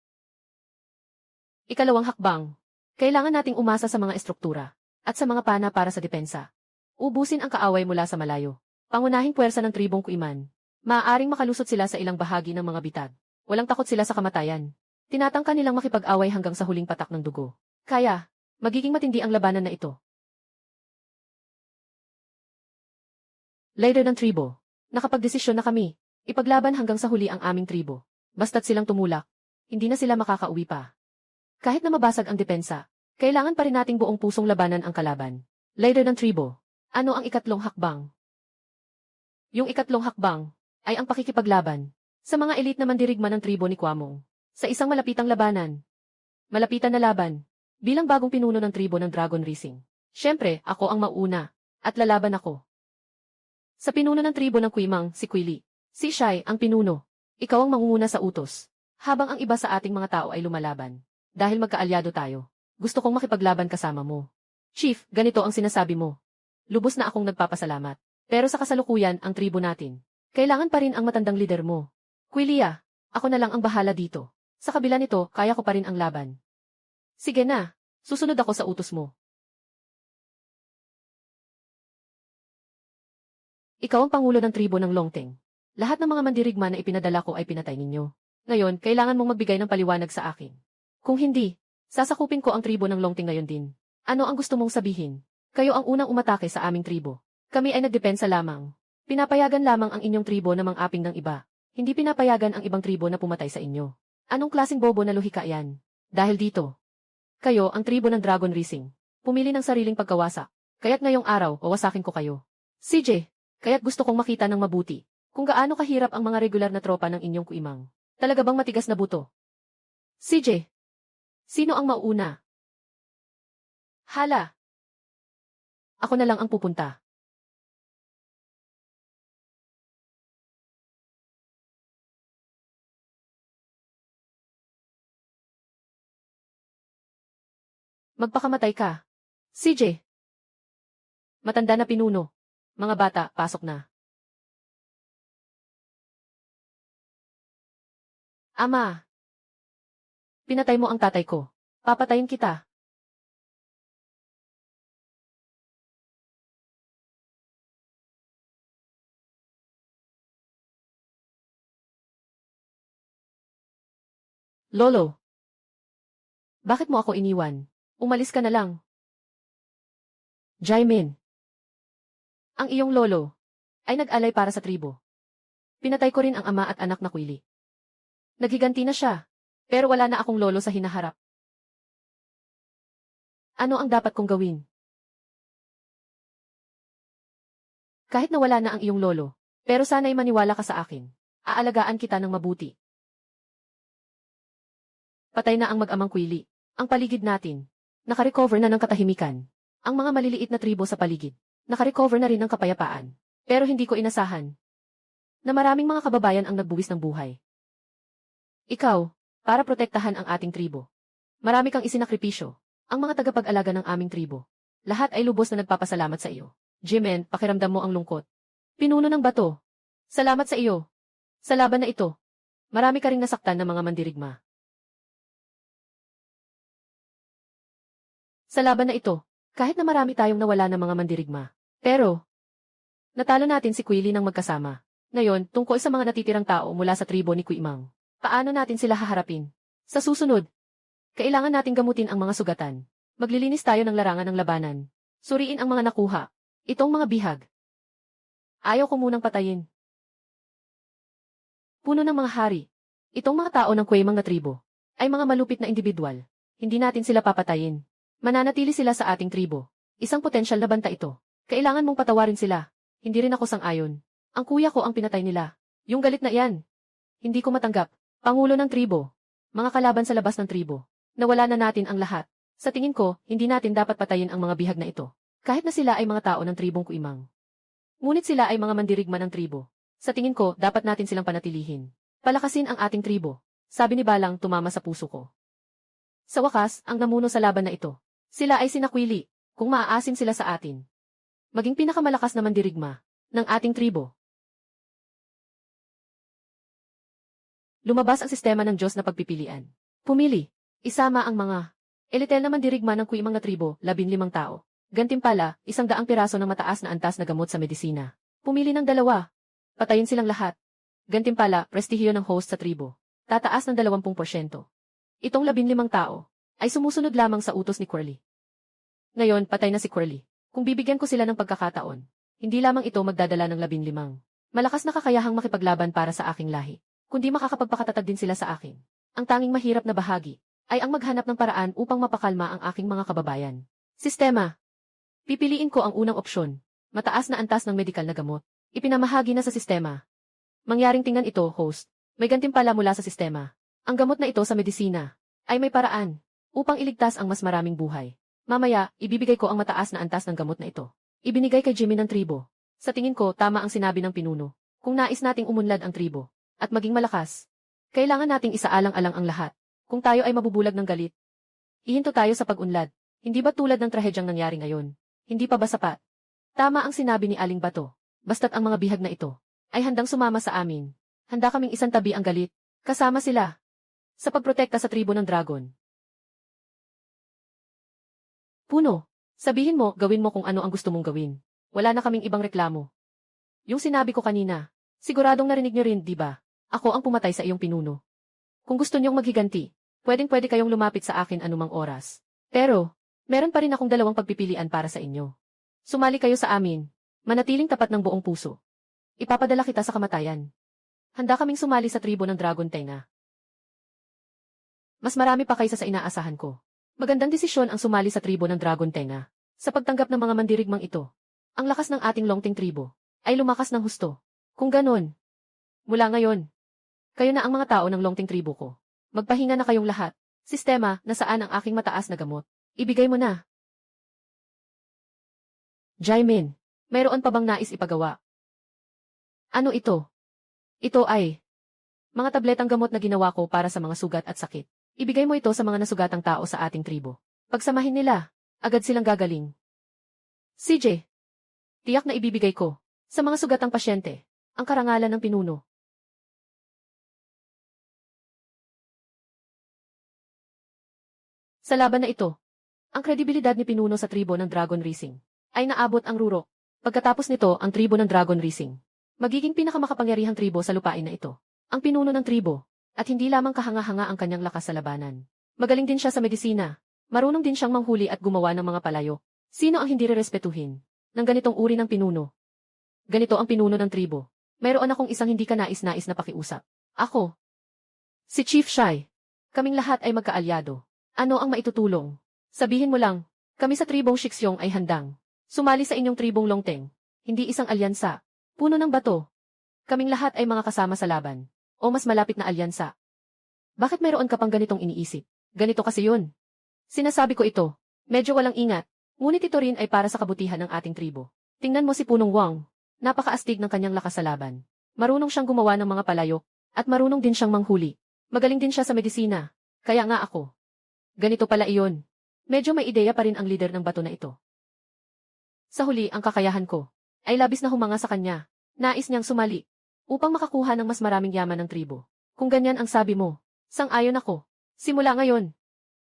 Ikalawang hakbang. Kailangan nating umasa sa mga estruktura at sa mga pana para sa depensa. Ubusin ang kaaway mula sa malayo. Pangunahing puwersa ng tribong Kuiman. Maaaring makalusot sila sa ilang bahagi ng mga bitag. Walang takot sila sa kamatayan. Tinatangka nilang makipag-away hanggang sa huling patak ng dugo. Kaya, magiging matindi ang labanan na ito. Leader ng tribo. Nakapagdesisyon na kami. Ipaglaban hanggang sa huli ang aming tribo. Basta't silang tumulak, hindi na sila makakauwi pa. Kahit na mabasag ang depensa, kailangan pa rin nating buong pusong labanan ang kalaban. Leader ng tribo. Ano ang ikatlong hakbang? Yung ikatlong hakbang ay ang pakikipaglaban sa mga elite na mandirigma ng tribo ni Kwamong. Sa isang malapitang labanan. Malapitan na laban. Bilang bagong pinuno ng tribo ng Dragon Racing. Siyempre, ako ang mauna. At lalaban ako. Sa pinuno ng tribo ng Kuimang, si Quilly. Si Shai, ang pinuno. Ikaw ang mangunguna sa utos. Habang ang iba sa ating mga tao ay lumalaban. Dahil magkaalyado tayo. Gusto kong makipaglaban kasama mo. Chief, ganito ang sinasabi mo. Lubos na akong nagpapasalamat. Pero sa kasalukuyan, ang tribo natin. Kailangan pa rin ang matandang lider mo. Quillia, ako na lang ang bahala dito. Sa kabila nito, kaya ko pa rin ang laban. Sige na, susunod ako sa utos mo. Ikaw ang pangulo ng tribo ng Longteng. Lahat ng mga mandirigma na ipinadala ko ay pinatay ninyo. Ngayon, kailangan mong magbigay ng paliwanag sa akin. Kung hindi, sasakupin ko ang tribo ng Longting ngayon din. Ano ang gusto mong sabihin? Kayo ang unang umatake sa aming tribo. Kami ay nagdepensa lamang. Pinapayagan lamang ang inyong tribo na mang-aping ng iba. Hindi pinapayagan ang ibang tribo na pumatay sa inyo. Anong klaseng bobo na luhika yan? Dahil dito, kayo ang tribo ng Dragon Rising. Pumili ng sariling pagkawasak. Kaya't ngayong araw, wawasakin ko kayo. CJ, kaya't gusto kong makita ng mabuti kung gaano kahirap ang mga regular na tropa ng inyong kuimang. Talaga bang matigas na buto? CJ, sino ang mauuna? Hala! Ako na lang ang pupunta. Magpakamatay ka. CJ! Matanda na pinuno. Mga bata, pasok na. Ama! Pinatay mo ang tatay ko. Papatayin kita. Lolo! Bakit mo ako iniwan? Umalis ka na lang. Jaimin! Ang iyong lolo ay nag-alay para sa tribo. Pinatay ko rin ang ama at anak na Quili. Naghiganti na siya, pero wala na akong lolo sa hinaharap. Ano ang dapat kong gawin? Kahit na wala na ang iyong lolo, pero sana'y maniwala ka sa akin. Aalagaan kita ng mabuti. Patay na ang mag-amang Quili. Ang paligid natin, nakarecover na ng katahimikan. Ang mga maliliit na tribo sa paligid, nakarecover na rin ng kapayapaan. Pero hindi ko inasahan na maraming mga kababayan ang nagbuwis ng buhay. Ikaw, para protektahan ang ating tribo. Marami kang isinakripisyo. Ang mga tagapag-alaga ng aming tribo. Lahat ay lubos na nagpapasalamat sa iyo. Jimen, pakiramdam mo ang lungkot. Pinuno ng bato. Salamat sa iyo. Sa laban na ito, marami ka ring nasaktan ng mga mandirigma. Sa laban na ito, kahit na marami tayong nawala ng mga mandirigma. Pero, natalo natin si Quili ng magkasama. Ngayon, tungkol sa mga natitirang tao mula sa tribo ni Kuimang. Paano natin sila haharapin? Sa susunod, kailangan nating gamutin ang mga sugatan. Maglilinis tayo ng larangan ng labanan. Suriin ang mga nakuha. Itong mga bihag. Ayaw ko munang patayin. Puno ng mga hari. Itong mga tao ng Kuimang na tribo ay mga malupit na individual. Hindi natin sila papatayin. Mananatili sila sa ating tribo. Isang potensyal na banta ito. Kailangan mong patawarin sila. Hindi rin ako sang-ayon. Ang kuya ko ang pinatay nila. Yung galit na iyan. Hindi ko matanggap. Pangulo ng tribo. Mga kalaban sa labas ng tribo. Nawala na natin ang lahat. Sa tingin ko, hindi natin dapat patayin ang mga bihag na ito. Kahit na sila ay mga tao ng tribong Kuimang. Ngunit sila ay mga mandirigma ng tribo. Sa tingin ko, dapat natin silang panatilihin. Palakasin ang ating tribo. Sabi ni Balang tumama sa puso ko. Sa wakas, ang namuno sa laban na ito. Sila ay sinakwili, kung maaasim sila sa atin. Maging pinakamalakas na mandirigma ng ating tribo. Lumabas ang sistema ng Diyos na pagpipilian. Pumili, isama ang mga elitel na mandirigma ng Kuimang na tribo, 15 tao. Gantimpala, 100 piraso ng mataas na antas na gamot sa medisina. Pumili ng 2. Patayin silang lahat. Gantimpala, prestihiyo ng host sa tribo. Tataas ng 20%. Itong 15 tao ay sumusunod lamang sa utos ni Curly. Ngayon, patay na si Curly. Kung bibigyan ko sila ng pagkakataon, hindi lamang ito magdadala ng 15. Malakas na kakayahang makipaglaban para sa aking lahi, kundi makakapagpakatatag din sila sa akin. Ang tanging mahirap na bahagi ay ang maghanap ng paraan upang mapakalma ang aking mga kababayan. Sistema. Pipiliin ko ang unang opsyon. Mataas na antas ng medikal na gamot. Ipinamahagi na sa sistema. Mangyaring tingnan ito, host. May gantimpala mula sa sistema. Ang gamot na ito sa medisina ay may paraan upang iligtas ang mas maraming buhay. Mamaya, ibibigay ko ang mataas na antas ng gamot na ito. Ibinigay kay Jimmy ng tribo. Sa tingin ko, tama ang sinabi ng pinuno. Kung nais nating umunlad ang tribo at maging malakas, kailangan nating isaalang-alang ang lahat. Kung tayo ay mabubulag ng galit, ihinto tayo sa pag-unlad. Hindi ba tulad ng trahedyang nangyari ngayon? Hindi pa ba sapat? Tama ang sinabi ni Aling Bato. Basta't ang mga bihag na ito ay handang sumama sa amin. Handa kaming isantabi ang galit. Kasama sila sa pagprotekta sa tribo ng dragon. Puno, sabihin mo, gawin mo kung ano ang gusto mong gawin. Wala na kaming ibang reklamo. Yung sinabi ko kanina, siguradong narinig nyo rin, di ba? Ako ang pumatay sa iyong pinuno. Kung gusto niyong maghiganti, Pwedeng-pwede kayong lumapit sa akin anumang oras. Pero, meron pa rin akong dalawang pagpipilian para sa inyo. Sumali kayo sa amin. Manatiling tapat ng buong puso. Ipapadala kita sa kamatayan. Handa kaming sumali sa tribo ng Dragon Tenga. Mas marami pa kaysa sa inaasahan ko. Magandang desisyon ang sumali sa tribo ng Dragon Tenga. Sa pagtanggap ng mga mandirigmang ito, ang lakas ng ating Longting tribo ay lumakas ng husto. Kung ganon, mula ngayon, kayo na ang mga tao ng Longting tribo ko. Magpahinga na kayong lahat. Sistema, nasaan ang aking mataas na gamot? Ibigay mo na. Jaimin, mayroon pa bang nais ipagawa? Ano ito? Ito ay mga tabletang gamot na ginawa ko para sa mga sugat at sakit. Ibigay mo ito sa mga nasugatang tao sa ating tribo. Pagsamahin nila, agad silang gagaling. CJ, tiyak na ibibigay ko sa mga sugatang pasyente ang karangalan ng pinuno. Sa laban na ito, ang kredibilidad ni pinuno sa tribo ng Dragon Rising ay naabot ang rurok. Pagkatapos nito, ang tribo ng Dragon Rising magiging pinakamakapangyarihang tribo sa lupain na ito. Ang pinuno ng tribo, at hindi lamang kahanga-hanga ang kanyang lakas sa labanan. Magaling din siya sa medisina. Marunong din siyang manghuli at gumawa ng mga palayo. Sino ang hindi rerespetuhin ng ganitong uri ng pinuno? Ganito ang pinuno ng tribo. Mayroon akong isang hindi ka nais-nais na pakiusap. Ako. Si Chief Shai. Kaming lahat ay magkaalyado. Ano ang maitutulong? Sabihin mo lang, kami sa tribong Shixiong ay handang sumali sa inyong tribong Longteng. Hindi isang alyansa. Puno ng bato. Kaming lahat ay mga kasama sa laban. O mas malapit na alyansa. Bakit mayroon ka pang ganitong iniisip? Ganito kasi yun. Sinasabi ko ito. Medyo walang ingat. Ngunit ito rin ay para sa kabutihan ng ating tribo. Tingnan mo si Punong Wang. Napakaastig ng kanyang lakas sa laban. Marunong siyang gumawa ng mga palayok. At marunong din siyang manghuli. Magaling din siya sa medisina. Kaya nga ako. Ganito pala iyon. Medyo may ideya pa rin ang leader ng bato na ito. Sa huli, ang kakayahan ko ay labis na humanga sa kanya. Nais niyang sumali upang makakuha ng mas maraming yaman ng tribo. Kung ganyan ang sabi mo, sang-ayon ako. Simula ngayon,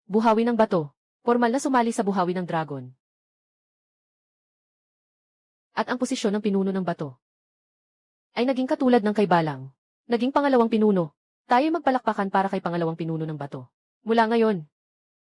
buhawi ng bato, formal na sumali sa buhawi ng dragon. At ang posisyon ng pinuno ng bato ay naging katulad ng kay Balang. Naging pangalawang pinuno. Tayo magpalakpakan para kay pangalawang pinuno ng bato. Mula ngayon,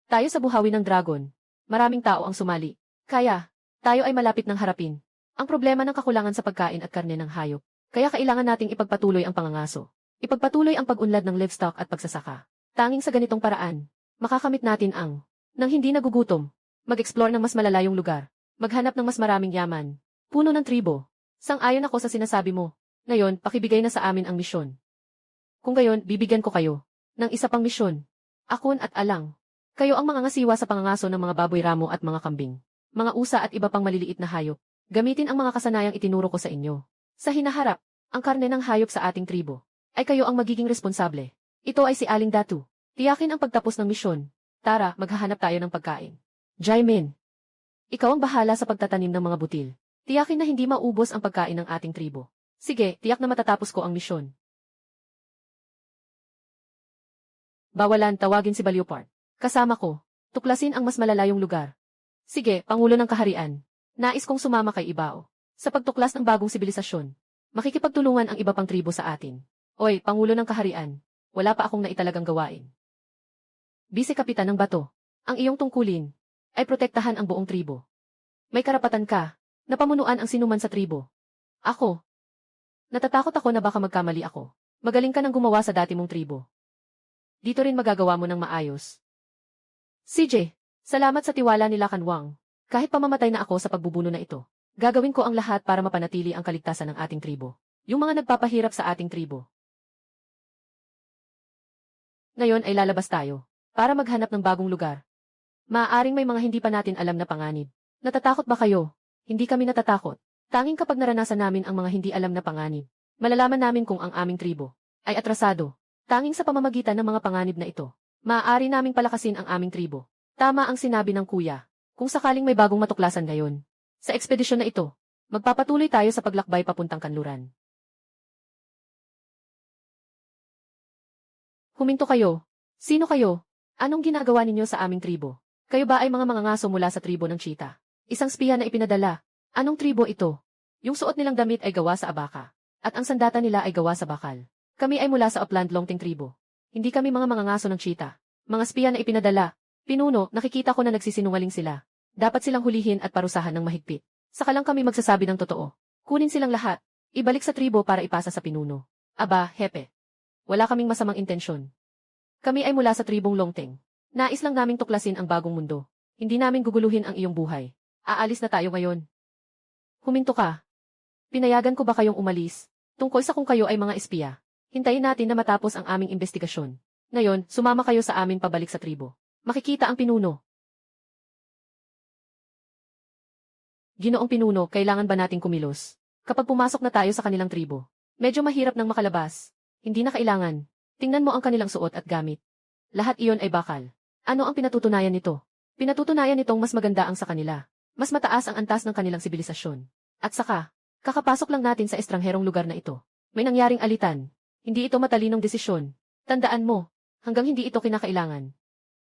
tayo sa buhawi ng dragon. Maraming tao ang sumali. Kaya, tayo ay malapit ng harapin ang problema ng kakulangan sa pagkain at karne ng hayop. Kaya kailangan nating ipagpatuloy ang pangangaso. Ipagpatuloy ang pag-unlad ng livestock at pagsasaka. Tanging sa ganitong paraan, makakamit natin ang nang hindi nagugutom, mag-explore ng mas malalayong lugar, maghanap ng mas maraming yaman. Puno ng tribo. Sang-ayon ako sa sinasabi mo. Ngayon, pakibigay na sa amin ang misyon. Kung gayon, bibigyan ko kayo ng isa pang misyon. Akon at Alang. Kayo ang mga ngasiwa sa pangangaso ng mga baboy ramo at mga kambing, mga usa at iba pang maliliit na hayop. Gamitin ang mga kasanayang itinuro ko sa inyo. Sa hinaharap, ang karne ng hayop sa ating tribo ay kayo ang magiging responsable. Ito ay si Aling Datu. Tiyakin ang pagtapos ng misyon. Tara, maghahanap tayo ng pagkain. Jaimin, ikaw ang bahala sa pagtatanim ng mga butil. Tiyakin na hindi maubos ang pagkain ng ating tribo. Sige, tiyak na matatapos ko ang misyon. Bawalan, tawagin si Baliopard. Kasama ko. Tuklasin ang mas malalayong lugar. Sige, Pangulo ng Kaharian. Nais kong sumama kay Ibao. Sa pagtuklas ng bagong sibilisasyon, makikipagtulungan ang iba pang tribo sa atin. Oy, Pangulo ng Kaharian, wala pa akong naitalagang gawain. Bise-Kapitan ng Bato, ang iyong tungkulin ay protektahan ang buong tribo. May karapatan ka na pamunuan ang sinuman sa tribo. Ako. Natatakot ako na baka magkamali ako. Magaling ka nang gumawa sa dati mong tribo. Dito rin magagawa mo ng maayos. CJ, salamat sa tiwala nila Kanwang. Kahit pamamatay na ako sa pagbubuno na ito, gagawin ko ang lahat para mapanatili ang kaligtasan ng ating tribo. Yung mga nagpapahirap sa ating tribo. Ngayon ay lalabas tayo para maghanap ng bagong lugar. Maaaring may mga hindi pa natin alam na panganib. Natatakot ba kayo? Hindi kami natatakot. Tanging kapag naranasan namin ang mga hindi alam na panganib, malalaman namin kung ang aming tribo ay atrasado. Tanging sa pamamagitan ng mga panganib na ito, maaari naming palakasin ang aming tribo. Tama ang sinabi ng kuya. Kung sakaling may bagong matuklasan ngayon, sa ekspedisyon na ito, magpapatuloy tayo sa paglakbay papuntang kanluran. Huminto kayo. Sino kayo? Anong ginagawa ninyo sa aming tribo? Kayo ba ay mga mangangaso mula sa tribo ng cheetah? Isang spiya na ipinadala. Anong tribo ito? Yung suot nilang damit ay gawa sa abaka, at ang sandata nila ay gawa sa bakal. Kami ay mula sa Upland Longting tribo. Hindi kami mga mangangaso ng cheetah. Mga espiya na ipinadala. Pinuno, nakikita ko na nagsisinungaling sila. Dapat silang hulihin at parusahan ng mahigpit. Saka lang kami magsasabi ng totoo. Kunin silang lahat. Ibalik sa tribo para ipasa sa pinuno. Aba, hepe. Wala kaming masamang intensyon. Kami ay mula sa tribong Longteng. Nais lang naming tuklasin ang bagong mundo. Hindi namin guguluhin ang iyong buhay. Aalis na tayo ngayon. Huminto ka. Pinayagan ko ba kayong umalis? Tungkol sa kung kayo ay mga espiya. Hintayin natin na matapos ang aming investigasyon. Ngayon, sumama kayo sa amin pabalik sa tribo. Makikita ang pinuno. Ginoong pinuno, kailangan ba nating kumilos? Kapag pumasok na tayo sa kanilang tribo, medyo mahirap nang makalabas. Hindi na kailangan. Tingnan mo ang kanilang suot at gamit. Lahat iyon ay bakal. Ano ang pinatutunayan nito? Pinatutunayan nitong mas maganda ang sa kanila. Mas mataas ang antas ng kanilang sibilisasyon. At saka, kakapasok lang natin sa estrangherong lugar na ito. May nangyaring alitan. Hindi ito matalinong desisyon. Tandaan mo, hanggang hindi ito kinakailangan.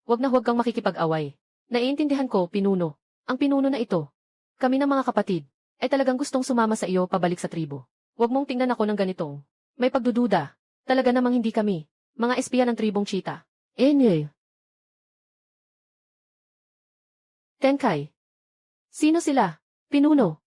Huwag kang makikipag-away. Naiintindihan ko, pinuno. Ang pinuno na ito. Kami ng mga kapatid, ay talagang gustong sumama sa iyo pabalik sa tribo. Huwag mong tingnan ako ng ganitong. May pagdududa. Talaga namang hindi kami. Mga espiya ng tribong Cheetah. Tenkay. Sino sila? Pinuno.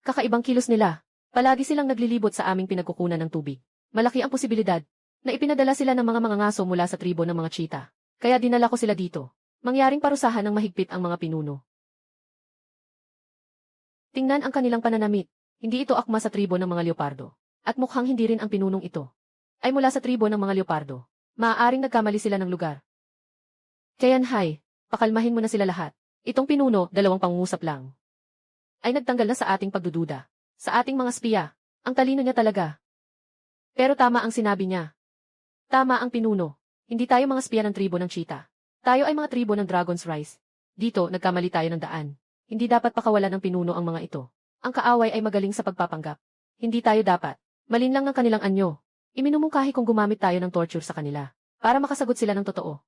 Kakaibang kilos nila. Palagi silang naglilibot sa aming pinagkukunan ng tubig. Malaki ang posibilidad na ipinadala sila ng mga mangangaso mula sa tribo ng mga Cheetah. Kaya dinala ko sila dito. Mangyaring parusahan ng mahigpit ang mga pinuno. Tingnan ang kanilang pananamit. Hindi ito akma sa tribo ng mga leopardo. At mukhang hindi rin ang pinunong ito ay mula sa tribo ng mga leopardo. Maaaring nagkamali sila ng lugar. Tianhai, pakalmahin mo na sila lahat. Itong pinuno, 2 pangungusap lang. Ay nagtanggal na sa ating pagdududa. Sa ating mga espiya. Ang talino niya talaga. Pero tama ang sinabi niya. Tama ang pinuno. Hindi tayo mga espiya ng tribo ng Cheetah. Tayo ay mga tribo ng Dragon's Rise. Dito, nagkamali tayo ng daan. Hindi dapat pakawalan ng pinuno ang mga ito. Ang kaaway ay magaling sa pagpapanggap. Hindi tayo dapat malinlang ng kanilang anyo. Iminumungkahi kung gumamit tayo ng torture sa kanila para makasagot sila ng totoo.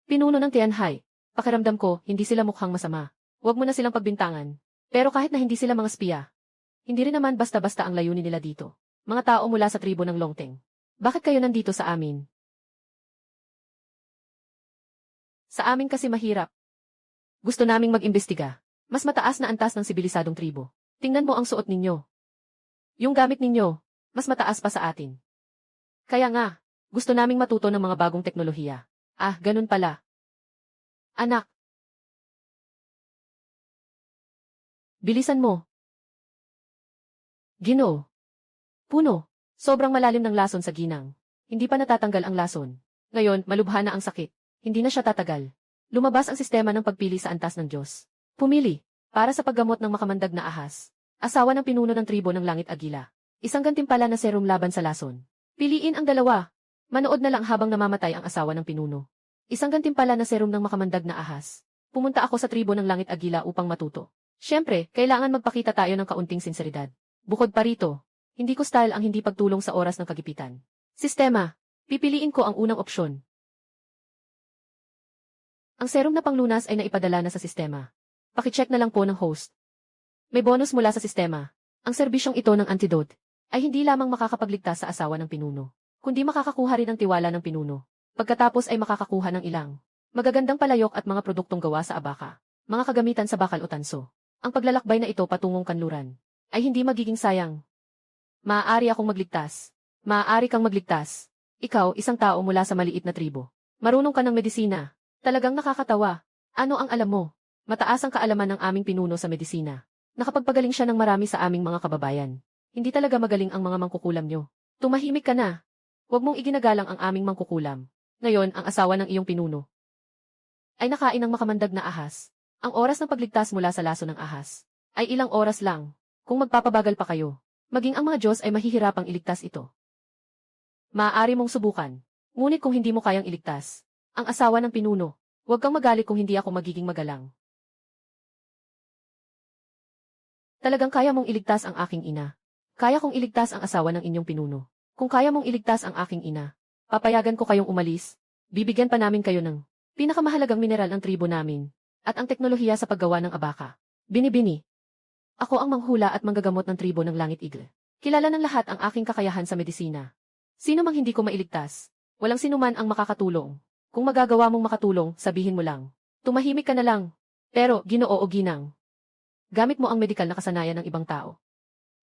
Pinuno ng Tianhai, pakiramdam ko, hindi sila mukhang masama. Huwag mo na silang pagbintangan. Pero kahit na hindi sila mga espiya, hindi rin naman basta-basta ang layunin nila dito. Mga tao mula sa tribo ng Longteng. Bakit kayo nandito sa amin? Sa amin kasi mahirap. Gusto naming mag-imbestiga. Mas mataas na antas ng sibilisadong tribo. Tingnan mo ang suot ninyo. Yung gamit ninyo, mas mataas pa sa atin. Kaya nga, gusto naming matuto ng mga bagong teknolohiya. Ah, ganun pala. Anak. Bilisan mo. Ginoo. Puno. Sobrang malalim ng lason sa ginang. Hindi pa natatanggal ang lason. Ngayon, malubha na ang sakit. Hindi na siya tatagal. Lumabas ang sistema ng pagpili sa antas ng Diyos. Pumili, para sa paggamot ng makamandag na ahas. Asawa ng pinuno ng tribo ng Langit Agila. Isang gantimpala na serum laban sa lason. Piliin ang dalawa. Manood na lang habang namamatay ang asawa ng pinuno. Isang gantimpala na serum ng makamandag na ahas. Pumunta ako sa tribo ng Langit Agila upang matuto. Siyempre, kailangan magpakita tayo ng kaunting sinseridad. Bukod pa rito, hindi ko style ang hindi pagtulong sa oras ng kagipitan. Sistema. Pipiliin ko ang unang opsyon. Ang serum na panglunas ay naipadala na sa sistema. Pakicheck na lang po ng host. May bonus mula sa sistema. Ang serbisyong ito ng antidote ay hindi lamang makakapagligtas sa asawa ng pinuno, kundi makakakuha rin ng tiwala ng pinuno. Pagkatapos ay makakakuha ng ilang magagandang palayok at mga produktong gawa sa abaka, mga kagamitan sa bakal o tanso. Ang paglalakbay na ito patungong kanluran ay hindi magiging sayang. Maaari akong magligtas. Maaari kang magligtas. Ikaw, isang tao mula sa maliit na tribo. Marunong ka ng medisina. Talagang nakakatawa. Ano ang alam mo? Mataas ang kaalaman ng aming pinuno sa medisina. Nakapagpagaling siya ng marami sa aming mga kababayan. Hindi talaga magaling ang mga mangkukulam nyo. Tumahimik ka na. Huwag mong iginagalang ang aming mangkukulam. Ngayon, ang asawa ng iyong pinuno ay nakain ng makamandag na ahas. Ang oras ng pagligtas mula sa laso ng ahas ay ilang oras lang. Kung magpapabagal pa kayo, maging ang mga Diyos ay mahihirapang iligtas ito. Maaari mong subukan. Ngunit kung hindi mo kayang iligtas ang asawa ng pinuno, huwag kang magalit kung hindi ako magiging magalang. Talagang kaya mong iligtas ang aking ina. Kaya kong iligtas ang asawa ng inyong pinuno. Kung kaya mong iligtas ang aking ina, papayagan ko kayong umalis. Bibigyan pa namin kayo ng pinakamahalagang mineral ng tribo namin at ang teknolohiya sa paggawa ng abaka. Binibini. Ako ang manghula at manggagamot ng tribo ng Langit Igle. Kilala ng lahat ang aking kakayahan sa medisina. Sino mang hindi ko mailigtas, walang sinuman ang makakatulong. Kung magagawa mong makatulong, sabihin mo lang. Tumahimik ka na lang. Pero, Ginoo o Ginang, gamit mo ang medikal na kasanayan ng ibang tao.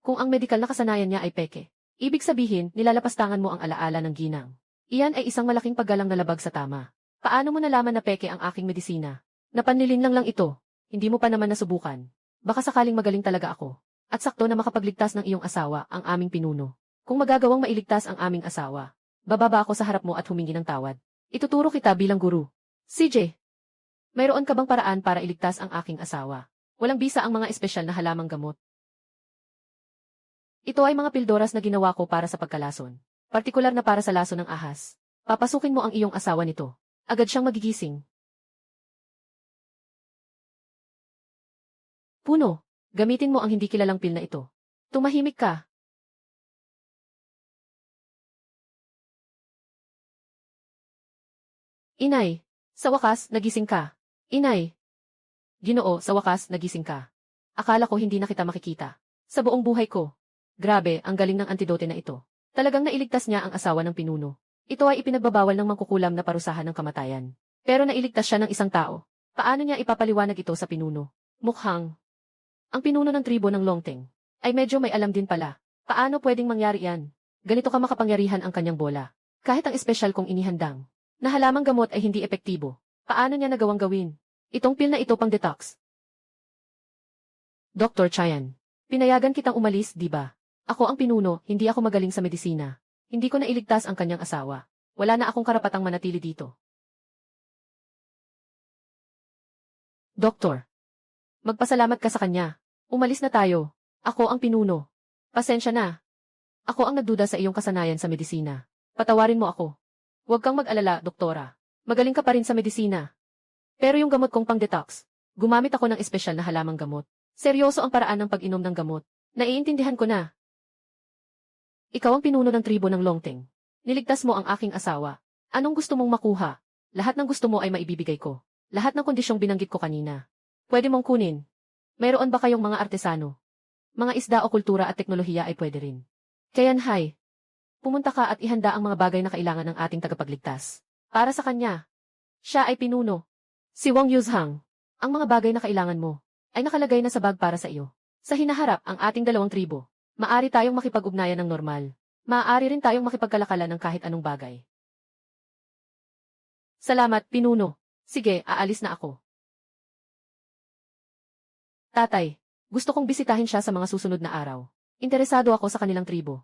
Kung ang medikal na kasanayan niya ay peke, ibig sabihin, nilalapastangan mo ang alaala ng Ginang. Iyan ay isang malaking paggalang na labag sa tama. Paano mo nalaman na peke ang aking medisina? Napanlilin lang ito. Hindi mo pa naman nasubukan. Baka sakaling magaling talaga ako. At sakto na makapagligtas ng iyong asawa, ang aming pinuno. Kung magagawang mailigtas ang aming asawa, bababa ako sa harap mo at humingi ng tawad. Ituturo kita bilang guru. CJ, mayroon ka bang paraan para iligtas ang aking asawa? Walang bisa ang mga espesyal na halamang gamot. Ito ay mga pildoras na ginawa ko para sa pagkalason. Partikular na para sa lason ng ahas. Papasukin mo ang iyong asawa nito. Agad siyang magigising. Puno, gamitin mo ang hindi kilalang pil na ito. Tumahimik ka. Inay, sa wakas, nagising ka. Inay. Ginoo, sa wakas, nagising ka. Akala ko hindi na kita makikita. Sa buong buhay ko. Grabe, ang galing ng antidote na ito. Talagang nailigtas niya ang asawa ng pinuno. Ito ay ipinagbabawal ng mangkukulam na parusahan ng kamatayan. Pero nailigtas siya ng isang tao. Paano niya ipapaliwanag ito sa pinuno? Mukhang ang pinuno ng tribo ng Longteng ay medyo may alam din pala. Paano pwedeng mangyari yan? Ganito ka makapangyarihan ang kanyang bola. Kahit ang espesyal kong inihandang na halamang gamot ay hindi epektibo. Paano niya nagawang gawin? Itong pil na ito pang detox. Dr. Chayan, pinayagan kitang umalis, di ba? Ako ang pinuno, hindi ako magaling sa medisina. Hindi ko nailigtas ang kanyang asawa. Wala na akong karapatang manatili dito. Doktor, magpasalamat ka sa kanya. Umalis na tayo. Ako ang pinuno. Pasensya na. Ako ang nagduda sa iyong kasanayan sa medisina. Patawarin mo ako. Huwag kang mag-alala, doktora. Magaling ka pa rin sa medisina. Pero yung gamot kong pang-detox, gumamit ako ng espesyal na halamang gamot. Seryoso ang paraan ng pag-inom ng gamot. Naiintindihan ko na. Ikaw ang pinuno ng tribo ng Longteng. Niligtas mo ang aking asawa. Anong gusto mong makuha? Lahat ng gusto mo ay maibibigay ko. Lahat ng kondisyong binanggit ko kanina. Pwede mong kunin. Mayroon ba kayong mga artesano? Mga isda o kultura at teknolohiya ay pwede rin. Kayanhay, pumunta ka at ihanda ang mga bagay na kailangan ng ating tagapagligtas. Para sa kanya. Siya ay pinuno. Si Wang Yuzhang. Ang mga bagay na kailangan mo ay nakalagay na sa bag para sa iyo. Sa hinaharap ang ating dalawang tribo. Maari tayong makipag-ugnayan ng normal. Maaari rin tayong makipagkalakalan ng kahit anong bagay. Salamat, pinuno. Sige, aalis na ako. Tatay, gusto kong bisitahin siya sa mga susunod na araw. Interesado ako sa kanilang tribo.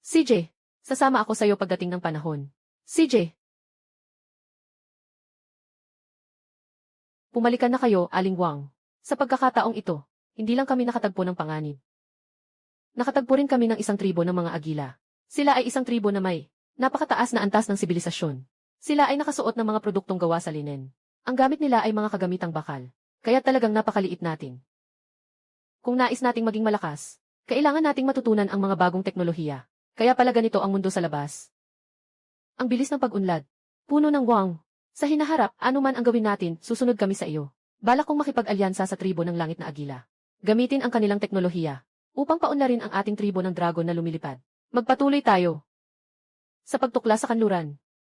CJ, sasama ako sa iyo pagdating ng panahon. CJ. Pumalikan na kayo, Aling Wang. Sa pagkakataong ito, hindi lang kami nakatagpo ng panganib. Nakatagpo rin kami ng isang tribo ng mga agila. Sila ay isang tribo na may napakataas na antas ng sibilisasyon. Sila ay nakasuot ng mga produktong gawa sa linen. Ang gamit nila ay mga kagamitang bakal. Kaya talagang napakaliit natin. Kung nais nating maging malakas, kailangan nating matutunan ang mga bagong teknolohiya. Kaya pala ganito ang mundo sa labas. Ang bilis ng pag-unlad. Puno ng Wang. Sa hinaharap, anuman ang gawin natin, susunod kami sa iyo. Balak kong makipag-alyansa sa tribo ng langit na agila. Gamitin ang kanilang teknolohiya upang paunlarin ang ating tribo ng dragon na lumilipad. Magpatuloy tayo sa pagtukla sa kanluran.